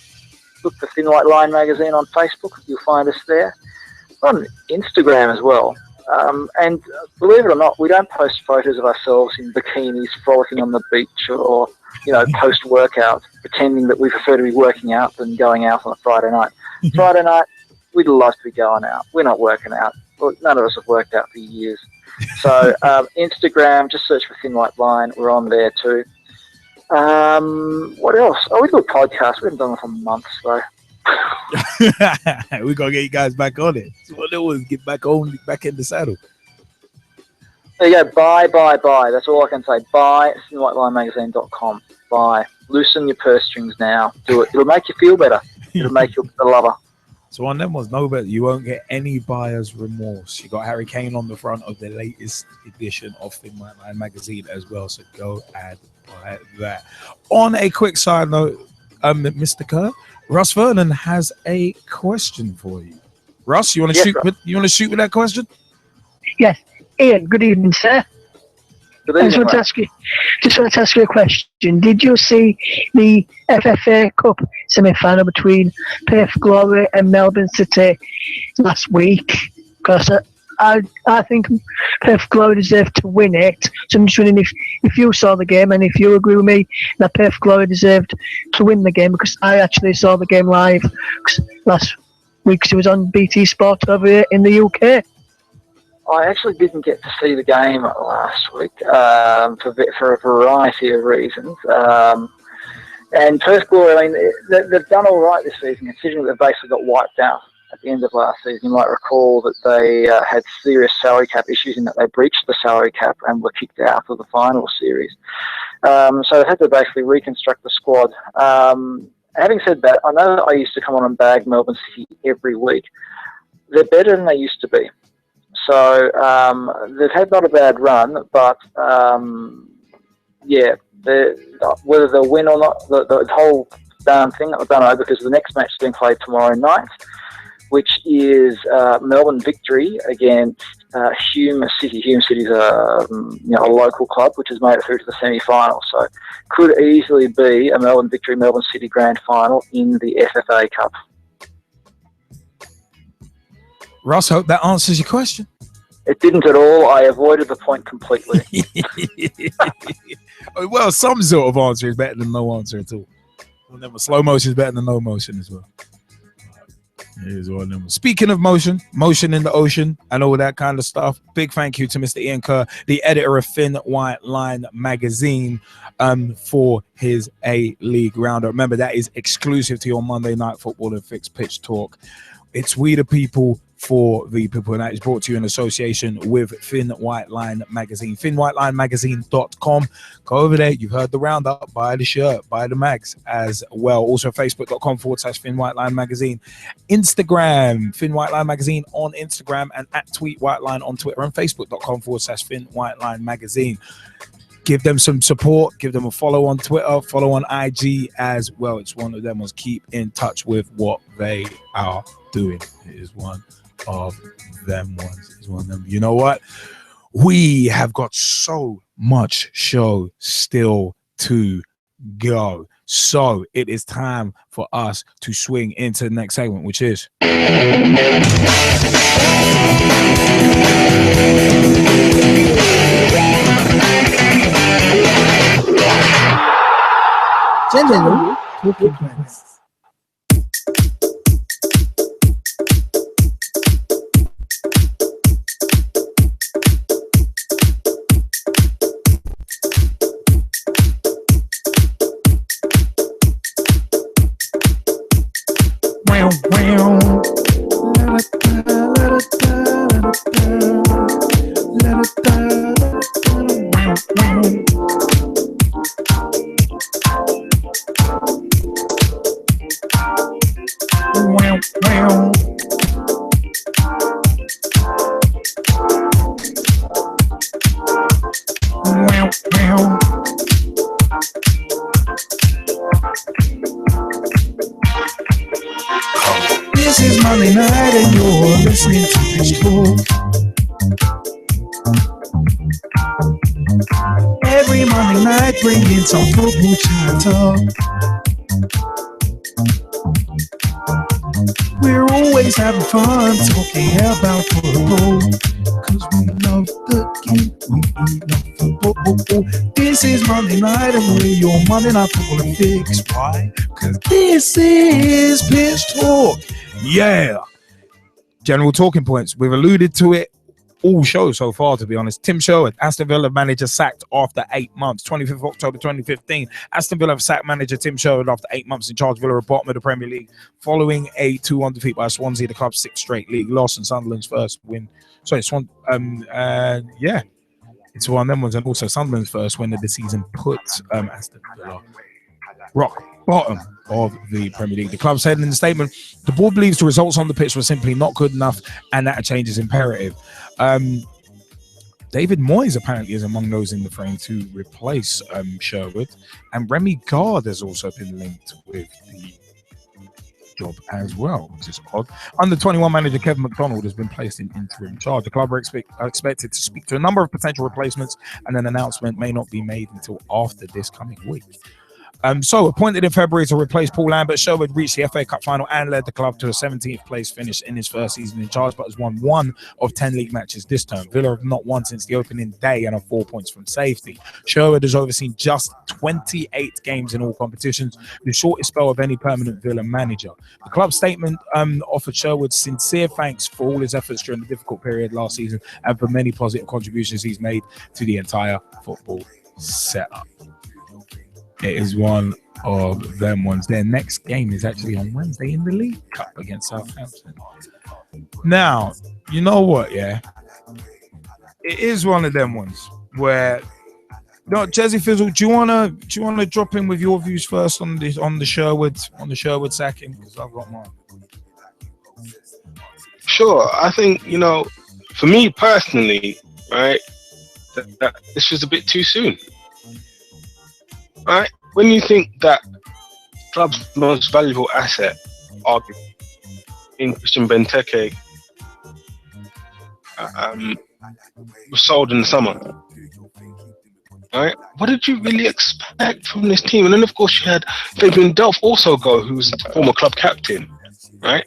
Look for Thin White Line magazine on Facebook. You'll find us there. We're on Instagram as well. And believe it or not, we don't post photos of ourselves in bikinis frolicking on the beach or post-workout, pretending that we prefer to be working out than going out on a Friday night. Friday night, we'd love to be going out. We're not working out. Well, none of us have worked out for years. So Instagram, just search for Thin White Line. We're on there too. What else? We do a podcast. We haven't done it for months, though. We're going to get you guys back on it. So what do is get back in the saddle. There you go. Buy. That's all I can say. Buy thinwhitelinemagazine.com. Buy. Loosen your purse strings now. Do it. It'll make you feel better. It'll make you a lover. So on them was no better. You won't get any buyer's remorse. You got Harry Kane on the front of the latest edition of Thin White Line magazine as well. So go and buy that. On a quick side note, Mr. Kerr, Russ Vernon has a question for you. Russ, you want to shoot with that question? Yes, Ian. Good evening, sir. Good evening, just want to ask you a question. Did you see the FFA Cup semi-final between Perth Glory and Melbourne City last week? Because I think Perth Glory deserved to win it. So I'm just wondering if you saw the game and if you agree with me that Perth Glory deserved to win the game, because I actually saw the game live last week because it was on BT Sport over here in the UK. I actually didn't get to see the game last week for a variety of reasons. And Perth Glory, I mean, they've done all right this season, considering that they basically got wiped out at the end of last season. You might recall that they had serious salary cap issues in that they breached the salary cap and were kicked out of the final series. So they had to basically reconstruct the squad. Having said that, I know that I used to come on and bag Melbourne City every week. They're better than they used to be. So they've had not a bad run, but whether they'll win or not, the whole darn thing, I don't know, because the next match is being played tomorrow night, which is Melbourne Victory against Hume City. Hume City's a local club which has made it through to the semi-final. So could easily be a Melbourne Victory, Melbourne City grand final in the FFA Cup. Russ, hope that answers your question. It didn't at all. I avoided the point completely. Well, some sort of answer is better than no answer at all. Slow motion is better than no motion as well. Here's one of them. Speaking of motion in the ocean and all that kind of stuff, big thank you to Mr. Ian Kerr, the editor of Thin White Line magazine, for his A-League roundup. Remember, that is exclusive to your Monday Night Football and Fixed Pitch Talk. It's we the people for the people, and that is brought to you in association with Thin White Line magazine. thinwhitelinemagazine.com. Go over there. You've heard the roundup. Buy the shirt, buy the mags as well. Also facebook.com/Thin White Line magazine. Instagram, Thin White Line magazine on Instagram, and at Tweet White Line on Twitter, and facebook.com/Thin White Line magazine. Give them some support. Give them a follow on Twitter, follow on IG as well. It's one of them ones. Keep in touch with what they are doing. It is one of them ones. It's one of them. You know what? We have got so much show still to go. So it is time for us to swing into the next segment, which is General Talking Points. This is Monday night and you're listening to Pitch Talk. Every Monday night bringing some football chatter. We're always having fun talking about football, cause we love the game, we love football. This is Monday night and we're your Monday Night Football and Fix. Why? Cause this is Pitch Talk. Yeah. General talking points. We've alluded to it all show so far, to be honest. Tim Sherwood, Aston Villa manager, sacked after 8 months. 25th October 2015. Aston Villa sacked manager Tim Sherwood after 8 months in charge. Villa are bottom of the Premier League following a 2-1 defeat by Swansea, the club's 6th straight league loss, and Sunderland's first win. Sorry, it's one of them ones, and also Sunderland's first win of the season puts Aston Villa rock bottom of the Premier League. The club said in the statement, the board believes the results on the pitch were simply not good enough and that a change is imperative. David Moyes apparently is among those in the frame to replace Sherwood, and Remy Gard has also been linked with the job as well, which is odd. Under 21 manager Kevin McDonald has been placed in interim charge. The club are expected to speak to a number of potential replacements, and an announcement may not be made until after this coming week. So appointed in February to replace Paul Lambert, Sherwood reached the FA Cup final and led the club to a 17th place finish in his first season in charge, but has won 1 of 10 league matches this term. Villa have not won since the opening day and are 4 points from safety. Sherwood has overseen just 28 games in all competitions, the shortest spell of any permanent Villa manager. The club statement offered Sherwood sincere thanks for all his efforts during the difficult period last season and for many positive contributions he's made to the entire football setup. It is one of them ones. Their next game is actually on Wednesday in the League Cup against Southampton. Now, you know what, yeah? It is one of them ones where, Jazzy Fizzle, do you wanna drop in with your views first on the Sherwood sacking? Because I've got mine. Sure. I think, for me personally, right, that this was a bit too soon. Right? When you think that club's most valuable asset, arguably, in Christian Benteke, was sold in the summer. Right? What did you really expect from this team? And then, of course, you had Fabian Delph also go, who was the former club captain, right?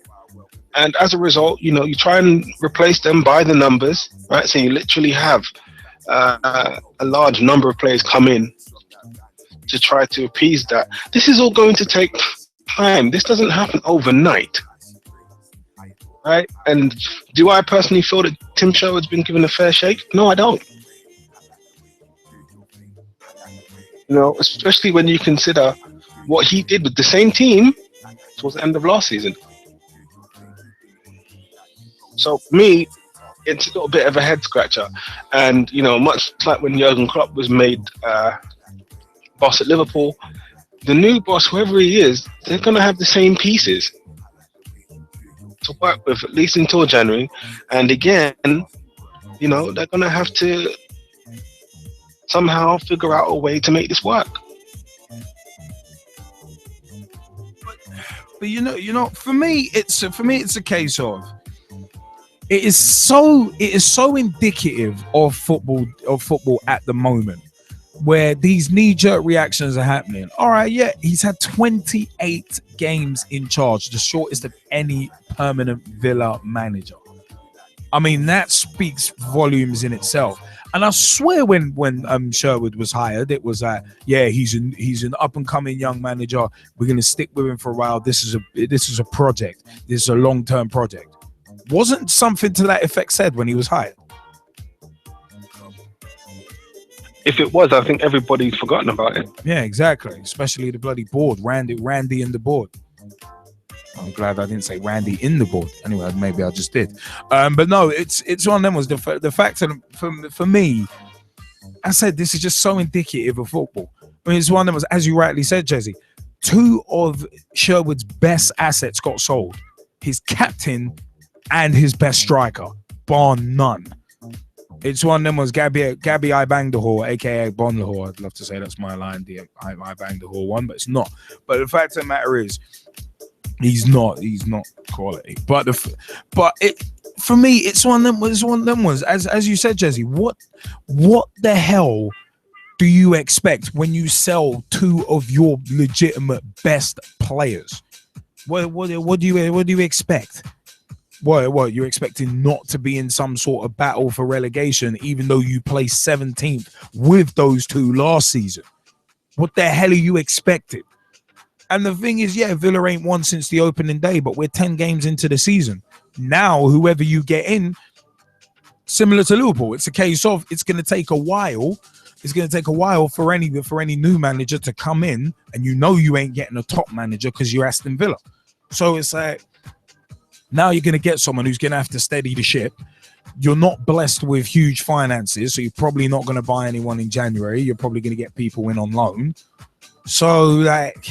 And as a result, you try and replace them by the numbers, right? So you literally have a large number of players come in to try to appease that. This is all going to take time. This doesn't happen overnight, right? And do I personally feel that Tim Sherwood's been given a fair shake? No, I don't. Especially when you consider what he did with the same team towards the end of last season. So for me, it's a little bit of a head scratcher. And, much like when Jurgen Klopp was made boss at Liverpool, the new boss, whoever he is, they're going to have the same pieces to work with, at least until January. And again, they're going to have to somehow figure out a way to make this work. But for me, it's a case of it is so indicative of football at the moment, where these knee-jerk reactions are happening. All right, yeah, he's had 28 games in charge, the shortest of any permanent Villa manager. I mean, that speaks volumes in itself. And I swear when Sherwood was hired, it was he's an up and coming young manager. We're going to stick with him for a while. This is a project. This is a long-term project. Wasn't something to that effect said when he was hired? If it was, I think everybody's forgotten about it. Yeah, exactly. Especially the bloody board, Randy and the board. I'm glad I didn't say Randy in the board. Anyway, maybe I just did. But no, it's one of them. Was the fact that for me, I said this is just so indicative of football. I mean, it's one of them. Was, as you rightly said, Jesse, 2 of Sherwood's best assets got sold: his captain and his best striker, bar none. It's one of them. Was Gabby I banged the whore, aka Bon Lahore. I'd love to say that's my line, the I banged the whore one, but it's not. But the fact of the matter is, he's not quality. But for me, it's one of them was as you said, Jesse. What the hell do you expect when you sell 2 of your legitimate best players? What do you expect? What you're expecting not to be in some sort of battle for relegation, even though you placed 17th with those 2 last season? What the hell are you expecting? And the thing is, yeah, Villa ain't won since the opening day, but we're 10 games into the season. Now, whoever you get in, similar to Liverpool, it's a case of it's going to take a while. It's going to take a while for any new manager to come in, and you ain't getting a top manager because you're Aston Villa. So it's like, now you're going to get someone who's going to have to steady the ship. You're not blessed with huge finances, so you're probably not going to buy anyone in January. You're probably going to get people in on loan. So, like,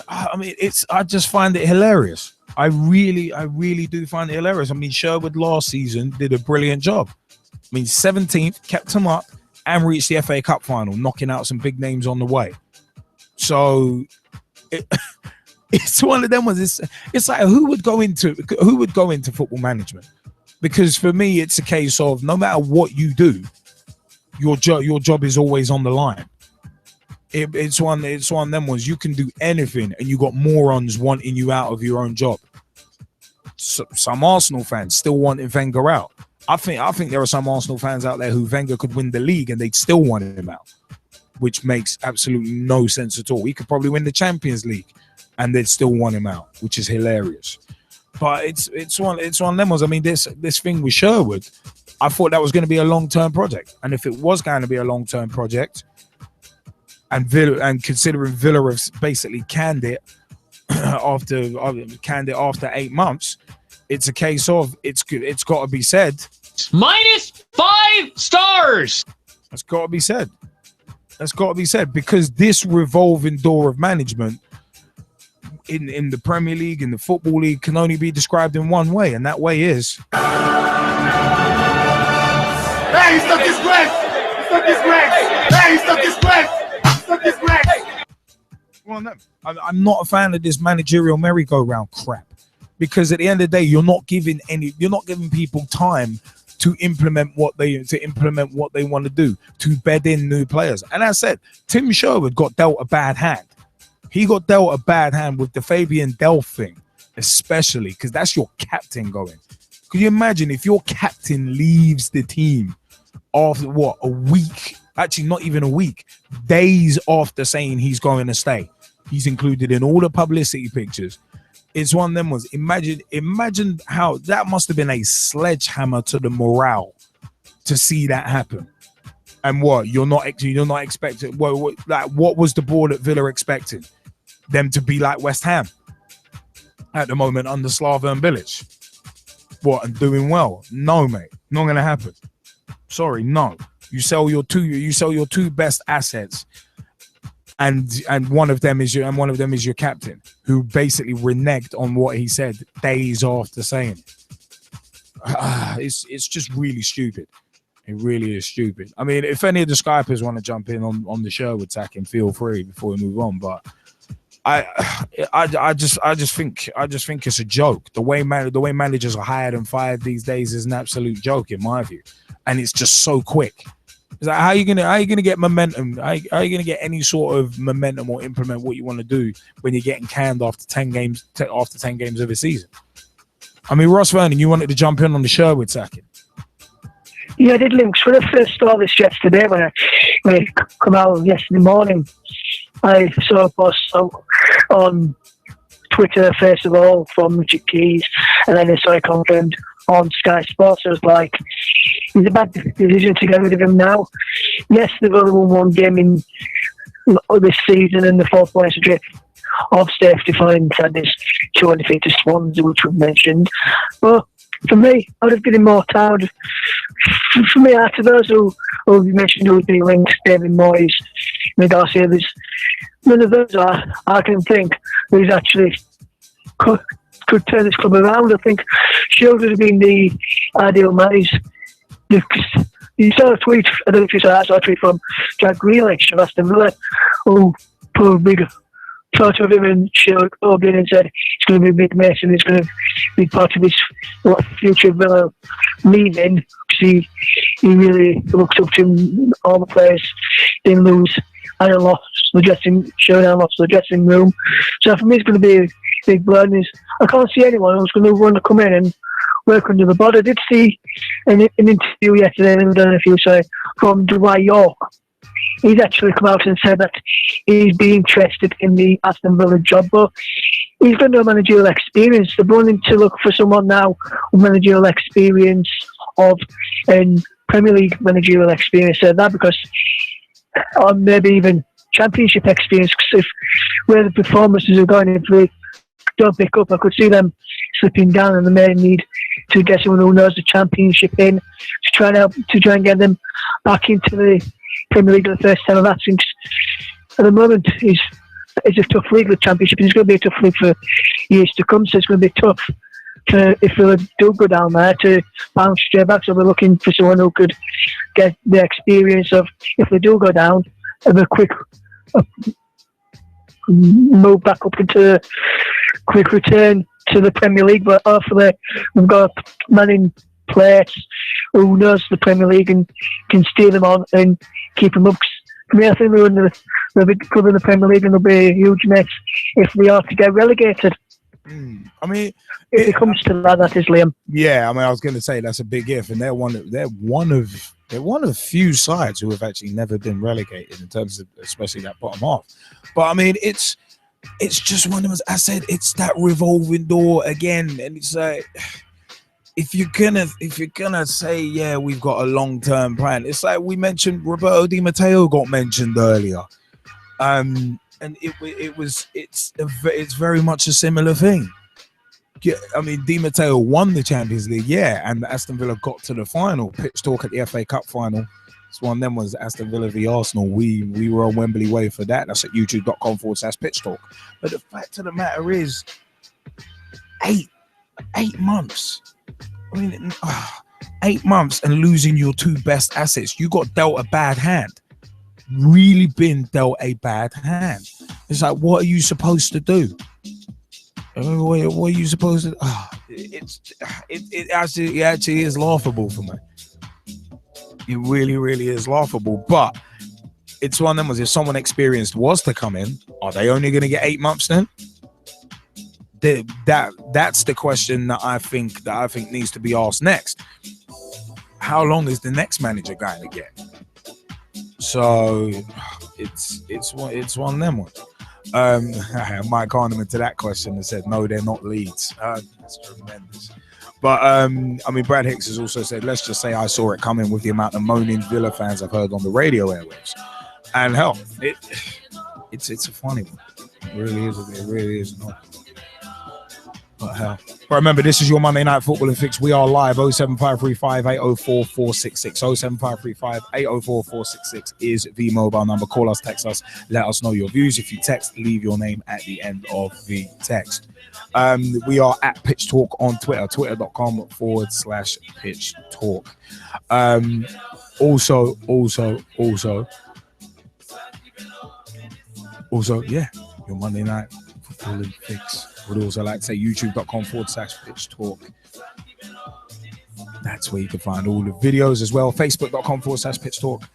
I mean, I just find it hilarious. I really do find it hilarious. I mean, Sherwood last season did a brilliant job. I mean, 17th, kept him up and reached the FA Cup final, knocking out some big names on the way. So it's one of them ones. It's like who would go into football management? Because for me, it's a case of no matter what you do, your job is always on the line. It's one of them ones. You can do anything, and you got morons wanting you out of your own job. So, some Arsenal fans still wanting Wenger out. I think there are some Arsenal fans out there who Wenger could win the league and they'd still want him out, which makes absolutely no sense at all. He could probably win the Champions League and they'd still want him out, which is hilarious. But it's one of them ones. I mean, this thing with Sherwood, I thought that was going to be a long-term project, and if it was going to be a long-term project, and considering Villa have basically canned it after 8 months, it's a case of it's got to be said. -5 stars. That's got to be said. That's got to be said, because this revolving door of management in the Premier League, in the Football League, can only be described in one way, and that way is Hey, he stuck his Greg. He stuck his Greg. Hey, he stuck his Greg. He stuck his Greg. Well, no, I'm not a fan of this managerial merry-go-round crap, because at the end of the day, you're not giving people time to implement what they want to do, to bed in new players. And as I said, Tim Sherwood got dealt a bad hand. He got dealt a bad hand with the Fabian Delph thing, especially because that's your captain going. Could you imagine if your captain leaves the team after what, a week? Actually, not even a week. Days after saying he's going to stay. He's included in all the publicity pictures. It's one of them ones. Imagine how that must have been a sledgehammer to the morale to see that happen. And what you're not expecting. What was the board at Villa expecting? Them to be like West Ham at the moment under Slaven Bilic. What, and doing well? No, mate, not gonna happen. Sorry, no. You sell your two best assets, and one of them is your captain, who basically reneged on what he said days after saying it. It's just really stupid. It really is stupid. I mean, if any of the Skypers want to jump in on the Sherwood sacking, feel free before we move on. But I just think it's a joke. The way managers are hired and fired these days is an absolute joke in my view, and it's just so quick. It's like, how are you gonna get momentum? How are you gonna get any sort of momentum or implement what you want to do when you're getting canned after 10 games of a season? I mean, Russ Vernon, you wanted to jump in on the Sherwood sacking. Yeah, I did, Links. When I first saw this yesterday, when I come out yesterday morning, I saw a post on Twitter, first of all, from Richard Keys, and then I saw it confirmed on Sky Sports. I was like, it's a bad decision to get rid of him now. Yes, they've only won one game in this season, and the 4 points adrift of safety fines and this 2 undefeated Swans, which we've mentioned. But for me, I would have given more time. For me, after those who you mentioned, who would be linked, David Moyes, Garcia, there's none of those I can think who's actually could turn this club around. I think Sherwood would have been the ideal manager. You saw a tweet, I don't know if you saw a tweet from Jack Grealish of Aston Villa, who put a big photo of him and Sherwood in and said he's going to be a big Mason, he's going to be part of his future Villa leaving, because he really looks up to all the players. Didn't lose and lost the dressing room. So for me, it's going to be a big blow. I can't see anyone who's going to want to come in and work under the board. I did see an interview yesterday, I don't know if you say, from Dwight York. He's actually come out and said that he's be interested in the Aston Villa job, but he's got no managerial experience. They're wanting to look for someone now with managerial experience and Premier League managerial experience, said that, because or maybe even Championship experience, because if where the performances are going, if they don't pick up, I could see them slipping down, and they may need to get someone who knows the Championship in to try and get them back into the Premier League at the first time of that. Since at the moment it's a tough league, the Championship, and it's going to be a tough league for years to come. So it's going to be tough if they do go down there to bounce straight back. So we're looking for someone who could get the experience of, if they do go down, of a quick move back up into quick return to the Premier League. But hopefully we've got a man in place who knows the Premier League and can steer them on and keep them up. For me, I think they're a big club in the Premier League, and they'll be a huge mess if we are to get relegated. I mean, if it comes to that is, Liam. Yeah, I mean, I was going to say that's a big if, and they're one of few sides who have actually never been relegated in terms of especially that bottom half. But I mean, it's just one of those. I said it's that revolving door again, and it's like, if you're gonna say, yeah, we've got a long-term plan, it's like we mentioned Roberto Di Matteo got mentioned earlier, and it's very much a similar thing. Yeah, I mean, Di Matteo won the Champions League, yeah, and Aston Villa got to the final. Pitch talk at the FA Cup final. It's one of them was Aston Villa v Arsenal. We were on Wembley Way for that. That's at youtube.com/pitch talk. But the fact of the matter is, 8 months. I mean, 8 months and losing your two best assets. You got dealt a bad hand. Really been dealt a bad hand. It's like, what are you supposed to do? What are you supposed to? It actually is laughable for me. It really is laughable. But it's one of them was, if someone experienced was to come in, are they only going to get 8 months then? That's the question that I think needs to be asked next. How long is the next manager going to get? So it's one of them ones. Mike Harniman to that question and said, no, they're not Leeds. That's tremendous. But I mean, Brad Hicks has also said, let's just say I saw it coming with the amount of moaning Villa fans I've heard on the radio airwaves. And hell, it's a funny one. It really is not. But hell. But remember, this is your Monday Night Football and Fix. We are live. 07535 804 466. 07535 804 466 is the mobile number. Call us, text us, let us know your views. If you text, leave your name at the end of the text. We are at Pitch Talk on Twitter, twitter.com/Pitch Talk. Also, yeah, your Monday Night Football and Fix. Would also like to say youtube.com/Pitch Talk. That's where you can find all the videos as well. Facebook.com/Pitch Talk.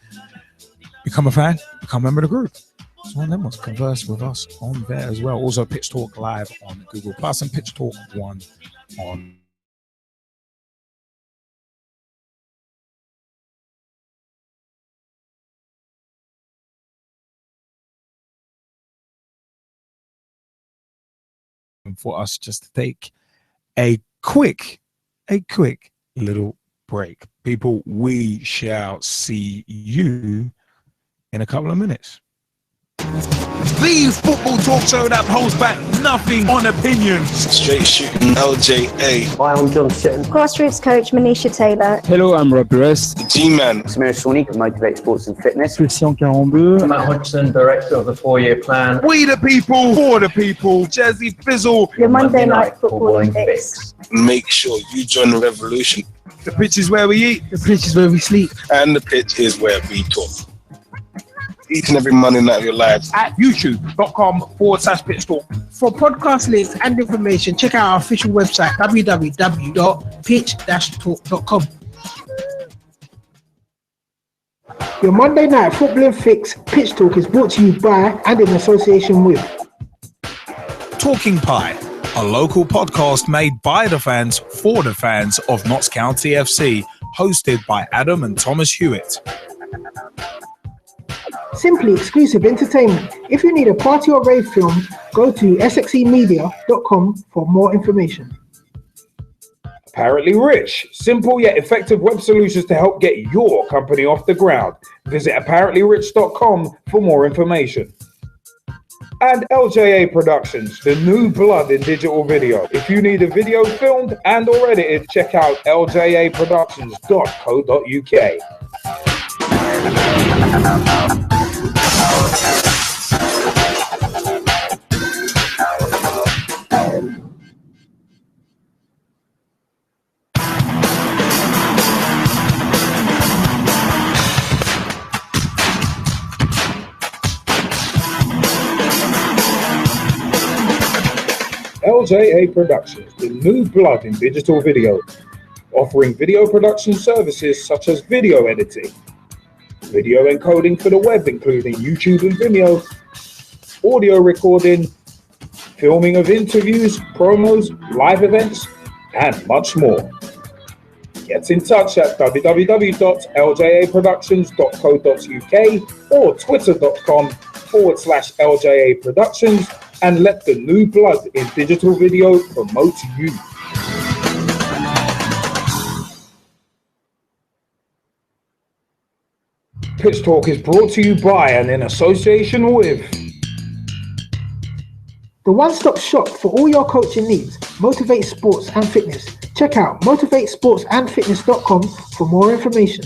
Become a fan, become a member of the group. So one of them was converse with us on there as well. Also, Pitch Talk Live on Google Plus and Pitch Talk 1 on. For us just to take a quick little break. People, we shall see you in a couple of minutes. The football talk show that holds back nothing on opinions. Straight shooting LJA. Hi, I'm John Sitton. Grassroots coach Manisha Taylor. Hello, I'm Rob Russ. G-Man. Samir Sonley, Motivate Sports and Fitness. Christian Carambeu. Matt Hodgson, Director of the 4-year plan. We the people, for the people. Jazzy Fizzle. Your Monday Night Footballing Fix. Make sure you join the revolution. The pitch is where we eat. The pitch is where we sleep. And the pitch is where we talk. Each and every Monday night of your lives. At youtube.com/Pitch Talk. For podcast links and information, check out our official website, www.pitch-talk.com. Your Monday Night Football and Fix Pitch Talk is brought to you by and in association with Talking Pie, a local podcast made by the fans for the fans of Notts County FC, hosted by Adam and Thomas Hewitt. Simply Exclusive Entertainment. If you need a party or rave film, go to sxemedia.com for more information. Apparently Rich, simple yet effective web solutions to help get your company off the ground. Visit apparentlyrich.com for more information. And LJA Productions, the new blood in digital video. If you need a video filmed and or edited, check out ljaproductions.co.uk. LJA Productions, the new blood in digital video, offering video production services such as video editing, video encoding for the web, including YouTube and Vimeo, audio recording, filming of interviews, promos, live events, and much more. Get in touch at www.ljaproductions.co.uk or twitter.com/LJA Productions and let the new blood in digital video promote you. Pitch Talk is brought to you by and in association with the one-stop shop for all your coaching needs, Motivate Sports and Fitness. Check out motivatesportsandfitness.com for more information.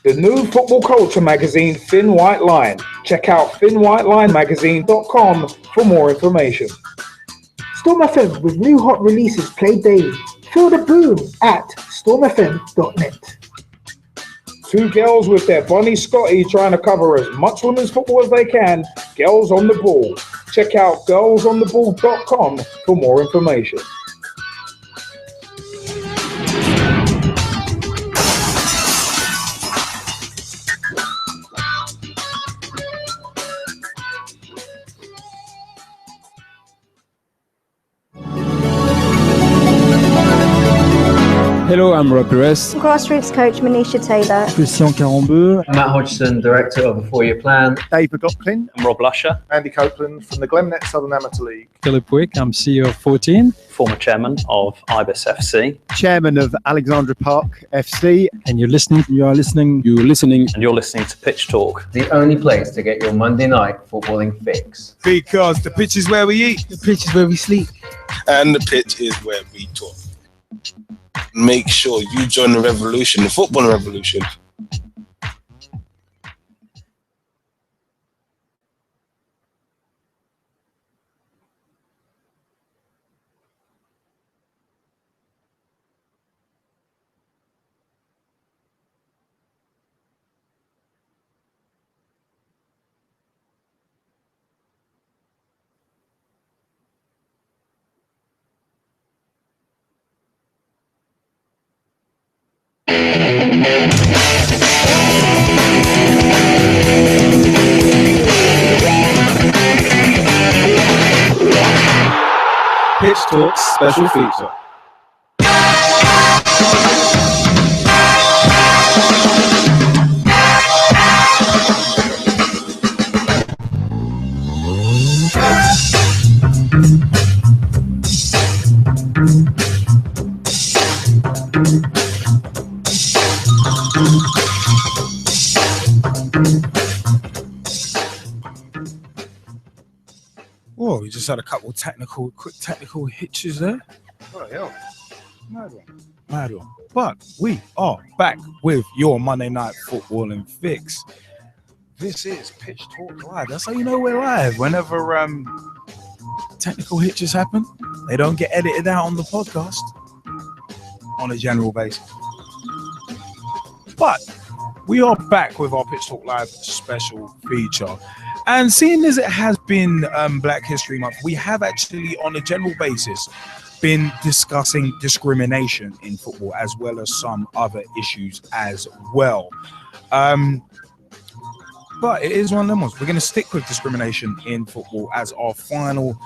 The new football culture magazine, Thin White Line. Check out thinwhitelinemagazine.com for more information. Storm FM with new hot releases played daily. Feel the boom at stormfm.net. Two girls with their Bonnie Scotty trying to cover as much women's football as they can. Girls on the Ball. Check out girlsontheball.com for more information. Hello, I'm Rob Perez. Grassroots coach Manisha Taylor. Christian Carambeu. Matt Hodgson, Director of the 4-Year Plan. Dave McLaughlin. I'm Rob Lusher. Andy Copeland from the Glennet Southern Amateur League. Philip Wick, I'm CEO of 14. Former chairman of Ibis FC. Chairman of Alexandra Park FC. And you're listening to Pitch Talk. The only place to get your Monday night footballing fix. Because the pitch is where we eat. The pitch is where we sleep. And the pitch is where we talk. Make sure you join the revolution, the football revolution. Pitch Talk's special feature. Whoa, we just had a couple quick technical hitches there. Oh, hell. Mad one. But we are back with your Monday Night Footballing Fix. This is Pitch Talk Live. That's how you know we're live. Whenever technical hitches happen, they don't get edited out on the podcast on a general basis. But we are back with our Pitch Talk Live special feature. And seeing as it has been Black History Month, we have actually, on a general basis, been discussing discrimination in football as well as some other issues as well. But it is one of them ones. We're going to stick with discrimination in football as our final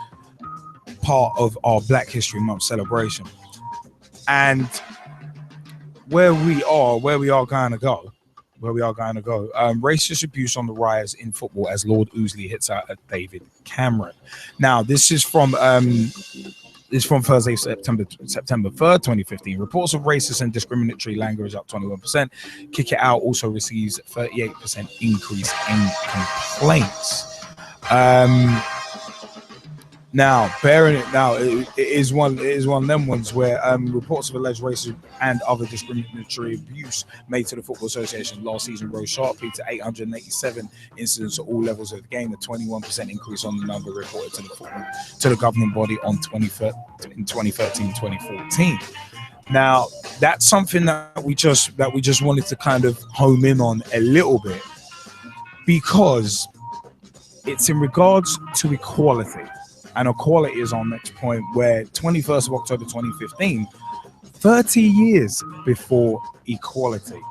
part of our Black History Month celebration. And where we are going to go, racist abuse on the rise in football as Lord Ousley hits out at David Cameron. Now, this is from Thursday, September 3rd, 2015. Reports of racist and discriminatory language up 21%. Kick It Out also receives 38% increase in complaints. Now, it is one of them ones where reports of alleged racism and other discriminatory abuse made to the Football Association last season rose sharply to 887 incidents at all levels of the game, a 21% increase on the number reported to the governing body in 2013-2014. Now, that's something that we just wanted to kind of home in on a little bit, because it's in regards to equality. And equality is our next point, where 21st of October 2015, 30 years before equality.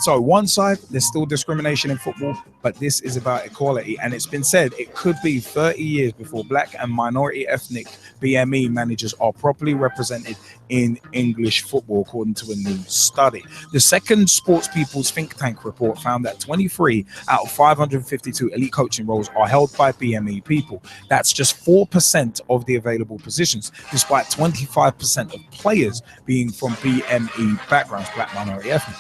So one side, there's still discrimination in football, but this is about equality. And it's been said it could be 30 years before Black and minority ethnic BME managers are properly represented in English football, according to a new study. The second Sports People's think tank report found that 23 out of 552 elite coaching roles are held by BME people. That's just 4% of the available positions, despite 25% of players being from BME backgrounds, Black, minority, ethnic.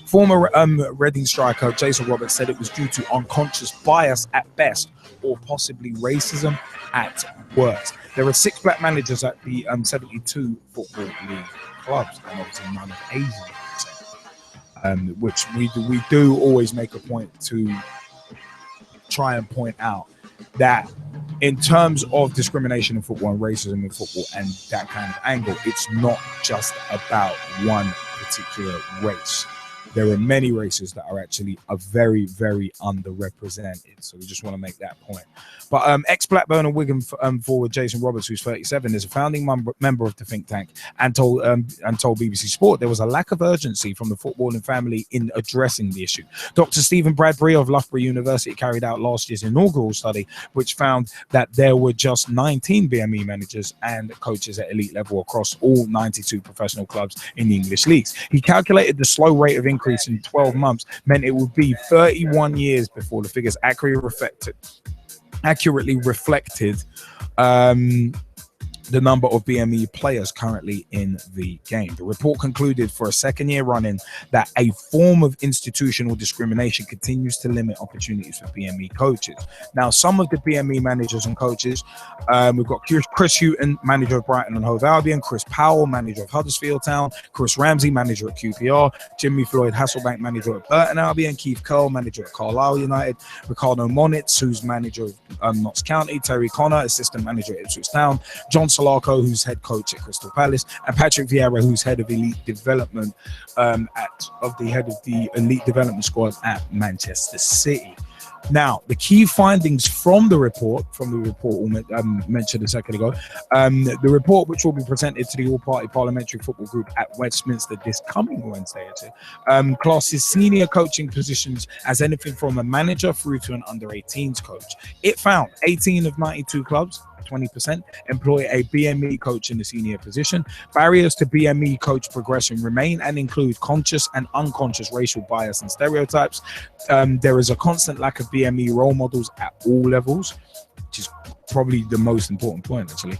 Former Reading striker Jason Roberts said it was due to unconscious bias at best, or possibly racism at worst. There are 6 Black managers at the 72 Football League clubs, and obviously none of Asian, which we do always make a point to try and point out that in terms of discrimination in football and racism in football and that kind of angle, it's not just about one particular race. There are many races that are actually very, very underrepresented. So we just want to make that point. But ex-Blackburn and Wigan forward Jason Roberts, who's 37, is a founding member of the think tank, and told BBC Sport there was a lack of urgency from the footballing family in addressing the issue. Dr. Stephen Bradbury of Loughborough University carried out last year's inaugural study, which found that there were just 19 BME managers and coaches at elite level across all 92 professional clubs in the English leagues. He calculated the slow rate of increase in 12 months meant it would be 31 years before the figures accurately reflected the number of BME players currently in the game. The report concluded for a second year running that a form of institutional discrimination continues to limit opportunities for BME coaches. Now, some of the BME managers and coaches, we've got Chris Houghton, manager of Brighton and Hove Albion, Chris Powell, manager of Huddersfield Town, Chris Ramsey, manager at QPR, Jimmy Floyd Hasselbank, manager at Burton Albion, Keith Curl, manager at Carlisle United, Ricardo Monitz, who's manager of Notts County, Terry Connor, assistant manager at Ipswich Town, John Solarco, who's head coach at Crystal Palace, and Patrick Vieira, who's head of elite development head of the elite development squad at Manchester City. Now, the key findings from the report mentioned a second ago, the report, which will be presented to the All-Party Parliamentary Football Group at Westminster this coming Wednesday, classes senior coaching positions as anything from a manager through to an under-18s coach. It found 18 of 92 clubs, 20%, employ a BME coach in the senior position. Barriers to BME coach progression remain and include conscious and unconscious racial bias and stereotypes. There is a constant lack of BME role models at all levels, which is probably the most important point, actually.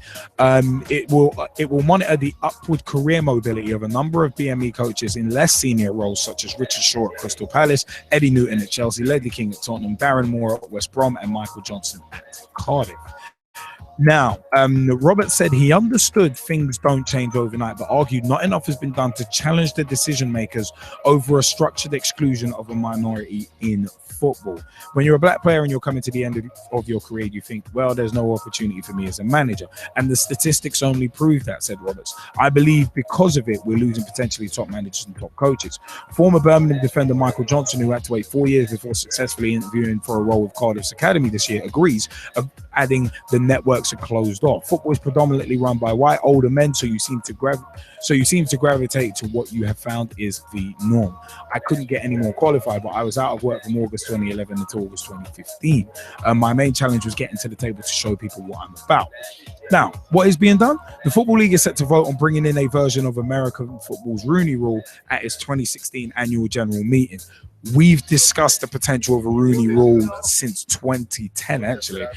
It will monitor the upward career mobility of a number of BME coaches in less senior roles, such as Richard Shaw at Crystal Palace, Eddie Newton at Chelsea, Ledley King at Tottenham, Darren Moore at West Brom, and Michael Johnson at Cardiff. Now, Roberts said he understood things don't change overnight, but argued not enough has been done to challenge the decision makers over a structured exclusion of a minority in football. When you're a black player and you're coming to the end of your career, you think, well, there's no opportunity for me as a manager. And the statistics only prove that, said Roberts. I believe because of it, we're losing potentially top managers and top coaches. Former Birmingham defender Michael Johnson, who had to wait 4 years before successfully interviewing for a role with Cardiff's Academy this year, agrees, adding the networks are closed off. Football is predominantly run by white older men, so you seem to gravitate to what you have found is the norm. I couldn't get any more qualified, but I was out of work from August 2011 until August 2015. My main challenge was getting to the table to show people what I'm about. Now, what is being done? The Football League is set to vote on bringing in a version of American football's Rooney Rule at its 2016 annual general meeting. We've discussed the potential of a Rooney Rule since 2010, actually.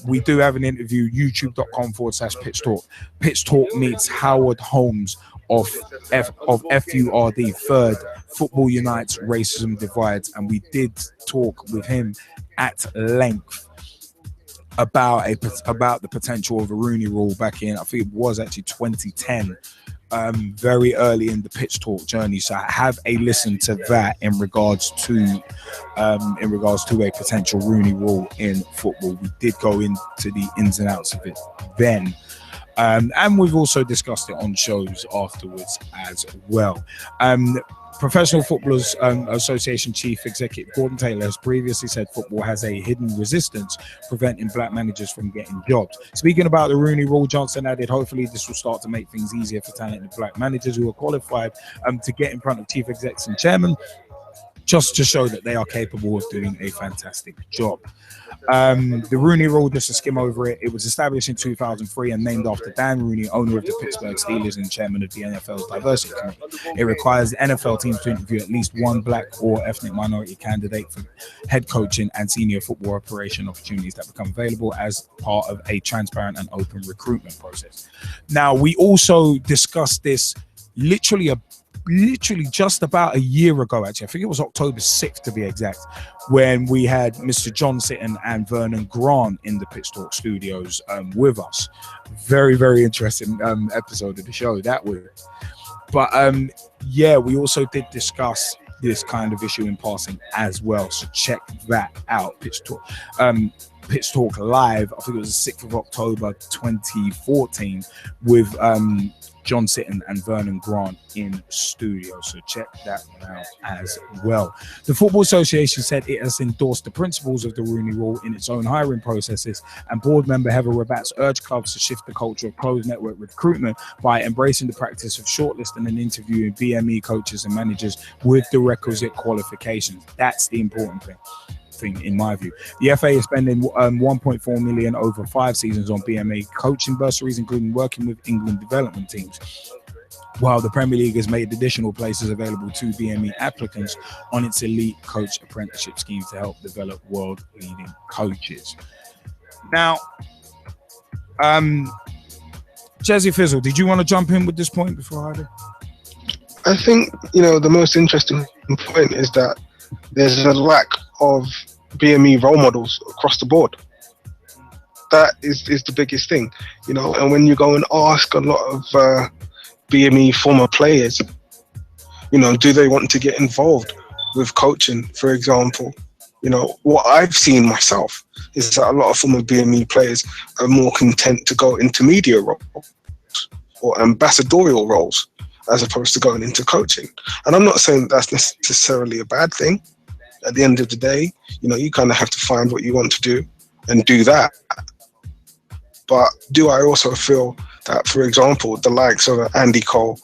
We do have an interview, youtube.com/Pitch Talk. Pitch Talk meets Howard Holmes of FURD, Third Football Unites Racism Divides, and we did talk with him at length about the potential of a Rooney Rule back in, I think it was actually 2010. Very early in the Pitch Talk journey, so have a listen to that in regards to a potential Rooney Rule in football. We did go into the ins and outs of it then, and we've also discussed it on shows afterwards as well. Professional Footballers Association Chief Executive Gordon Taylor has previously said football has a hidden resistance preventing black managers from getting jobs. Speaking about the Rooney Rule, Johnson added, hopefully this will start to make things easier for talented black managers who are qualified to get in front of chief execs and chairmen, just to show that they are capable of doing a fantastic job. The Rooney Rule, just to skim over it, it was established in 2003 and named after Dan Rooney, owner of the Pittsburgh Steelers and chairman of the NFL's Diversity Committee. It requires NFL teams to interview at least one black or ethnic minority candidate for head coaching and senior football operation opportunities that become available as part of a transparent and open recruitment process. Now, we also discussed this literally just about a year ago, actually. I think it was October 6th to be exact, when we had Mr. John Sitton and Vernon Grant in the Pitch Talk studios with us. Very, very interesting episode of the show that was. But yeah, we also did discuss this kind of issue in passing as well, so check that out. Pitch Talk. Pitch Talk live. I think it was the 6th of October 2014 with John Sitton and Vernon Grant in studio. So check that one out as well. The Football Association said it has endorsed the principles of the Rooney Rule in its own hiring processes, and board member Heather Rabatz urged clubs to shift the culture of closed network recruitment by embracing the practice of shortlisting and interviewing BME coaches and managers with the requisite qualifications. That's the important thing in my view. The FA is spending 1.4 million over 5 seasons on BME coaching bursaries, including working with England development teams, while the Premier League has made additional places available to BME applicants on its elite coach apprenticeship scheme to help develop world-leading coaches. Now, Jazzy Fizzle, did you want to jump in with this point before I do? I think, the most interesting point is that there's a lack of BME role models across the board. That is the biggest thing, and when you go and ask a lot of BME former players, do they want to get involved with coaching, for example? What I've seen myself is that a lot of former BME players are more content to go into media roles or ambassadorial roles as opposed to going into coaching. And I'm not saying that's necessarily a bad thing. At the end of the day, you kind of have to find what you want to do and do that. But do I also feel that, for example, the likes of Andy Cole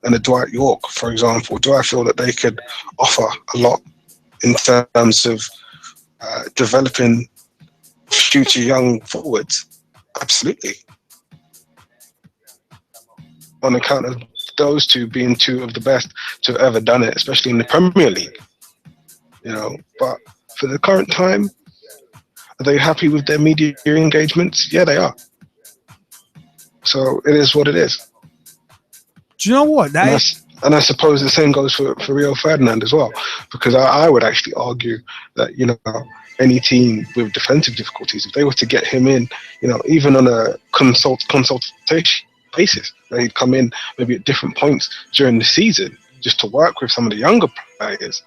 and a Dwight York, for example, do I feel that they could offer a lot in terms of developing future young forwards? Absolutely. On account of those two being two of the best to have ever done it, especially in the Premier League. But for the current time, are they happy with their media engagements? Yeah, they are. So it is what it is. Do you know what? And I suppose the same goes for Rio Ferdinand as well, because I would actually argue that, any team with defensive difficulties, if they were to get him in, even on a consultation basis, they'd come in maybe at different points during the season just to work with some of the younger players,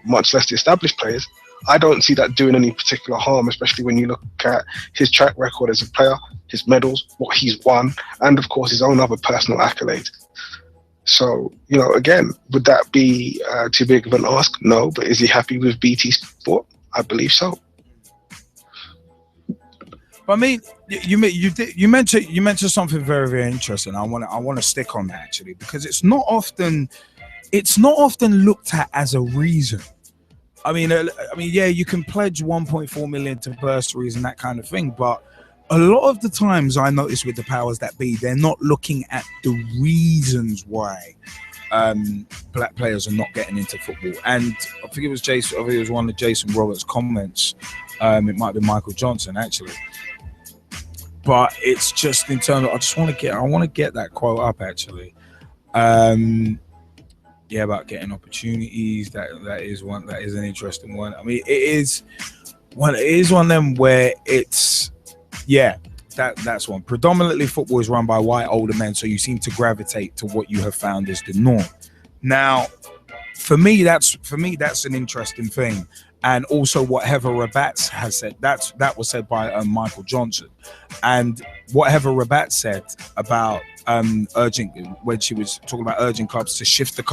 much less the established players. I don't see that doing any particular harm, especially when you look at his track record as a player, his medals, what he's won, and of course his own other personal accolades. So, again, would that be too big of an ask? No, but is he happy with BT Sport? I believe so. I mean, you mentioned something very, very interesting. I want to stick on that actually, because it's not often looked at as a reason. I mean, yeah, you can pledge 1.4 million to bursaries and that kind of thing, but a lot of the times I notice with the powers that be, they're not looking at the reasons why black players are not getting into football. And I think it was Jason. I think it was one of Jason Roberts' comments. It might be Michael Johnson actually. But it's just in terms of, I want to get that quote up actually. Yeah, about getting opportunities. That is an interesting one. I mean, it is one of them where it's, yeah, that's one. Predominantly football is run by white older men, so you seem to gravitate to what you have found is the norm. Now, for me, that's an interesting thing. And also what Heather Rabatz has said, that was said by Michael Johnson. And what Heather Rabatz said about when she was talking about urging clubs to shift the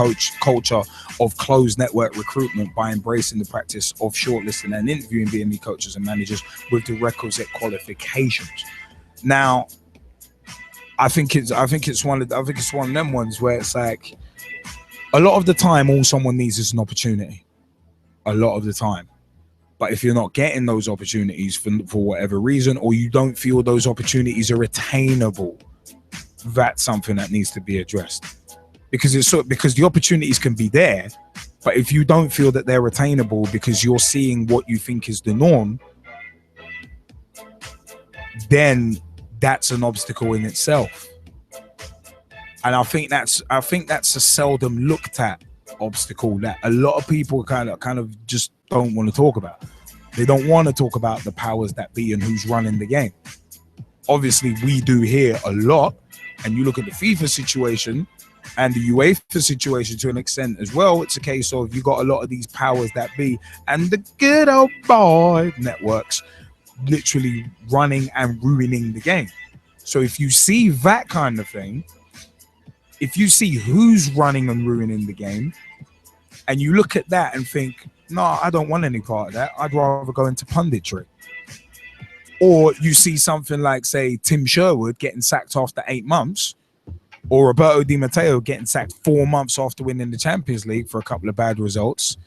culture of closed network recruitment by embracing the practice of shortlisting and interviewing BME coaches and managers with the requisite qualifications. Now, I think it's one of them ones where it's like a lot of the time all someone needs is an opportunity. A lot of the time. But if you're not getting those opportunities for whatever reason, or you don't feel those opportunities are attainable, that's something that needs to be addressed. Because the opportunities can be there, but if you don't feel that they're attainable because you're seeing what you think is the norm, then that's an obstacle in itself. And I think that's a seldom looked at obstacle that a lot of people kind of just don't want to talk about. They don't want to talk about the powers that be and who's running the game. Obviously, we do here a lot, and you look at the FIFA situation and the UEFA situation to an extent as well. It's a case of you got a lot of these powers that be and the good old boy networks literally running and ruining the game. So if you see that kind of thing, if you see who's running and ruining the game, and you look at that and think, no, I don't want any part of that, I'd rather go into punditry. Or you see something like, say, Tim Sherwood getting sacked after 8 months, or Roberto Di Matteo getting sacked 4 months after winning the Champions League for a couple of bad results,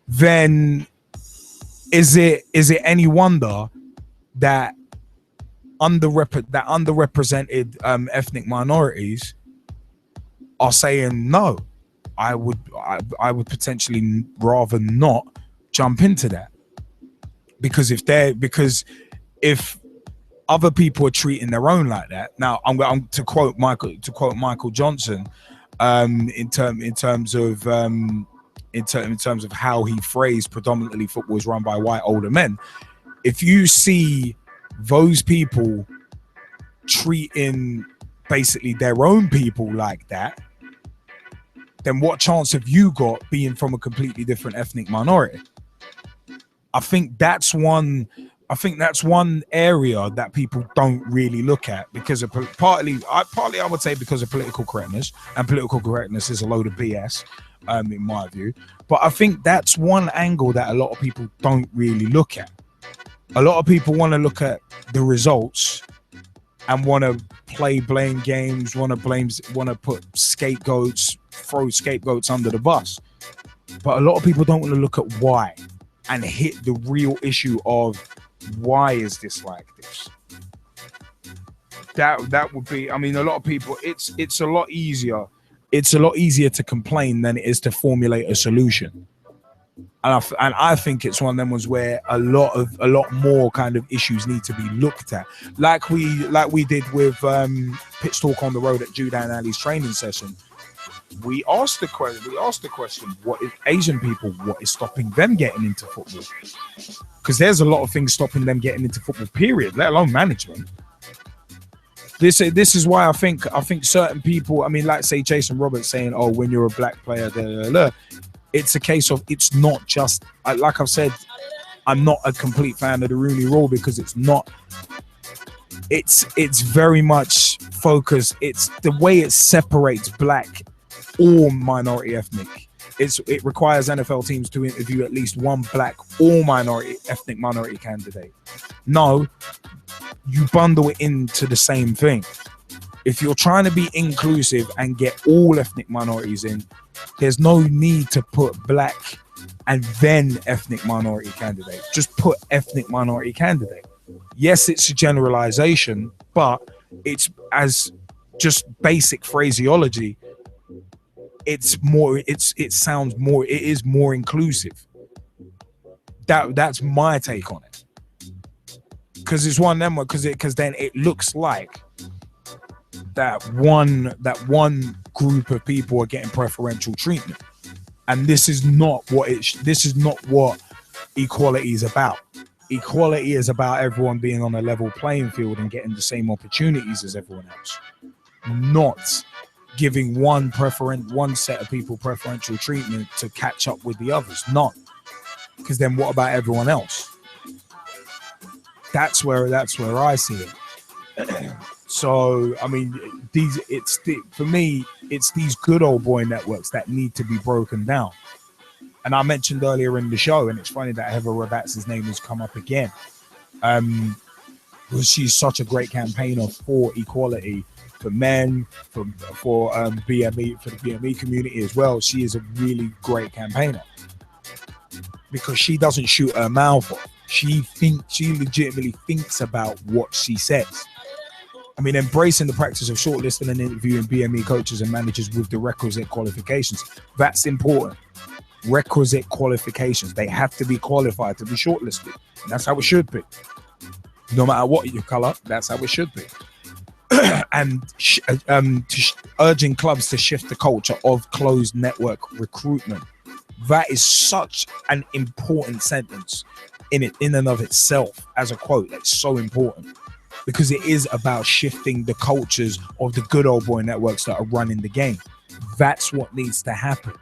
then is it any wonder that underrepresented ethnic minorities are saying no? I would potentially rather not jump into that, because if other people are treating their own like that. Now, I'm to quote Michael Johnson, in terms of how he phrased predominantly football is run by white older men. If you see those people treating basically their own people like that, then what chance have you got being from a completely different ethnic minority? I think that's one area that people don't really look at, because of partly I would say because of political correctness, and political correctness is a load of BS, in my view. But I think that's one angle that a lot of people don't really look at. A lot of people want to look at the results and want to play blame games, want to put scapegoats, throw scapegoats under the bus. But a lot of people don't want to look at why and hit the real issue of why is this like this. That would be, I mean, a lot of people, it's a lot easier to complain than it is to formulate a solution. And I think it's one of them ones where a lot more kind of issues need to be looked at, like we did with Pitch Talk on the Road at Judan Ali's training session. We asked the question, what is Asian people, what is stopping them getting into football? Because there's a lot of things stopping them getting into football, period, let alone management. This is why I think certain people, I mean, like say Jason Roberts saying, oh, when you're a black player, it's a case of, it's not just, like I've said, I'm not a complete fan of the Rooney Rule, because it's very much focused. It's the way it separates black or minority ethnic. It requires NFL teams to interview at least one black or ethnic minority candidate. No, you bundle it into the same thing. If you're trying to be inclusive and get all ethnic minorities in, there's no need to put black and then ethnic minority candidate. Just put ethnic minority candidate. Yes, it's a generalization, but it's, as just basic phraseology, it is more inclusive. That's my take on it. Because it's one of them, because then it looks like that one group of people are getting preferential treatment, and this is not what equality is about. Equality is about everyone being on a level playing field and getting the same opportunities as everyone else, not giving one set of people preferential treatment to catch up with the others. Not, because then what about everyone else? That's where I see it. So I mean, for me, it's these good old boy networks that need to be broken down. And I mentioned earlier in the show, and it's funny that Heather Rabatz's name has come up again, because she's such a great campaigner for equality for men, for BME, for the BME community as well. She is a really great campaigner because she doesn't shoot her mouth off. She legitimately thinks about what she says. I mean, embracing the practice of shortlisting and interviewing BME coaches and managers with the requisite qualifications. That's important. Requisite qualifications. They have to be qualified to be shortlisted. And that's how it should be. No matter what your color, that's how it should be. And urging clubs to shift the culture of closed network recruitment. That is such an important sentence in and of itself as a quote. That's so important, because it is about shifting the cultures of the good old boy networks that are running the game. That's what needs to happen.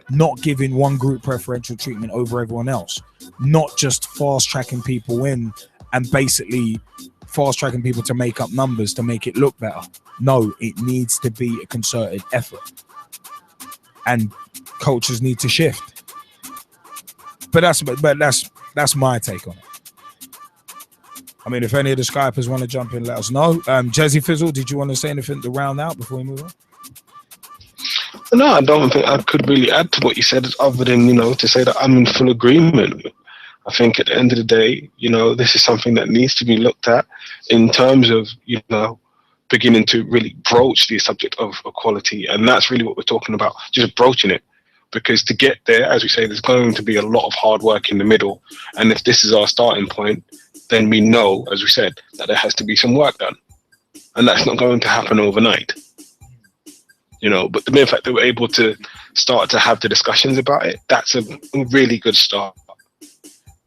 not giving one group preferential treatment over everyone else, not just fast tracking people in and basically fast tracking people to make up numbers to make it look better. No, it needs to be a concerted effort, and cultures need to shift. But that's my take on it. I mean, if any of the Skypers want to jump in, let us know. Jazzy Fizzle, did you want to say anything to round out before we move on? No, I don't think I could really add to what you said, other than, to say that I'm in full agreement. I think at the end of the day, this is something that needs to be looked at in terms of, beginning to really broach the subject of equality. And that's really what we're talking about, just broaching it. Because to get there, as we say, there's going to be a lot of hard work in the middle. And if this is our starting point, then we know, as we said, that there has to be some work done. And that's not going to happen overnight. But the mere fact that we're able to start to have the discussions about it, that's a really good start.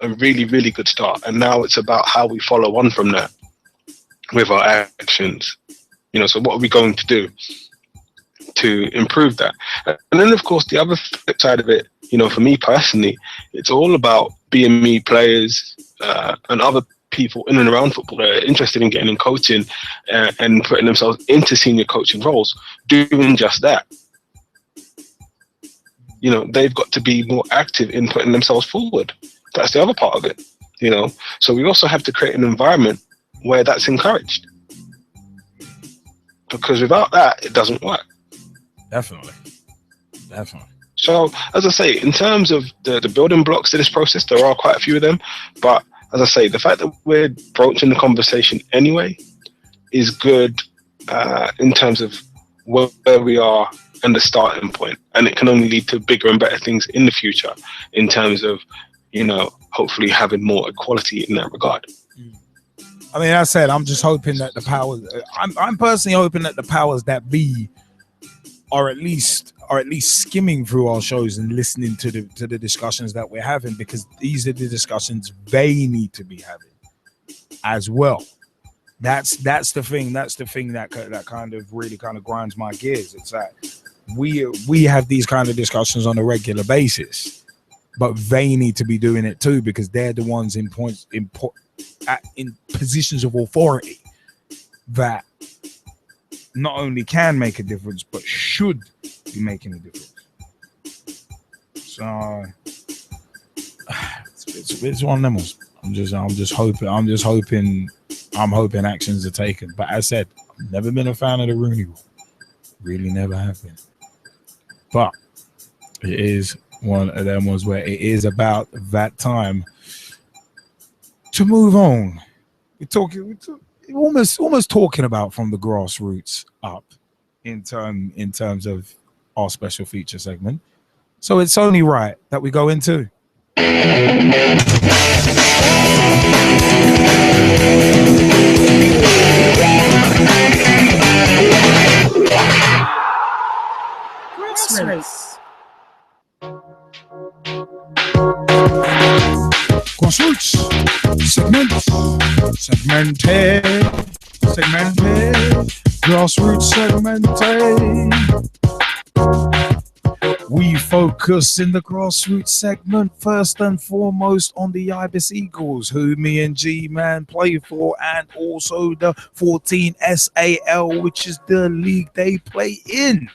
A really, really good start. And now it's about how we follow on from that with our actions. So what are we going to do to improve that? And then, of course, the other flip side of it, for me personally, it's all about BME players and other people in and around football that are interested in getting in coaching and putting themselves into senior coaching roles, doing just that. They've got to be more active in putting themselves forward. That's the other part of it, So we also have to create an environment where that's encouraged. Because without that, it doesn't work. Definitely. So, as I say, in terms of the building blocks to this process, there are quite a few of them. But as I say, the fact that we're broaching the conversation anyway is good in terms of where we are and the starting point. And it can only lead to bigger and better things in the future in terms of, hopefully having more equality in that regard. I mean, as I said, I'm just hoping that the powers, I'm personally hoping that the powers that be are at least skimming through our shows and listening to the discussions that we're having, because these are the discussions they need to be having as well. That's the thing that kind of really kind of grinds my gears. It's that we have these kind of discussions on a regular basis, but they need to be doing it too, because they're the ones in positions of authority that not only can make a difference, but should be making a difference. So it's one of them ones. I'm hoping actions are taken. But as I said, I've never been a fan of the Rooney Rule. Really never have been. But it is one of them ones where it is about that time to move on. We're almost talking about from the grassroots up in terms of our special feature segment. So it's only right that we go into Grassroots segmented, grassroots segmented. We focus in the grassroots segment first and foremost on the Ibis Eagles, who me and G-Man play for, and also the 14 SAL, which is the league they play in.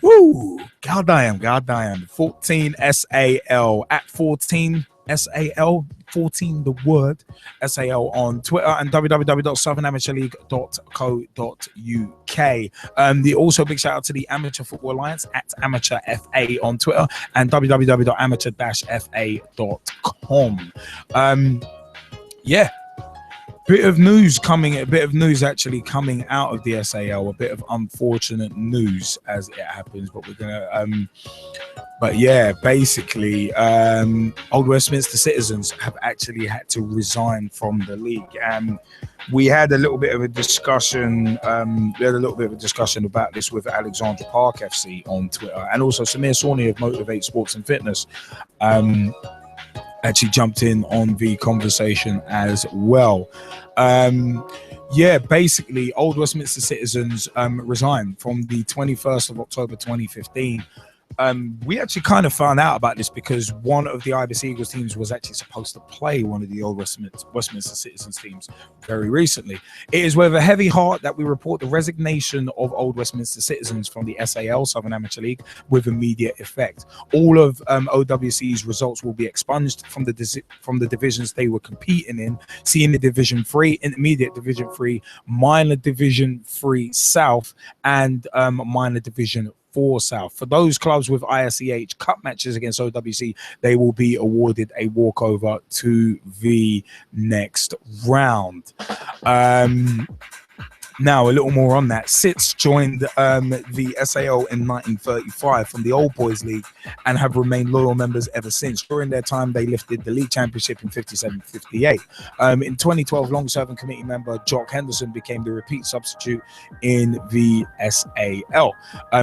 Woo! Goddamn. 14 SAL at 14 SAL, 14 the word SAL on Twitter, and www.southernamateurleague.co.uk. The also big shout out to the Amateur Football Alliance at Amateur FA on Twitter, and www.amateur-fa.com. Bit of news actually coming out of the SAL, a bit of unfortunate news as it happens, but we're gonna basically Old Westminster Citizens have actually had to resign from the league, and we had a little bit of a discussion about this with Alexandra Park FC on Twitter, and also Samir Sawney of Motivate Sports and Fitness actually jumped in on the conversation as well. Basically Old Westminster Citizens resigned from the 21st of October 2015 We actually kind of found out about this because one of the Ibis Eagles teams was actually supposed to play one of the old Westminster Citizens teams very recently. It is with a heavy heart that we report the resignation of old Westminster Citizens from the SAL, Southern Amateur League, with immediate effect. All of OWC's results will be expunged from the divisions they were competing in, seeing the Division 3, Intermediate Division 3, Minor Division 3 South, and Minor Division 4 South. For those clubs with ISEH cup matches against OWC, they will be awarded a walkover to the next round. Now, a little more on that. SITS joined the SAL in 1935 from the Old Boys League and have remained loyal members ever since. During their time, they lifted the league championship in 57-58. In 2012, long-serving committee member Jock Henderson became the repeat substitute in the SAL.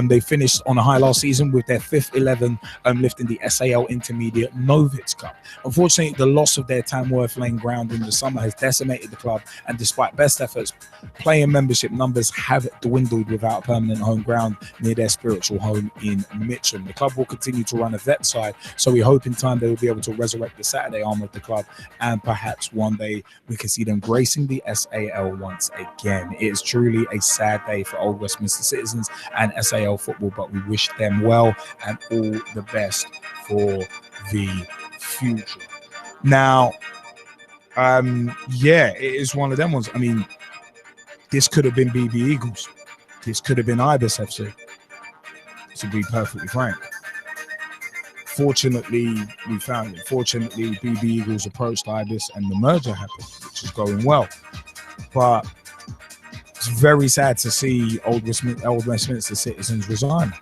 They finished on a high last season with their 5th 11, lifting the SAL Intermediate Novitz Cup. Unfortunately, the loss of their Tamworth Lane ground in the summer has decimated the club, and despite best efforts, player membership numbers have dwindled without a permanent home ground near their spiritual home in Mitcham. The club will continue to run a vet side, so we hope in time they will be able to resurrect the Saturday arm of the club, and perhaps one day we can see them gracing the SAL once again. It is truly a sad day for Old Westminster Citizens and SAL football, but we wish them well and all the best for the future. Now, yeah, it is one of them ones. I mean, this could have been BB Eagles. This could have been Ibis FC, to be perfectly frank. Fortunately, we found it. Fortunately, BB Eagles approached Ibis and the merger happened, which is going well. But it's very sad to see Old Westminster Citizens resign.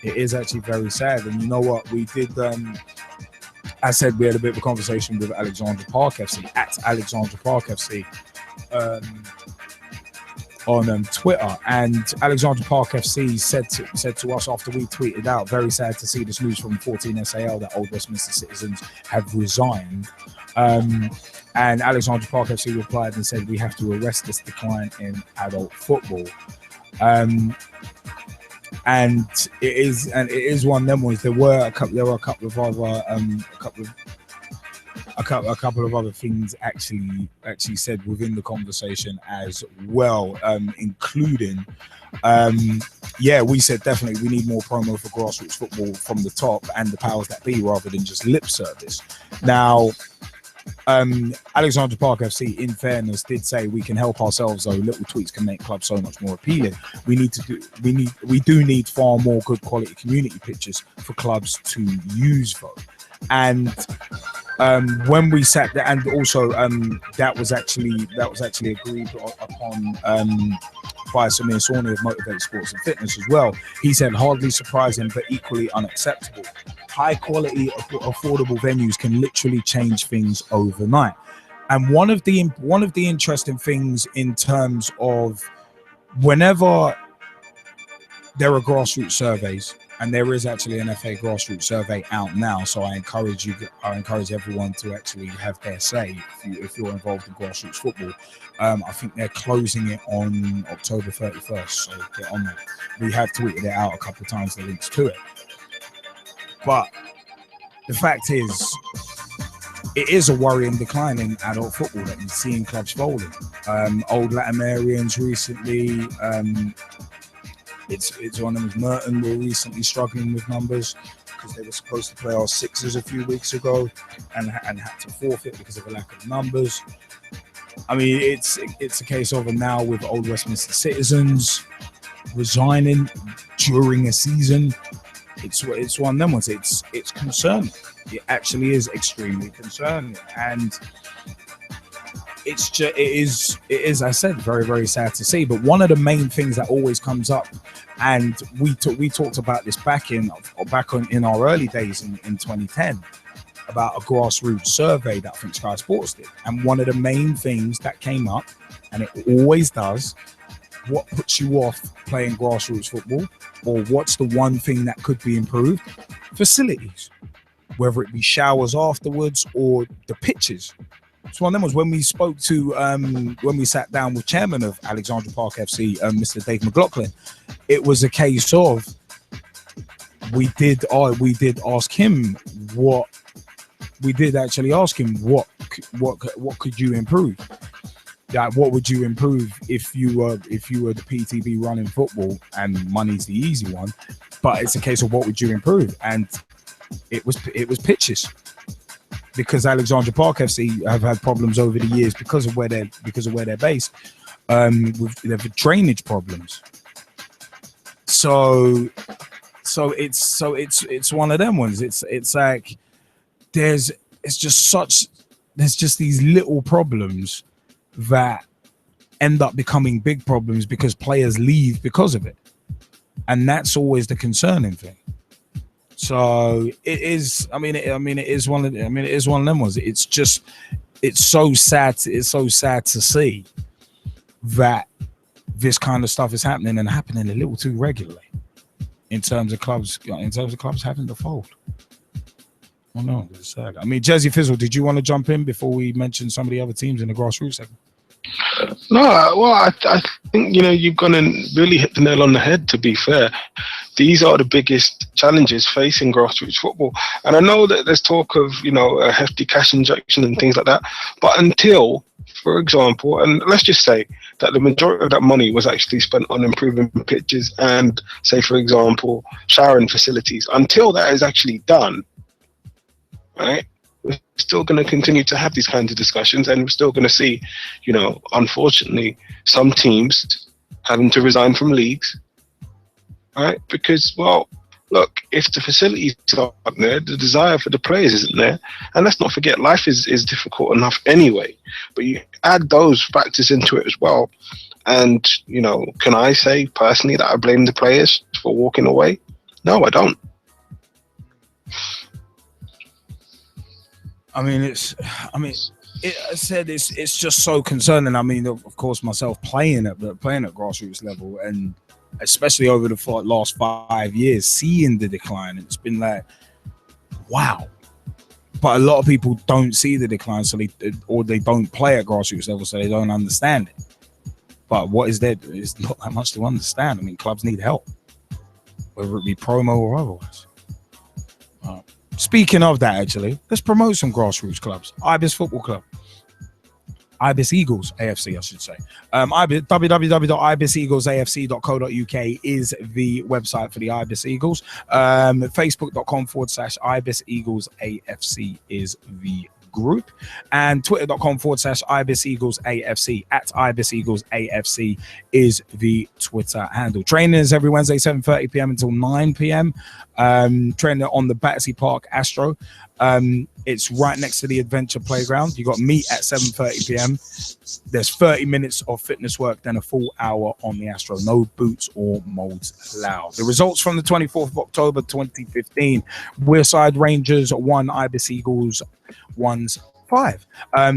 It is actually very sad. And you know what? We did, I said we had a bit of a conversation with Alexandra Park FC, at Alexandra Park FC, on Twitter, and Alexandra Park FC said to us after we tweeted out, very sad to see this news from 14 SAL that Old Westminster Citizens have resigned. And Alexandra Park FC replied and said, we have to arrest this decline in adult football. And it is one of them ones. There were a couple of other things actually said within the conversation as well, including yeah, we said definitely we need more promo for grassroots football from the top and the powers that be rather than just lip service. Now, Alexandra Park FC, in fairness, did say we can help ourselves, though little tweaks can make clubs so much more appealing. We do need far more good quality community pitches for clubs to use though. And when we sat there, and also that was actually agreed upon by Samir Sonley of Motivate Sports and Fitness as well. He said hardly surprising but equally unacceptable. High quality, affordable venues can literally change things overnight. And one of the interesting things in terms of whenever there are grassroots surveys, and there is actually an FA grassroots survey out now, so I encourage everyone to actually have their say if you're involved in grassroots football. I think they're closing it on October 31st, so get on that. We have tweeted it out a couple of times, the links to it. But the fact is, it is a worrying decline in adult football that we're seeing clubs folding. Old Latimarians recently, it's one of them. Merton were recently struggling with numbers because they were supposed to play our sixes a few weeks ago and had to forfeit because of a lack of numbers. I mean, it's a case of, and now with Old Westminster Citizens resigning during a season, it's one of them ones. It's concerning. It actually is extremely concerning, and it is, I said, very, very sad to see. But one of the main things that always comes up, and we talked about this back in our early days in 2010, about a grassroots survey that I think Sky Sports did. And one of the main things that came up, and it always does, what puts you off playing grassroots football, or what's the one thing that could be improved? Facilities, whether it be showers afterwards or the pitches. It's one of them was when we spoke to, when we sat down with chairman of Alexandra Park FC, Mr. Dave McLaughlin, it was a case of we did ask him what could you improve? Like, what would you improve if you were the PTB running football? And money's the easy one, but it's a case of what would you improve? And it was pitches, because Alexandra Park FC have had problems over the years because of where they're based, with their drainage problems. So it's one of them ones. It's like there's just these little problems that end up becoming big problems because players leave because of it, and that's always the concerning thing. So it is. It is one of them ones. It's so sad to see that this kind of stuff is happening and happening a little too regularly in terms of clubs having to fold. Oh no, it's sad. I mean, Jazzy Fizzle, did you want to jump in before we mention some of the other teams in the grassroots segment? No, well, I think, you've gone and really hit the nail on the head, to be fair. These are the biggest challenges facing grassroots football. And I know that there's talk of, a hefty cash injection and things like that. But until, for example, and let's just say that the majority of that money was actually spent on improving pitches and, say, for example, showering facilities, until that is actually done, right? We're still going to continue to have these kinds of discussions, and we're still going to see, unfortunately, some teams having to resign from leagues, right? Because, well, look, if the facilities aren't there, the desire for the players isn't there. And let's not forget, life is difficult enough anyway. But you add those factors into it as well. And, can I say personally that I blame the players for walking away? No, I don't. It's just so concerning. I mean, of course, myself playing at grassroots level, and especially over the last 5 years, seeing the decline, it's been like, wow. But a lot of people don't see the decline, so they don't play at grassroots level, so they don't understand it. But what is there? There's not that much to understand. I mean, clubs need help, whether it be promo or otherwise. Speaking of that, actually, let's promote some grassroots clubs. Ibis Football Club. Ibis Eagles AFC, I should say. www.ibiseaglesafc.co.uk is the website for the Ibis Eagles. Facebook.com/Ibis Eagles AFC is the group, and twitter.com/Ibis Eagles AFC @Ibis Eagles AFC is the Twitter handle. Training is every Wednesday 7:30 p.m. until 9 p.m. Training on the Battersea Park Astro. It's right next to the Adventure Playground. You got meet at 7:30 p.m. There's 30 minutes of fitness work, then a full hour on the Astro. No boots or molds allowed. The results from the 24th of October 2015: Wearside Rangers 1, Ibis Eagles 1's 5.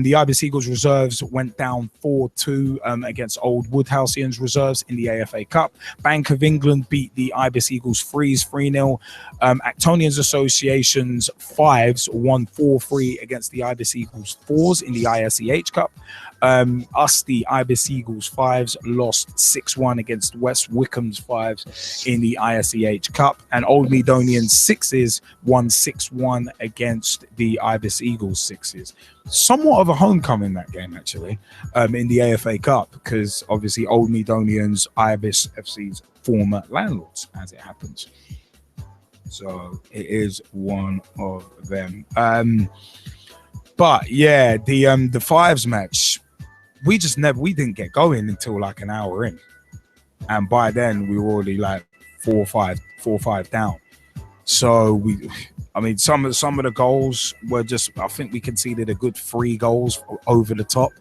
The Ibis Eagles reserves went down 4-2 against Old Woodhouseians reserves in the AFA Cup. Bank of England beat the Ibis Eagles 3-0. Actonians Association's 5s won 4-3 against the Ibis Eagles 4s in the ISEH Cup. The Ibis Eagles 5s lost 6-1 against West Wickham's 5s in the ISEH Cup, and Old Meadonians 6s won 6-1 against the Ibis Eagles 6s. Somewhat of a homecoming that game, actually, in the AFA Cup, because obviously Old Meadonians, Ibis FC's former landlords, as it happens. So it is one of them. But yeah, the 5s match, we didn't get going until like an hour in, and by then we were already like 4-5 down. So some of the goals were just, I think we conceded a good 3 goals over the top,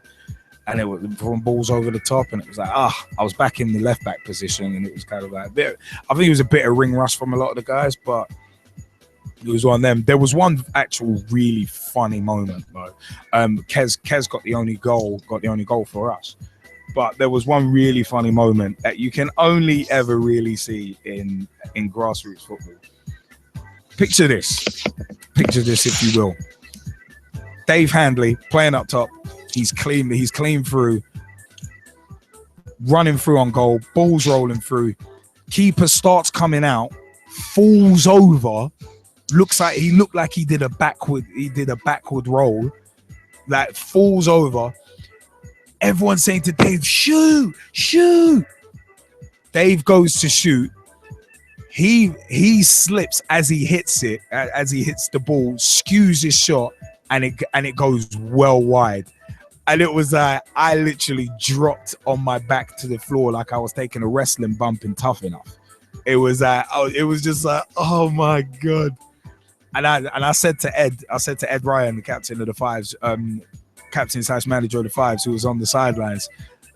and it was from balls over the top, and it was like, I was back in the left back position, and it was kind of like I think it was a bit of ring rust from a lot of the guys, but it was one of them. There was one actual really funny moment though. Kez got the only goal for us. But there was one really funny moment that you can only ever really see in grassroots football. Picture this if you will. Dave Handley playing up top. He's clean through, running through on goal, balls rolling through. Keeper starts coming out, falls over, looks like he did a backward roll, like falls over. Everyone's saying to Dave, shoot. Dave goes to shoot. He slips as he hits it, as he hits the ball, skews his shot, and it goes well wide. And it was I literally dropped on my back to the floor like I was taking a wrestling bump in Tough Enough. It was just like, oh my God. And I said to Ed Ryan, the captain of the Fives, captain/manager of the Fives, who was on the sidelines,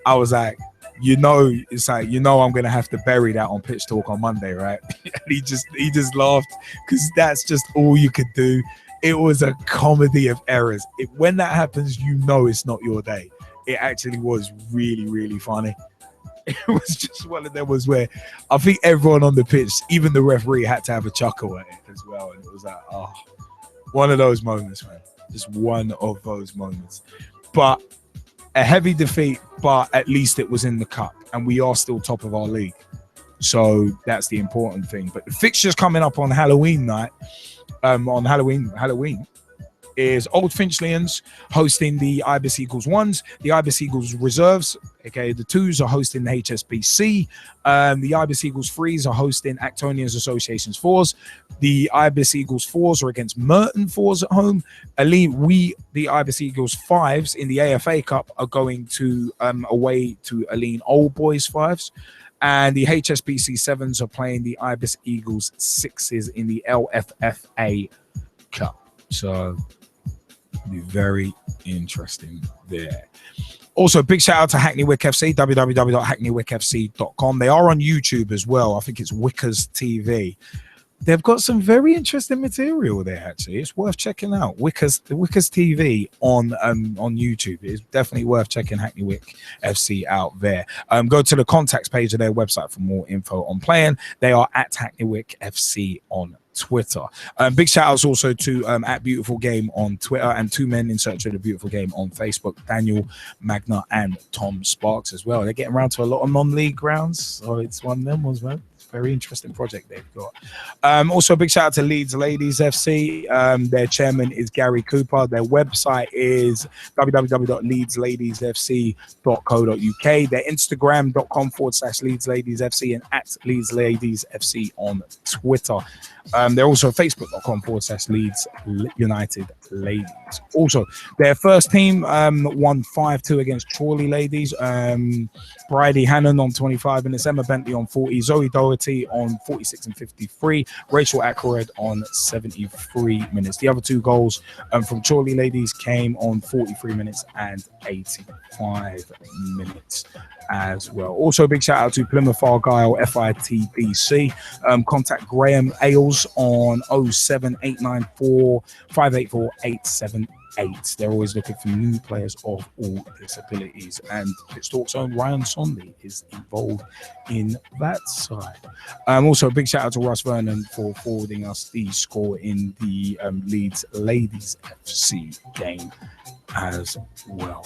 I was like, it's like, I'm gonna have to bury that on Pitch Talk on Monday, right? And he just laughed, because that's just all you could do. It was a comedy of errors. When that happens, it's not your day. It actually was really, really funny. It was just one of them was where I think everyone on the pitch, even the referee, had to have a chuckle at it as well. And it was like, one of those moments, man. Just one of those moments. But a heavy defeat, but at least it was in the cup, and we are still top of our league. So that's the important thing. But the fixtures coming up on Halloween night, on Halloween is Old Finchlians hosting the Ibis Eagles 1s, the Ibis Eagles Reserves, okay, the 2s are hosting the HSBC, the Ibis Eagles 3s are hosting Actonians Association's 4s, the Ibis Eagles 4s are against Merton 4s at home. The Ibis Eagles 5s in the AFA Cup are going to away to Aline Old Boys 5s, and the HSBC 7s are playing the Ibis Eagles 6s in the LFFA Cup. So be very interesting there. Also, big shout out to Hackney Wick FC, www.hackneywickfc.com. They are on YouTube as well. I think it's Wickers TV. They've got some very interesting material there, actually. It's worth checking out. Wickers TV on YouTube. It's definitely worth checking Hackney Wick FC out there. Go to the contacts page of their website for more info on playing. They are at Hackney Wick FC on Twitter. Big shout outs also to at Beautiful Game on Twitter, and Two Men in Search of the Beautiful Game on Facebook, Daniel Magna and Tom Sparks as well. They're getting around to a lot of non-league grounds, so it's one of them ones, man. Very interesting project they've got. Also, a big shout out to Leeds Ladies FC. Their chairman is Gary Cooper. Their website is www.leedsladiesfc.co.uk. Their Instagram.com/Leeds Ladies FC and at Leeds Ladies FC on Twitter. They're also Facebook.com/Leeds United Ladies. Also, their first team won 5-2 against Chorley Ladies. Bridie Hannon on 25 minutes, Emma Bentley on 40, Zoe Doherty on 46 and 53, Rachel Ackroyd on 73 minutes. The other two goals from Chorley Ladies came on 43 minutes and 85 minutes as well. Also, a big shout out to Plymouth Argyle FITBC. Contact Graham Ailes on 07894 584 878. They're always looking for new players of all disabilities, and Pitch Talk's own Ryan Sonley is involved in that side. Also, a big shout out to Russ Vernon for forwarding us the score in the Leeds Ladies FC game as well.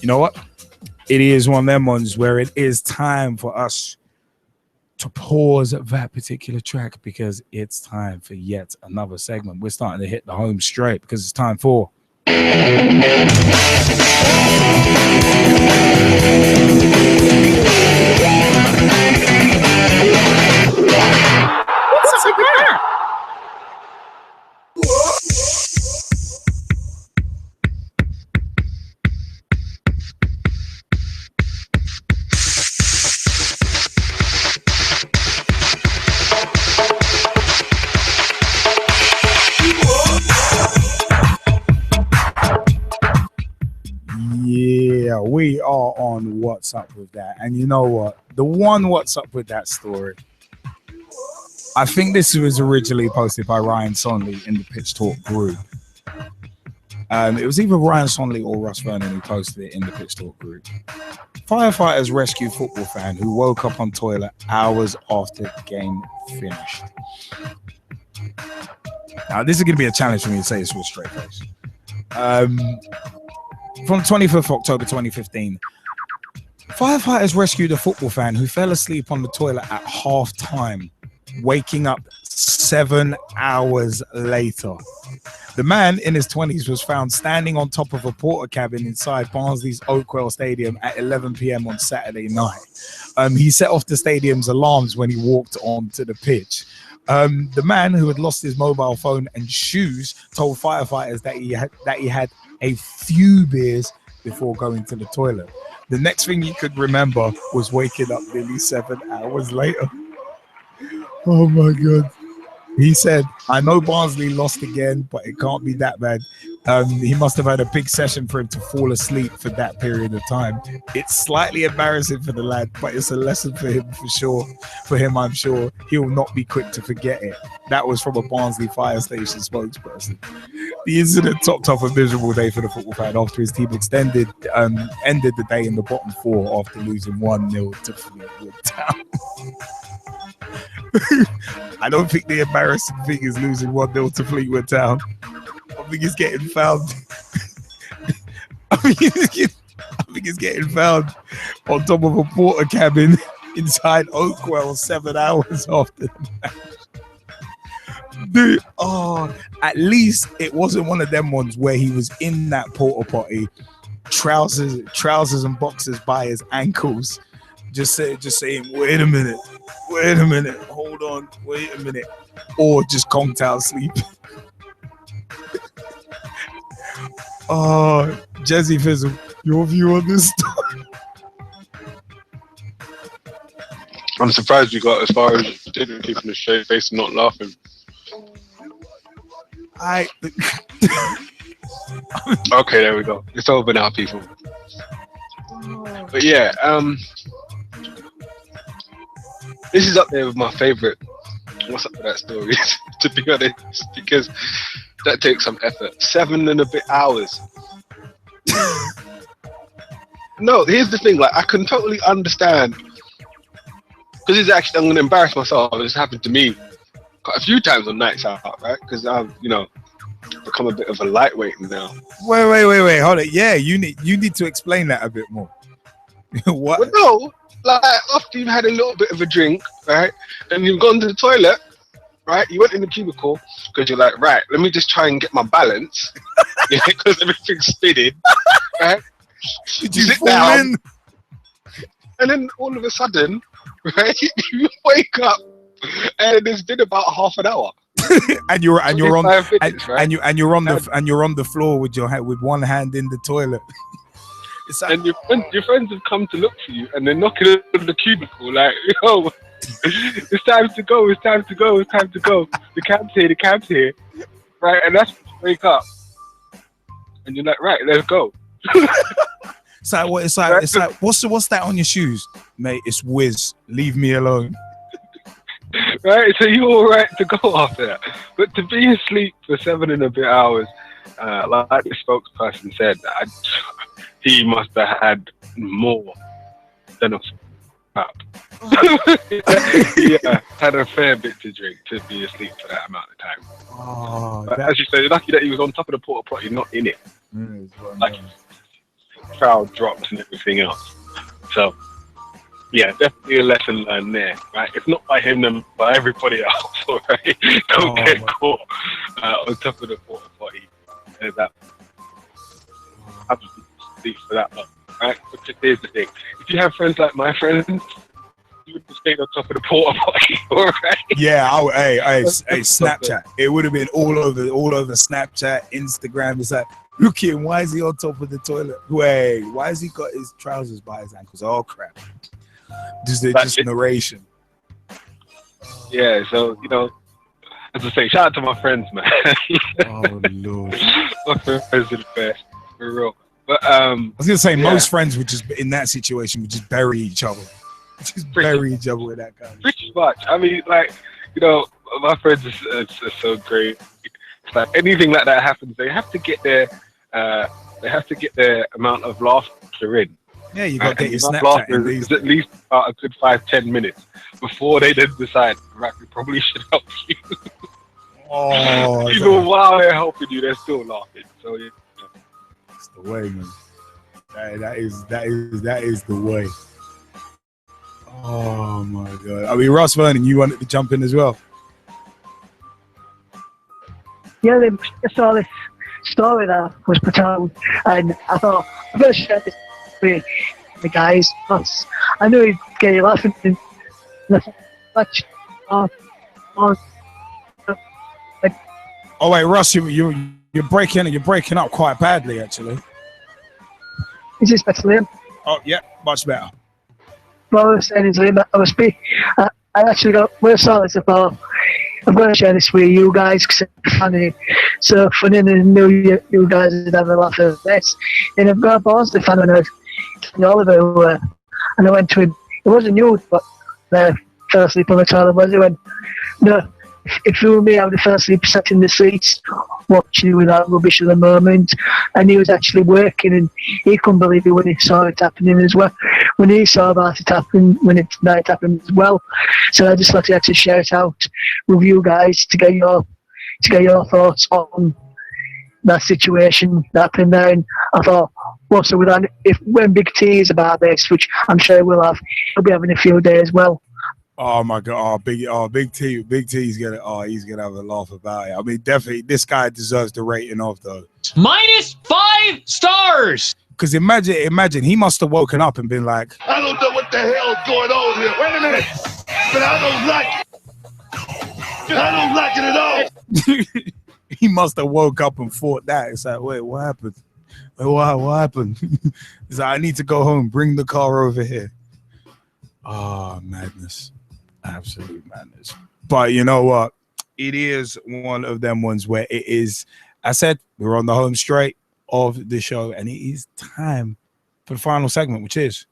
You know what? It is one of them ones where it is time for us to pause that particular track, because it's time for yet another segment. We're starting to hit the home straight because it's time for What's up with that? Yeah, we are on What's Up With That. And you know what? The one What's Up With That story, I think this was originally posted by Ryan Sonley in the Pitch Talk group. It was either Ryan Sonley or Russ Vernon who posted it in the Pitch Talk group. Firefighters rescue football fan who woke up on toilet hours after the game finished. Now, this is going to be a challenge for me to say this with a straight face. From 25th of October 2015, firefighters rescued a football fan who fell asleep on the toilet at half-time waking up 7 hours later. The man in his 20s was found standing on top of a porter cabin inside Barnsley's Oakwell Stadium at 11 p.m. on Saturday night. He set off the stadium's alarms when he walked onto the pitch. The man, who had lost his mobile phone and shoes, told firefighters that he had a few beers before going to the toilet. The next thing he could remember was waking up nearly 7 hours later. Oh my God. He said, I know Barnsley lost again, but it can't be that bad. He must have had a big session for him to fall asleep for that period of time. It's slightly embarrassing for the lad, but it's a lesson for him for sure. For him, I'm sure he'll not be quick to forget it. That was from a Barnsley fire station spokesperson. The incident topped off a miserable day for the football fan after his team ended the day in the bottom four after losing 1-0 to Fleetwood Town. I don't think the embarrassing thing is losing 1-0 to Fleetwood Town. I think it's getting found. I think it's getting found on top of a porter cabin inside Oakwell 7 hours after the match. Dude, at least it wasn't one of them ones where he was in that porta potty, trousers and boxers by his ankles, just saying, wait a minute, hold on, wait a minute, or just conked out sleep. Jesse Fizzle, your view on this story? I'm surprised we got as far as didn't, keeping a straight face and not laughing. Okay, there we go. It's over now, people. But yeah, this is up there with my favorite. What's up with that story? To be honest, because that takes some effort. 7 and a bit hours. No, here's the thing. Like, I can totally understand, because it's actually, I'm gonna embarrass myself. This happened to me quite a few times on nights out, right? Because I've, become a bit of a lightweight now. Wait, hold it. Yeah, you need to explain that a bit more. What? Well, no, like after you've had a little bit of a drink, right, and you've gone to the toilet, right, you went in the cubicle because you're like, right, let me just try and get my balance, because everything's spinning, right? Did you sit down, in? And then all of a sudden, right, you wake up, and it's been about half an hour. and you're on the floor with one hand in the toilet. And your friends have come to look for you, and they're knocking on the cubicle like, yo, it's time to go, it's time to go, it's time to go. The cab's here, right? And that's when you wake up, and you're like, right, let's go. It's like what's that on your shoes, mate? It's Wiz. Leave me alone. Right, so you're all right to go after that, but to be asleep for 7 and a bit hours, like the spokesperson said, he must have had more than a cup. Yeah, had a fair bit to drink to be asleep for that amount of time. But as you say, lucky that he was on top of the porta potty, not in it. Like, crowd dropped and everything else. So, yeah, definitely a lesson learned there, right? It's not by him, then by everybody else, all right? Don't get caught on top of the porta potty. There's that. Absolutely sleep for that long, right? But here's the thing: if you have friends like my friends, you would have stayed on top of the porta potty, all right? Yeah, hey, Snapchat. It would have been all over Snapchat, Instagram. It's like, look at him. Why is he on top of the toilet? Wait, why has he got his trousers by his ankles? Oh crap! Just narration. Yeah, so as I say, shout out to my friends, man. Oh Lord, my friends are the best, for real. But I was gonna say most friends would just in that situation would just bury each other, bury each other with that kind of pretty much. I mean, like my friends are so great. It's like anything like that happens, they have to get their amount of laughter in. Yeah, you got to get your Snapchat in these. It's at least about a good 5-10 minutes before they then decide, right, we probably should help you. Even while they're helping you, they're still laughing. So yeah, it's the way, man. That is the way. Oh my God. I mean, Russ Vernon, you wanted to jump in as well. Yeah, I saw this story that was put out, and I thought I'm going to share this with the guys. Because I knew he'd get you laughing. Oh wait, Russ, you're breaking up quite badly, actually. Is this better, Liam? Oh yeah, much better. What I was saying is, Liam, I actually got when I saw this, I thought I'm going to share this with you guys because it's funny. So funny, and I knew you guys would have a laugh at this. And I've got a positive fan when I was Oliver, and I went to him. It wasn't you, but fell asleep on the toilet. Was he went, no. If you were me, I would have fell asleep sat in the seats watching you with that rubbish at the moment. And he was actually working, and he couldn't believe it when he saw it happening as well. When he saw that it happened, when it happened as well. So I just like to actually share it out with you guys to get your thoughts on that situation that happened there. And I thought, also with that, when Big T is about this, which I'm sure he will have, he'll be having a field day as well. Oh my God! Big T's he's gonna have a laugh about it. I mean, definitely, this guy deserves the rating of though. -5 stars. Because imagine he must have woken up and been like, I don't know what the hell is going on here. Wait a minute, but I don't like it at all. He must have woke up and thought that. It's like, wait, what happened? What happened? It's like, I need to go home. Bring the car over here. Oh, madness. Absolute madness. But you know what? It is one of them ones where it is, I said, we're on the home straight of the show, and it is time for the final segment, which is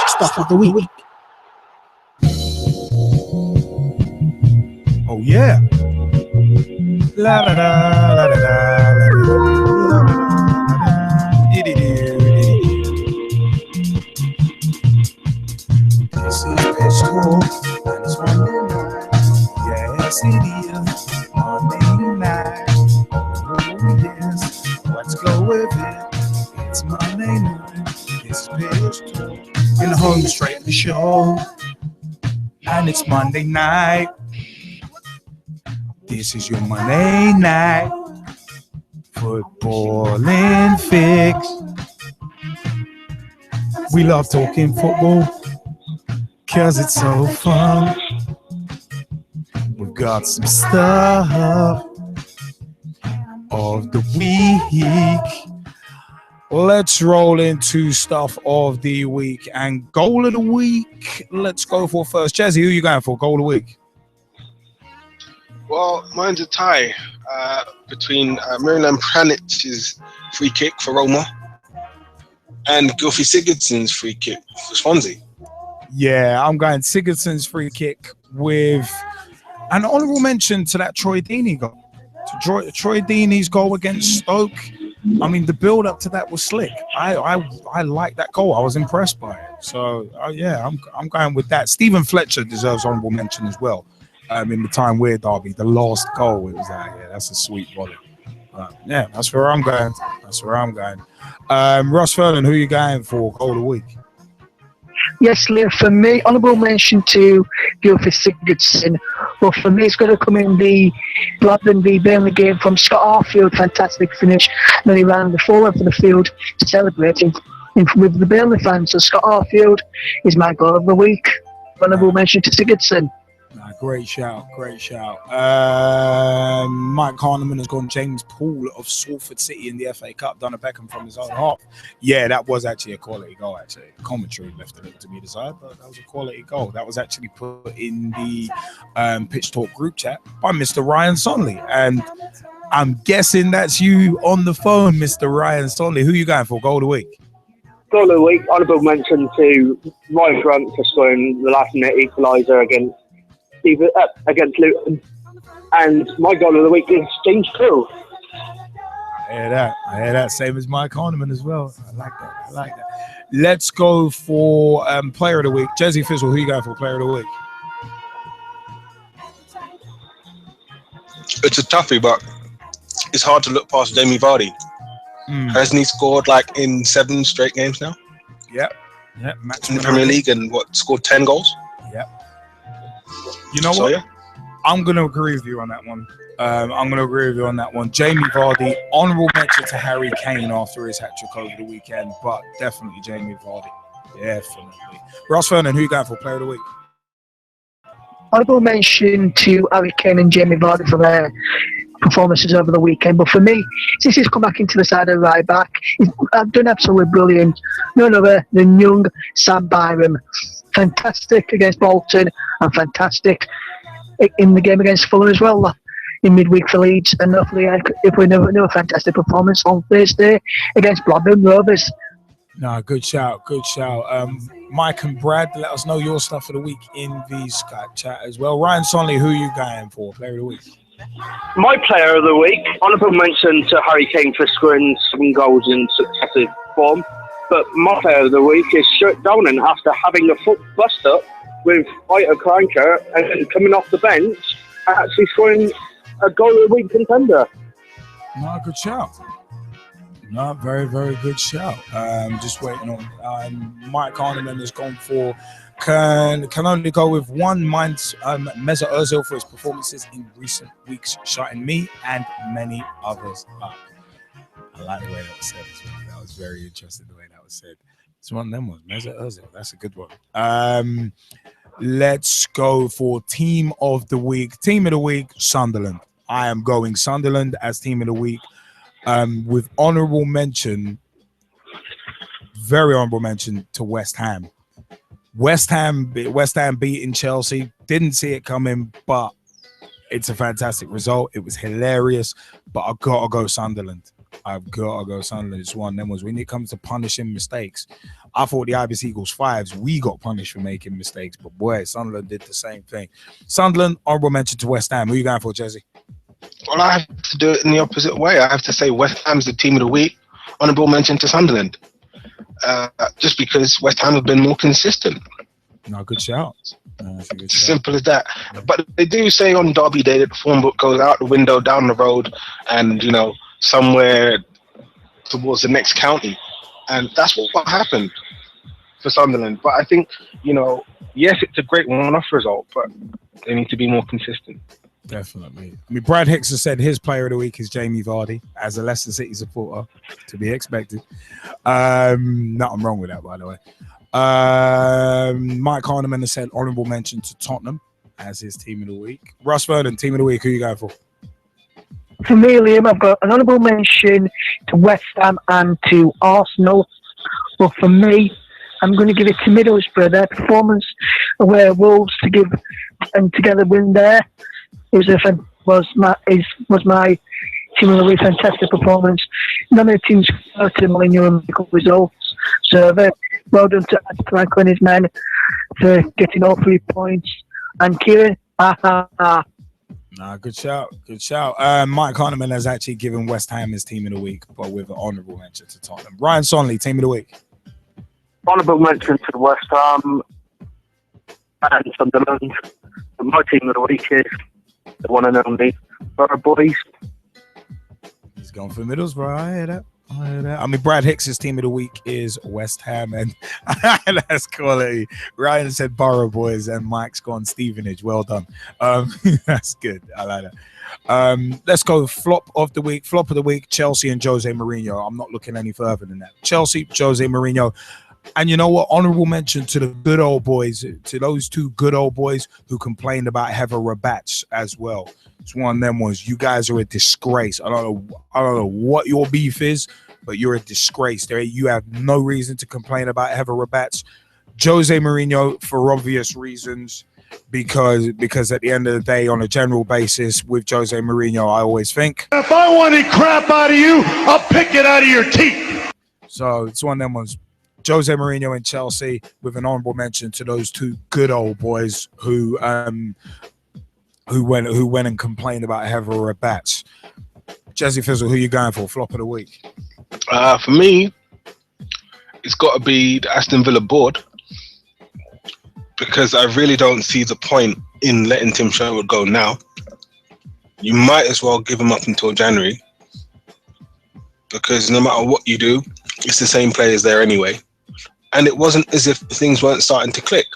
Stuff of the week. Oh yeah. La la la la la la la la. This is Pitch Talk, and it's Monday night. Yes, it is Monday night. Oh yes, let's go with it. It's Monday night. This is Pitch Talk, in the home straight the show, and it's Monday night. This is your Monday night football and fix. We love talking football because it's so fun. We've got some stuff of the week. Let's roll into stuff of the week and goal of the week. Let's go for first. Jazzy, who are you going for? Goal of the week. Well, mine's a tie between Miralem Pranic's free kick for Roma and Gylfi Sigurdsson's free kick for Swansea. Yeah, I'm going Sigurdsson's free kick with an honourable mention to that Troy Deeney goal. Troy Deeney's goal against Stoke. I mean, the build up to that was slick. I like that goal. I was impressed by it. So yeah, I'm going with that. Stephen Fletcher deserves honourable mention as well. In the time we're derby, the last goal, it was like, yeah, that's a sweet volley. Yeah, that's where I'm going. Russ Vernon, who are you going for goal of the week? Yes, Liam, for me, honourable mention to Gylfi Sigurdsson. But for me, it's going to come in the Blackburn v Burnley game from Scott Arfield. Fantastic finish. And then he ran the forward for the field celebrating with the Burnley fans. So Scott Arfield is my goal of the week. Honourable mention to Sigurdsson. Great shout. Mike Harniman has gone James Poole of Salford City in the FA Cup, done a Beckham from his own half. Yeah, that was actually a quality goal, actually. The commentary left it to be desired, but that was a quality goal. That was actually put in the Pitch Talk group chat by Mr. Ryan Sonley. And I'm guessing that's you on the phone, Mr. Ryan Sonley. Who are you going for? Goal of the week? Goal of the week, honourable mention to Ryan Grant for scoring the last minute equaliser against Luton. And my goal of the week is James Poole. I hear that. Same as Mike Harniman as well. I like that. Let's go for player of the week. Jazzy Fizzle, who you going for player of the week? It's a toughie, but it's hard to look past Jamie Vardy. Hasn't he scored like in 7 straight games now? Yep. In the Premier League and scored 10 goals? Yep. You know what? I'm going to agree with you on that one. Jamie Vardy, honourable mention to Harry Kane after his hat-trick over the weekend, but definitely Jamie Vardy. Definitely. Russ Vernon, who you got for player of the week? Honourable mention to Harry Kane and Jamie Vardy for their performances over the weekend. But for me, since he's come back into the side of right back, he's done absolutely brilliant. None other than young Sam Byram. Fantastic against Bolton and fantastic in the game against Fulham as well in midweek for Leeds. And hopefully, if we know a fantastic performance on Thursday against Blackburn Rovers. No, good shout. Mike and Brad, let us know your stuff for the week in the Skype chat as well. Ryan Sonley, who are you going for? Player of the week. My player of the week, honourable mention to Harry Kane for scoring 7 goals in successive form. But my player of the week is Stuart Downing after having a foot bust up with Ita Kranker and coming off the bench, actually scoring a goal of the week contender. No, good shout. No, very, very good shout. Just waiting on Mike Harniman has gone for can only go with one. Mine's Mesut Ozil for his performances in recent weeks, shutting me and many others up. I like the way that was said as well. That was very interesting the way that was said. It's one of them ones. Mesut Ozil. That's a good one. Let's go for team of the week. Team of the week, Sunderland. I am going Sunderland as team of the week. With honourable mention, very honourable mention to West Ham. West Ham beating Chelsea. Didn't see it coming, but it's a fantastic result. It was hilarious, but I've got to go Sunderland. It's one of them was when it comes to punishing mistakes. I thought the Ibis Eagles 5s, we got punished for making mistakes, but boy, Sunderland did the same thing. Sunderland, honourable mention to West Ham. Who are you going for, Jesse? Well, I have to do it in the opposite way. I have to say West Ham's the team of the week. Honourable mention to Sunderland. Just because West Ham have been more consistent. No, good shout. Simple as that. But they do say on Derby Day that the form book goes out the window, down the road, and, somewhere towards the next county. And that's what happened for Sunderland. But I think, yes, it's a great one-off result, but they need to be more consistent. Definitely. I mean, Brad Hicks has said his player of the week is Jamie Vardy as a Leicester City supporter, to be expected. Nothing wrong with that, by the way. Mike Harniman has said honourable mention to Tottenham as his team of the week. Russ Vernon, team of the week. Who are you going for? For me, Liam, I've got an honourable mention to West Ham and to Arsenal. But for me, I'm going to give it to Middlesbrough. Their performance where Wolves together win there. It was my team of the week. Fantastic performance. None of the teams got to Mourinho results. So well done to Franco and his men for getting all 3 points. And Kieran, Good shout. Mike Harniman has actually given West Ham his team of the week, but with an honourable mention to Tottenham. Ryan Sonley, team of the week. Honourable mention to West Ham and Sunderland. My team of the week is the one and only Borough Boys. He's going for Middlesbrough. I hear that. I mean, Brad Hicks' team of the week is West Ham, and that's quality. Ryan said Borough Boys, and Mike's gone Stevenage. Well done. That's good. I like that. Let's go flop of the week. Flop of the week, Chelsea and Jose Mourinho. I'm not looking any further than that. Chelsea, Jose Mourinho. And you know what? Honourable mention to the good old boys, to those 2 good old boys who complained about Heather Rabats as well. It's one of them ones. You guys are a disgrace. I don't know what your beef is, but you're a disgrace. You have no reason to complain about Heather Rabats. Jose Mourinho, for obvious reasons, because at the end of the day, on a general basis, with Jose Mourinho, I always think, if I wanted crap out of you, I'll pick it out of your teeth. So it's one of them ones. Jose Mourinho and Chelsea, with an honourable mention to those 2 good old boys who went and complained about Heather Rabats. Jesse Fizzle, who you going for? Flop of the week. For me, it's got to be the Aston Villa board, because I really don't see the point in letting Tim Sherwood go now. You might as well give him up until January, because no matter what you do, it's the same players there anyway. And it wasn't as if things weren't starting to click.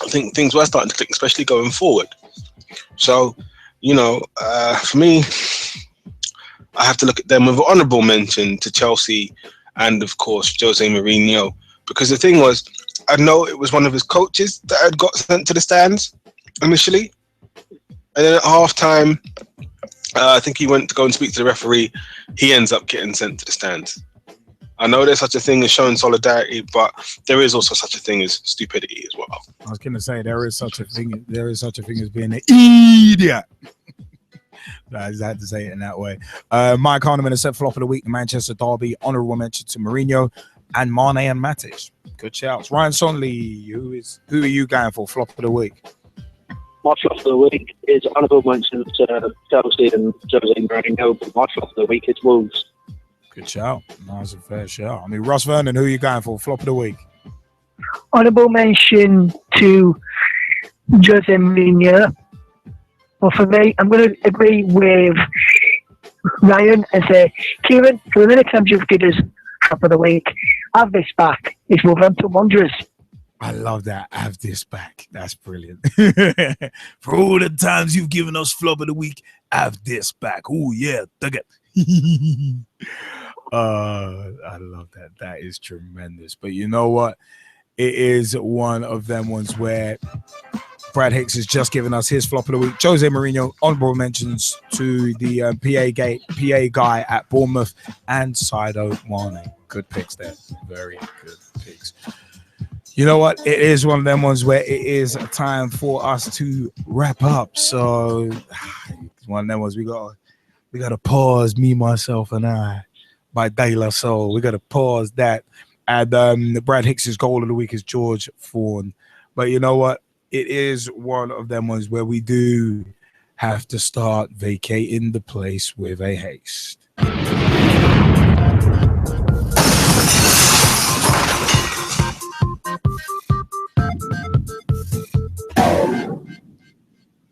I think things were starting to click, especially going forward. So, you know, for me, I have to look at them with an honourable mention to Chelsea and, of course, Jose Mourinho. Because the thing was, I know it was one of his coaches that had got sent to the stands initially. And then at half-time, I think he went to go and speak to the referee. He ends up getting sent to the stands. I know there's such a thing as showing solidarity, but there is also such a thing as stupidity as well. I was going to say there is such a thing. There is such a thing as being an idiot. I just had to say it in that way. Mike Harniman has said flop of the week, the Manchester Derby. Honourable mention to Mourinho and Mane and Matic. Good shouts. Ryan Sonley, who are you going for flop of the week? My flop of the week is honourable mention to Chelsea and Jose Mourinho, but my flop of the week is Wolves. Good shout. Nice and fair shout. I mean, Russ Vernon, who are you going for flop of the week? Honourable mention to Jose Mourinho. Well, for me, I'm going to agree with Ryan and say, Kieran, for the many times you've given us flop of the week, have this back. It's Wolverhampton Wanderers. I love that. Have this back. That's brilliant. For all the times you've given us flop of the week, have this back. Oh, yeah. Dig it. I love that. That is tremendous. But you know what? It is one of them ones where Brad Hicks has just given us his flop of the week. Jose Mourinho, honourable mentions to the PA guy at Bournemouth and Sadio Mane. Good picks there. Very good picks. You know what? It is one of them ones where it is time for us to wrap up. So it's one of them ones we got to pause, me, myself, and I by De La Soul. We got to pause that. And Brad Hicks's goal of the week is George Fawn. But you know what? It is one of them ones where we do have to start vacating the place with a haste.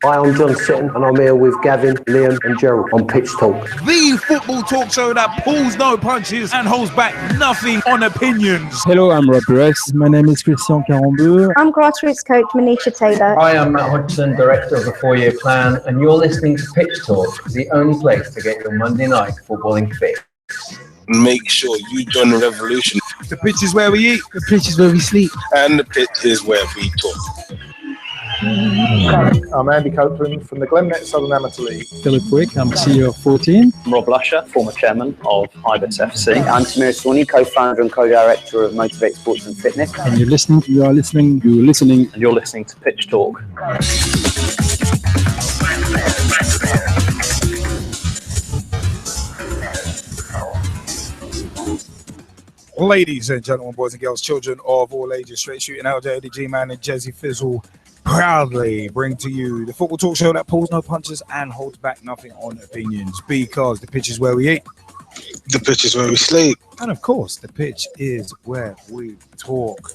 Hi, I'm John Sitton, and I'm here with Gavin, Liam, and Gerald on Pitch Talk. The football talk show that pulls no punches and holds back nothing on opinions. Hello, I'm Rob Russ. My name is Christian Carambeu. I'm grassroots coach Manisha Taylor. Hi, I'm Matt Hodgson, Director of the 4-Year Plan, and you're listening to Pitch Talk, the only place to get your Monday night footballing fix. Make sure you join the revolution. The pitch is where we eat. The pitch is where we sleep. And the pitch is where we talk. I'm Andy Copeland from the Glennet Southern Amateur League. Philip Wick, I'm CEO of 14. I'm Rob Lusher, former chairman of Ibis FC. I'm Samir Swanee, co-founder and co-director of Motivate Sports and Fitness. And you're listening to Pitch Talk. Ladies and gentlemen, boys and girls, children of all ages, straight shooting LJ, the G-Man, and Jezzy Fizzle proudly bring to you the football talk show that pulls no punches and holds back nothing on opinions, because the pitch is where we eat. The pitch is where we sleep. And of course, the pitch is where we talk.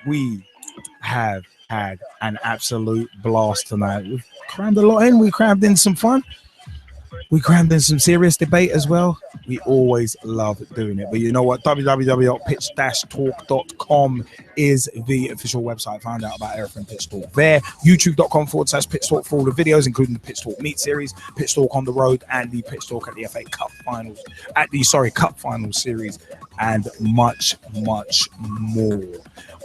We have had an absolute blast tonight. We've crammed a lot in. We crammed in some fun. We crammed in some serious debate as well. We always love doing it. But you know what? www.pitch-talk.com is the official website. Find out about everything Pitch Talk there. YouTube.com/Pitch Talk for all the videos, including the Pitch Talk Meet series, Pitch Talk on the road, and the Pitch Talk at the FA Cup Finals, Cup Finals series, and much, much more.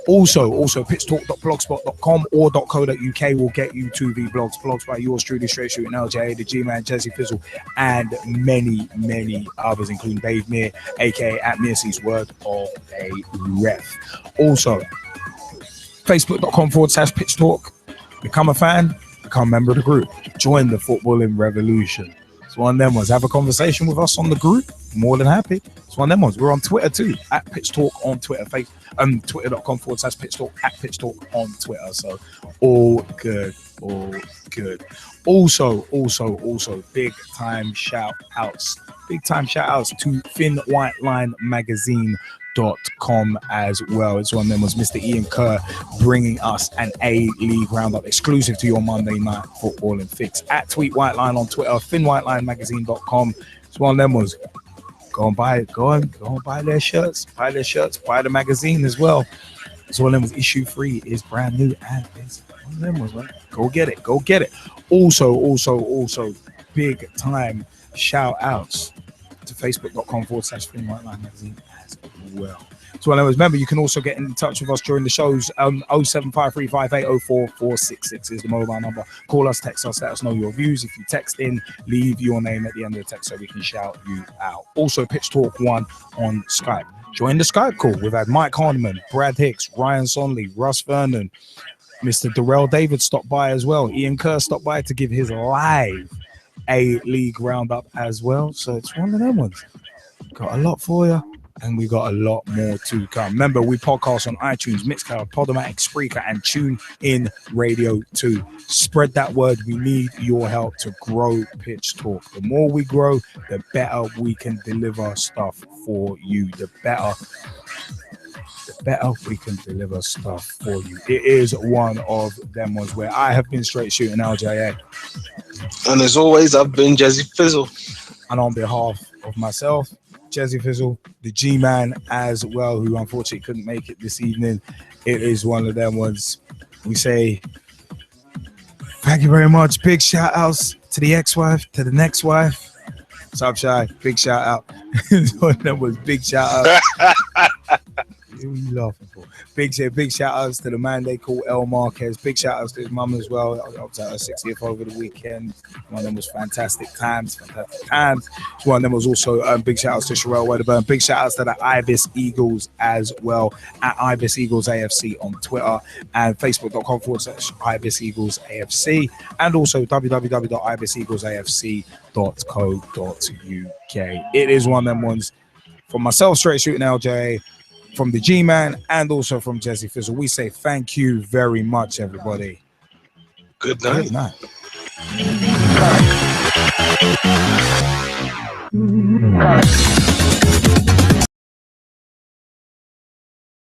Also, pitchtalk.blogspot.com or .co.uk will get you to the blogs by yours truly, Straight Shooting LJ, the G-Man, Jesse Fizzle, and many, many others, including Dave Meir, aka at Mearcy's Word of a Ref. Also, facebook.com/Pitch Talk. Become a fan, become a member of the group. Join the footballing revolution. It's one of them ones. Have a conversation with us on the group. More than happy. It's one of them ones. We're on Twitter too, at Pitch Talk on Twitter. Twitter.com/Pitch Talk, at Pitch Talk on Twitter. So all good, all good. Also, big time shout outs to FinnWhiteLineMagazine.com as well. It's one of them was Mr. Ian Kerr bringing us an A-League roundup exclusive to your Monday night footballing fix at Tweet Whiteline on Twitter, FinnWhiteLineMagazine.com. It's one of them was Go and buy it. Go and buy their shirts. Buy their shirts. Buy the magazine as well. It's one of them was issue 3 is brand new and it's one of them was right. Go get it. Go get it. Also, big time shout outs to facebook.com/Fling White Line Magazine as well. So remember, you can also get in touch with us during the shows. 07535804466 is the mobile number. Call us, text us, let us know your views. If you text in, leave your name at the end of the text so we can shout you out. Also, Pitch Talk 1 on Skype. Join the Skype call. We've had Mike Harniman, Brad Hicks, Ryan Sonley, Russ Vernon, Mr. Deryll David stopped by as well. Ian Kerr stopped by to give his live A-League roundup as well. So it's one of them ones. Got a lot for you. And we got a lot more to come. Remember, we podcast on iTunes, Mixcloud, Podomatic, Spreaker, and Tune In Radio 2. Spread that word. We need your help to grow Pitch Talk. The more we grow, the better we can deliver stuff for you. The better we can deliver stuff for you. It is one of them ones where I have been straight shooting LJA. And as always, I've been Jazzy Fizzle. And on behalf of myself, Jazzy Fizzle, the G-Man as well, who unfortunately couldn't make it this evening. It is one of them ones. We say thank you very much. Big shout outs to the ex-wife, to the next wife. What's up, Shy? Big shout out. One of them was big shout out. What are you laughing for? Big shout outs to the man they call El Marquez. Big shout outs to his mum as well. I was at her 60th over the weekend. One of them was fantastic times. One of them was also big shout outs to Sherwood Wedderburn. Big shout outs to the Ibis Eagles as well, at Ibis Eagles AFC on Twitter and facebook.com/Ibis Eagles AFC, and also www.ibiseaglesafc.co.uk. It is one of them ones from myself, Straight Shooting LJ, from the G-Man, and also from Jazzy Fizzle. We say thank you very much, everybody. Good night. Good night.